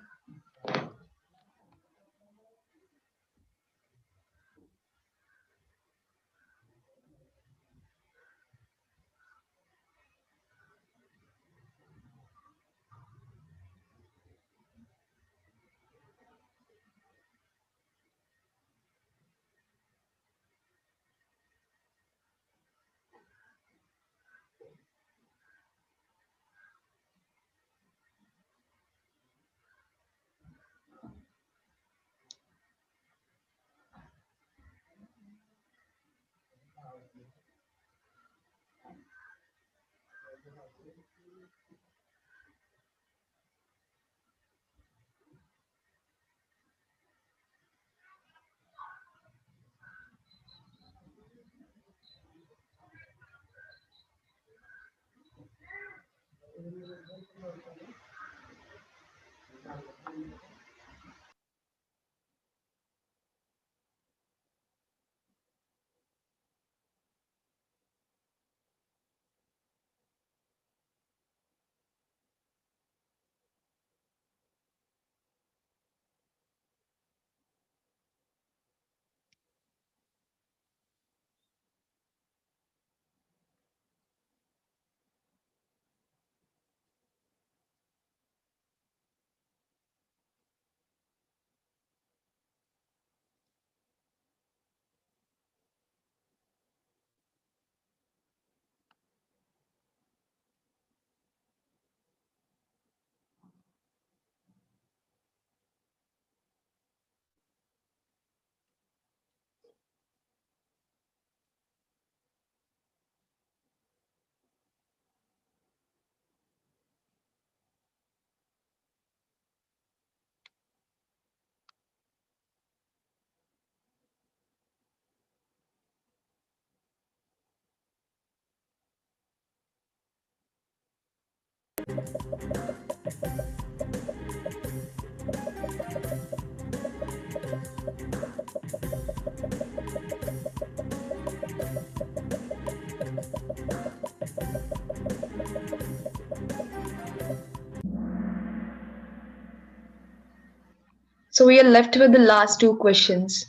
So we are left with the last 2 questions.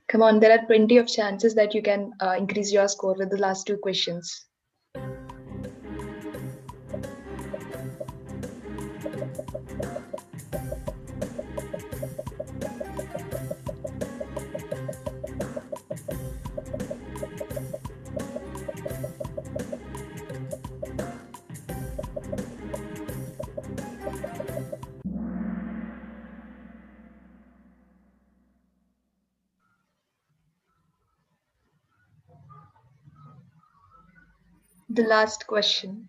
Come on, there are plenty of chances that you can increase your score with the last 2 questions. the last question.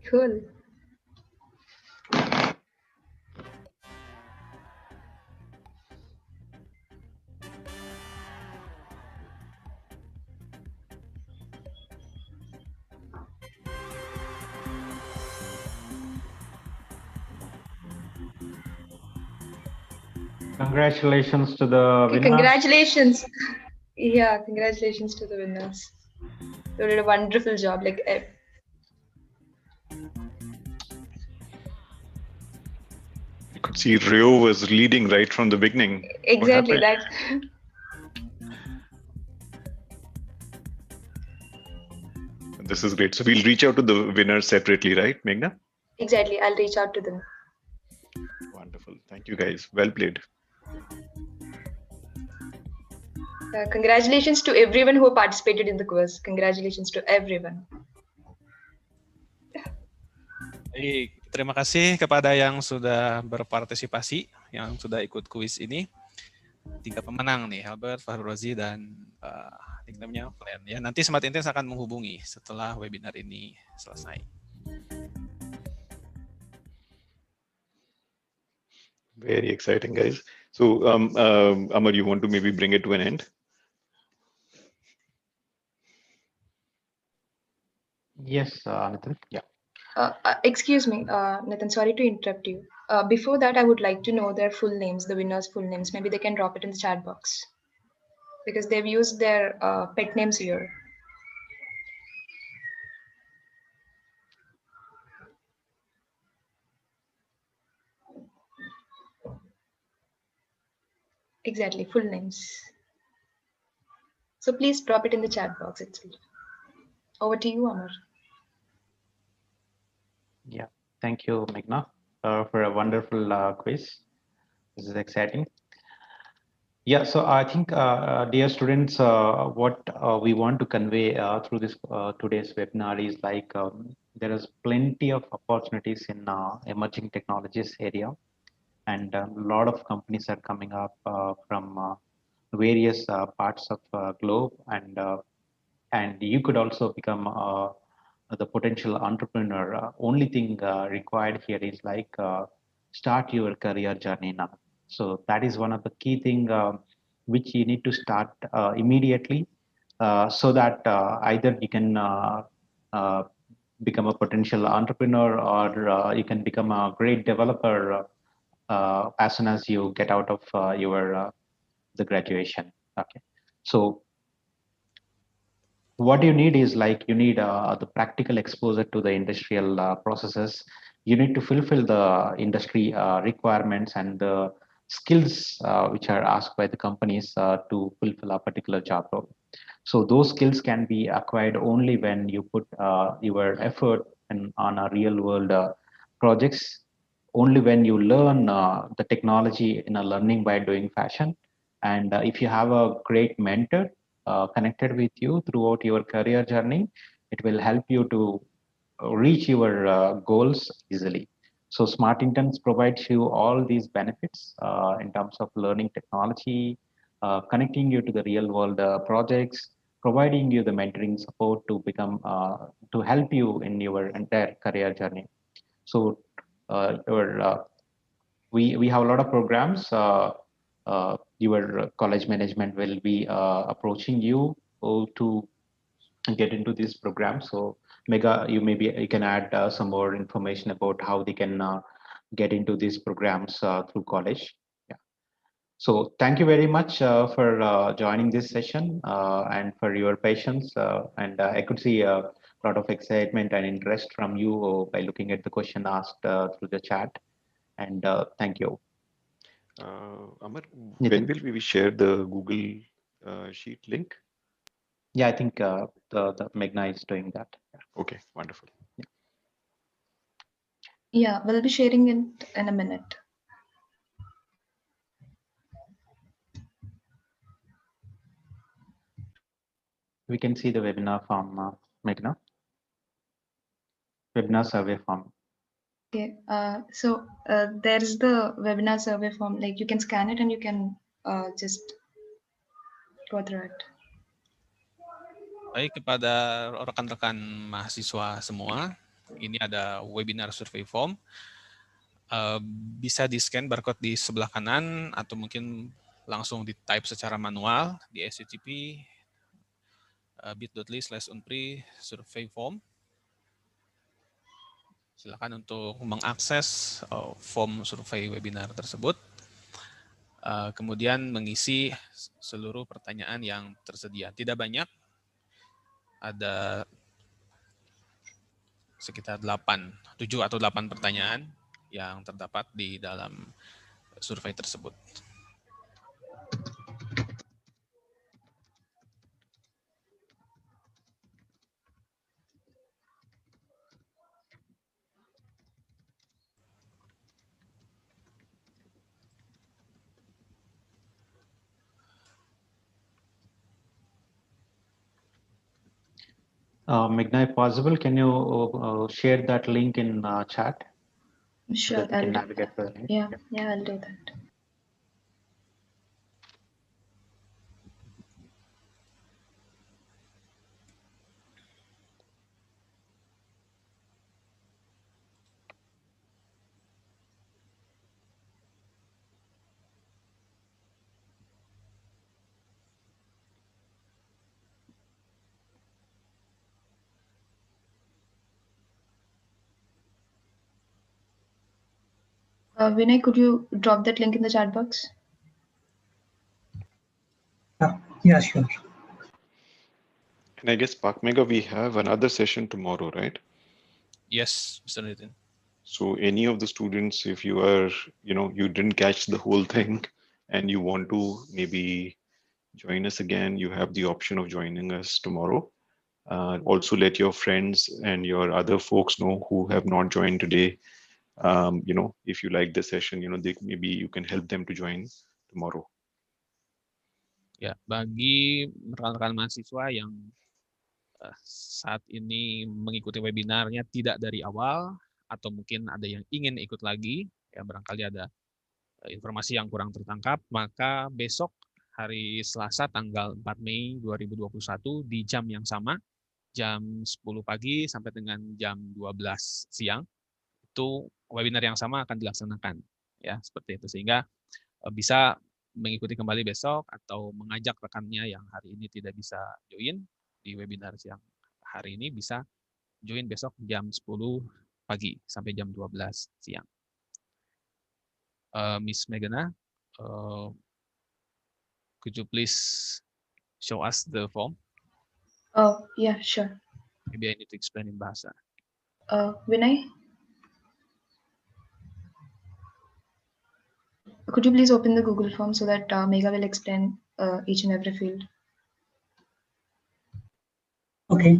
Cool. Congratulations to the Okay, winners. congratulations. Yeah, congratulations to the winners. You did a wonderful job. Like, You could see Rio was leading right from the beginning. What exactly happened? that. This is great. So we'll reach out to the winners separately, right, Meghna? Exactly. I'll reach out to them. Wonderful. Thank you, guys. Well played. Congratulations to everyone who participated in the quiz. Congratulations to everyone. Baik, terima kasih kepada yang sudah berpartisipasi, yang sudah ikut kuis ini. 3 pemenang nih, Albert, Fahru Rozi, dan nickname-nya Glenn. Ya, nanti Smart Intense akan menghubungi setelah webinar ini selesai. Very exciting, guys. So, Amar, you want to maybe bring it to an end? Yes, Nathan. Yeah. Excuse me, Nathan, sorry to interrupt you. Before that, I would like to know their full names, the winners' full names. Maybe they can drop it in the chat box because they've used their pet names here. Exactly, full names. So please drop it in the chat box itself. Over to you, Amar. Yeah, thank you, Meghna, for a wonderful quiz. This is exciting. Yeah, so I think, dear students, what we want to convey through this today's webinar is like there is plenty of opportunities in emerging technologies area, and a lot of companies are coming up from various parts of globe, and you could also become the potential entrepreneur. Only thing required here is like start your career journey now. So that is one of the key thing which you need to start immediately, so that either you can become a potential entrepreneur, or you can become a great developer as soon as you get out of your the graduation. Okay, so what you need is like you need the practical exposure to the industrial processes. You need to fulfill the industry requirements and the skills which are asked by the companies to fulfill a particular job role. So those skills can be acquired only when you put your effort on a real world projects, only when you learn the technology in a learning by doing fashion. And if you have a great mentor connected with you throughout your career journey, it will help you to reach your goals easily. So Smart Interns provides you all these benefits in terms of learning technology, connecting you to the real world projects, providing you the mentoring support to become to help you in your entire career journey. So we have a lot of programs. Your college management will be approaching you to get into this program. So Megha, you can add some more information about how they can get into these programs through college. Yeah. So thank you very much for joining this session and for your patience. And I could see a lot of excitement and interest from you by looking at the question asked through the chat. And thank you. Amar, Nitin. when will we share the Google Sheet link? Yeah, I think the Meghna is doing that. Okay, wonderful. Yeah, we'll be sharing it in a minute. We can see the webinar form, Meghna. Webinar survey form. Okay, so there's the webinar survey form. Like you can scan it and you can just go through it. Baik, kepada rekan-rekan mahasiswa semua, ini ada webinar survei form. Bisa di-scan barcode di sebelah kanan atau mungkin langsung di-type secara manual di http bit.ly/unpri survey form. Silakan untuk mengakses form survei webinar tersebut. Kemudian mengisi seluruh pertanyaan yang tersedia. Tidak banyak, ada sekitar 7 atau 8 pertanyaan yang terdapat di dalam survei tersebut. Meghna, if possible, can you share that link in chat? Sure, So that we can navigate the link. Yeah, I'll do that. Vinay, could you drop that link in the chat box? Yeah, sure. And I guess Pak Mega, we have another session tomorrow, right? Yes, Mr. Nitin. So any of the students, if you are, you didn't catch the whole thing and you want to maybe join us again, you have the option of joining us tomorrow. Also let your friends and your other folks know who have not joined today. If you like the session, maybe you can help them to join tomorrow. Ya, bagi rekan-rekan mahasiswa yang saat ini mengikuti webinarnya tidak dari awal atau mungkin ada yang ingin ikut lagi, ya barangkali ada informasi yang kurang tertangkap, maka besok hari Selasa tanggal 4 Mei 2021 di jam yang sama, jam 10 pagi sampai dengan jam 12 siang, itu webinar yang sama akan dilaksanakan, ya seperti itu, sehingga bisa mengikuti kembali besok atau mengajak rekannya yang hari ini tidak bisa join di webinar siang hari ini, bisa join besok jam 10 pagi sampai jam 12 siang. Miss Meghna, could you please show us the form? Oh, yeah, sure. Maybe I need to explain in Bahasa. Vinay, could you please open the Google form so that Megha will explain each and every field? Okay.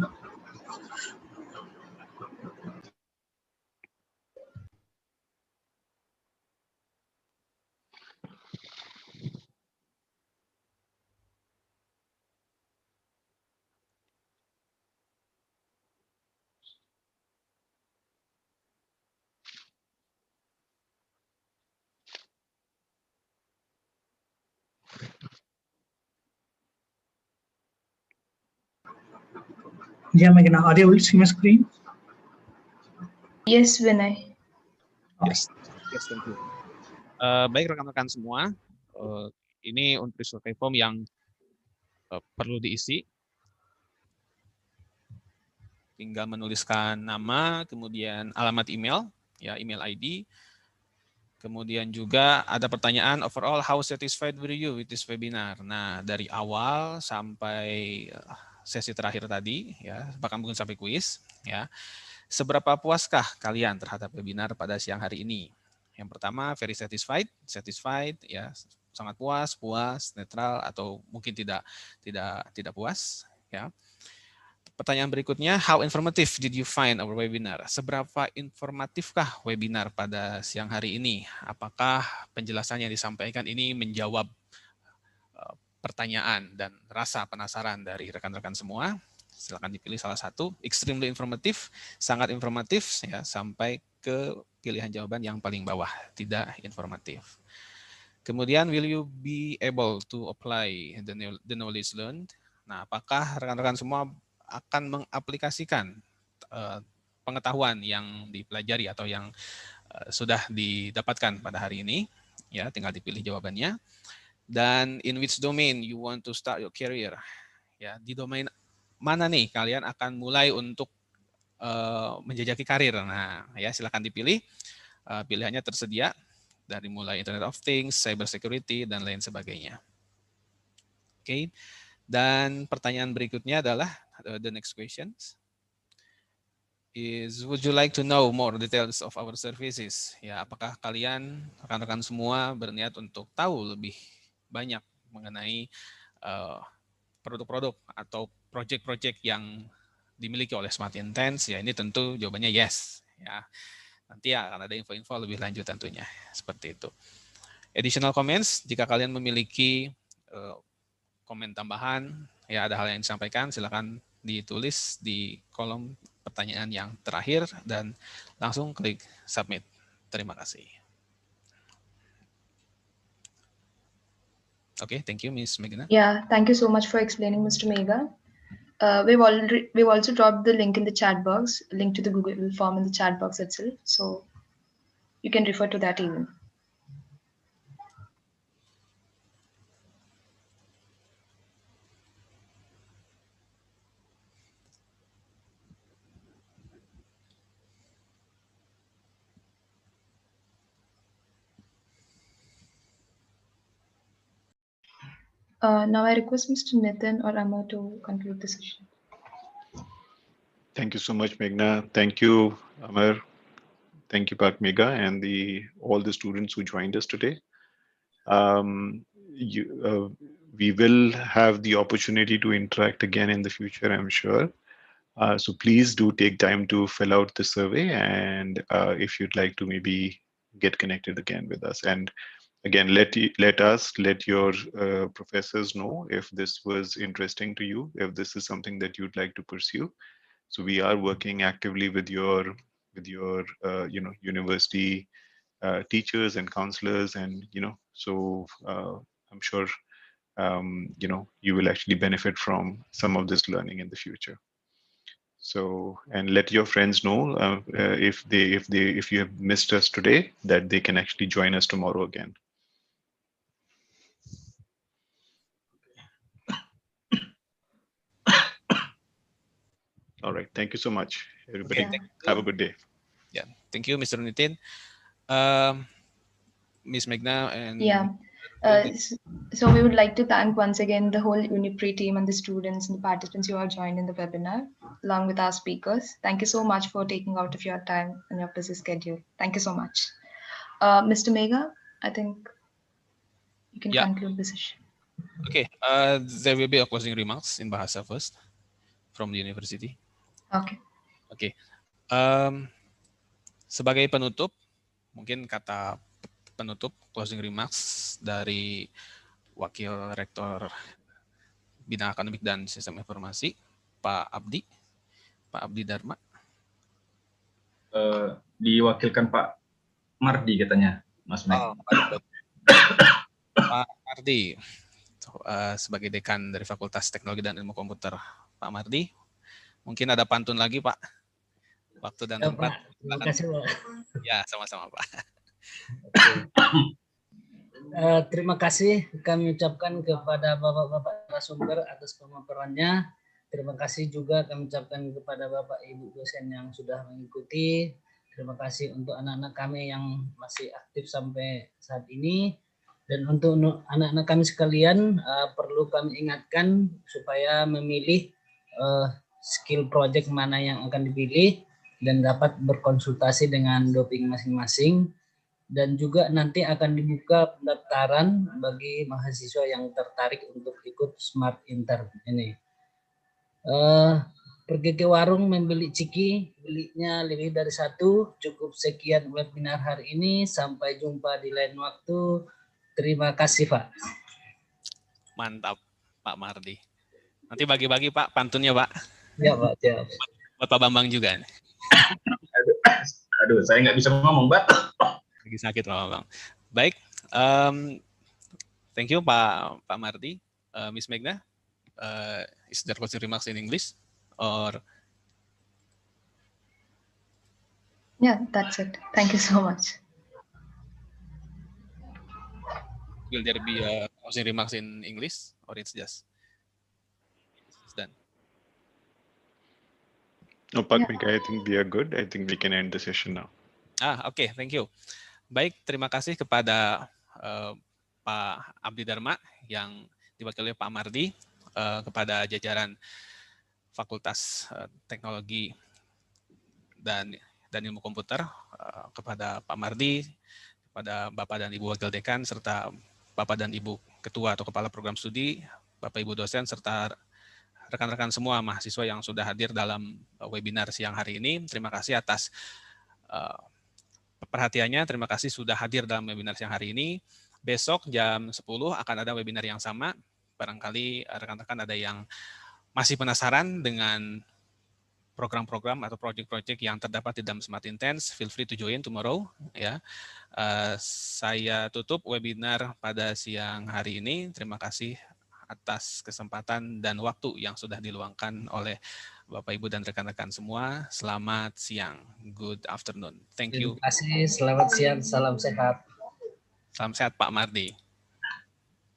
Yeah, Meghna, are you able to see my screen? Yes, Vinay. Yes, thank you. Baik rekan-rekan semua, ini Unpri survei form yang perlu diisi. Tinggal menuliskan nama, kemudian alamat email, ya email ID. Kemudian juga ada pertanyaan overall, how satisfied were you with this webinar? Nah, dari awal sampai sesi terakhir tadi, ya bahkan mungkin sampai kuis, ya. Seberapa puaskah kalian terhadap webinar pada siang hari ini? Yang pertama, very satisfied, ya, sangat puas, netral, atau mungkin tidak puas, ya. Pertanyaan berikutnya, how informative did you find our webinar? Seberapa informatifkah webinar pada siang hari ini? Apakah penjelasan yang disampaikan ini menjawab pertanyaan dan rasa penasaran dari rekan-rekan semua? Silakan dipilih salah satu. Extremely informatif, sangat informatif, ya, sampai ke pilihan jawaban yang paling bawah, tidak informatif. Kemudian, will you be able to apply the knowledge learned? Nah, apakah rekan-rekan semua akan mengaplikasikan pengetahuan yang dipelajari atau yang sudah didapatkan pada hari ini? Ya, tinggal dipilih jawabannya. Dan in which domain you want to start your career? Ya, di domain mana nih kalian akan mulai untuk menjajaki karir? Nah, ya, silakan dipilih. Pilihannya tersedia dari mulai Internet of Things, cyber security, dan lain sebagainya. Oke. Dan pertanyaan berikutnya adalah the next questions is, would you like to know more details of our services? Ya, apakah kalian rekan-rekan semua berniat untuk tahu lebih banyak mengenai produk-produk atau project-project yang dimiliki oleh Smart Intense? Ya, ini tentu jawabannya yes. Ya, nanti akan ada info-info lebih lanjut tentunya seperti itu. Additional comments, jika kalian memiliki komen tambahan, ya, ada hal yang disampaikan, silakan ditulis di kolom pertanyaan yang terakhir dan langsung klik submit. Terima kasih. Okay, thank you, Ms. Meghna. Yeah, thank you so much for explaining, Mr. Megha. We've also dropped the link in the chat box, link to the Google form in the chat box itself, so you can refer to that even. Now I request Mr. Nitin or Amar to conclude the session. Thank you so much, Meghna. Thank you, Amar. Thank you, Pak Megha, and all the students who joined us today. We will have the opportunity to interact again in the future, I'm sure. So please do take time to fill out the survey, and if you'd like to maybe get connected again with us. And again, let your professors know if this was interesting to you, if this is something that you'd like to pursue. So we are working actively with your university teachers and counselors, and so I'm sure you will actually benefit from some of this learning in the future. So, and let your friends know if you have missed us today, that they can actually join us tomorrow again. All right. Thank you so much, everybody. Okay, have a good day. Yeah. Thank you, Mr. Nitin. Ms. Meghna and yeah. So we would like to thank once again the whole Unipre team and the students and the participants who have joined in the webinar, along with our speakers. Thank you so much for taking out of your time and your busy schedule. Thank you so much. Mr. Megha, I think you can conclude the session. Okay. There will be a closing remarks in Bahasa first from the university. Okay. Okay. Sebagai penutup, mungkin kata penutup closing remarks dari Wakil Rektor Bidang Akademik dan Sistem Informasi, Pak Abdi Dharma. Diwakilkan Pak Mardi katanya, Mas Meg. Pak Mardi, sebagai Dekan dari Fakultas Teknologi dan Ilmu Komputer, Pak Mardi. Mungkin ada pantun lagi, Pak. Waktu dan tempat. Terima kasih, Pak. Ya, sama-sama, Pak. Terima kasih kami ucapkan kepada Bapak-Bapak narasumber atas pemaparannya. Terima kasih juga kami ucapkan kepada Bapak Ibu dosen yang sudah mengikuti. Terima kasih untuk anak-anak kami yang masih aktif sampai saat ini. Dan untuk anak-anak kami sekalian, perlu kami ingatkan supaya memilih skill project mana yang akan dipilih dan dapat berkonsultasi dengan doping masing-masing. dan juga nanti akan dibuka pendaftaran bagi mahasiswa yang tertarik untuk ikut Smart Intern ini. Pergi ke warung membeli ciki, belinya lebih dari satu. Cukup sekian webinar hari ini. Sampai jumpa di lain waktu. Terima kasih, Pak. Mantap, Pak Mardi. Nanti bagi-bagi Pak pantunnya, Pak. Ya, Pak. Ya. Buat Pak Bambang juga. Aduh, saya nggak bisa ngomong, Pak. Lagi sakit Pak Bambang. Baik, thank you Pak Mardi. Miss Megna, is there closing remarks in English or? Yeah, that's it. Thank you so much. Will there be closing remarks in English or it's just it's done? No, Pak Mega, I think we are good. I think we can end the session now. Oke, thank you. Baik, terima kasih kepada Pak Abdi Dharma yang diwakili oleh Pak Mardi, kepada jajaran Fakultas Teknologi dan Ilmu Komputer, kepada Pak Mardi, kepada Bapak dan Ibu Wakil Dekan, serta Bapak dan Ibu Ketua atau Kepala Program Studi, Bapak Ibu dosen, serta rekan-rekan semua mahasiswa yang sudah hadir dalam webinar siang hari ini. Terima kasih atas perhatiannya, terima kasih sudah hadir dalam webinar siang hari ini. Besok jam 10 akan ada webinar yang sama. Barangkali rekan-rekan ada yang masih penasaran dengan program-program atau project-project yang terdapat di dalam Smart Intense, feel free to join tomorrow. Ya, saya tutup webinar pada siang hari ini. Terima kasih atas kesempatan dan waktu yang sudah diluangkan oleh Bapak, Ibu, dan rekan-rekan semua. Selamat siang. Good afternoon. Thank you. Terima kasih. Selamat siang. Salam sehat. Salam sehat, Pak Mardi.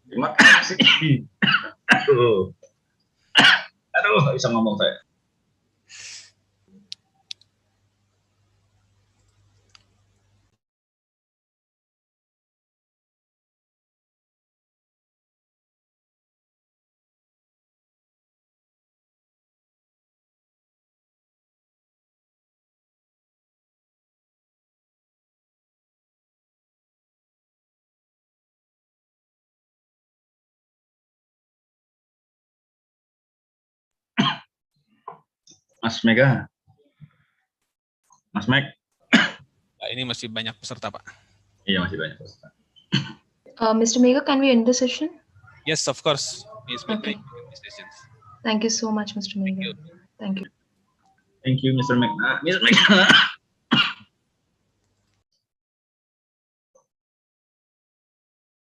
Terima kasih. Aduh, nggak bisa ngomong saya. Mas Mega, Mas Meg. Ini masih banyak peserta, Pak. Iya, masih banyak peserta. Mr. Mega, can we end the session? Yes, of course. Please Okay. decisions. Thank you so much, Mr. Mega. Thank you. Thank you, Mr. Meg. Mr. Meg.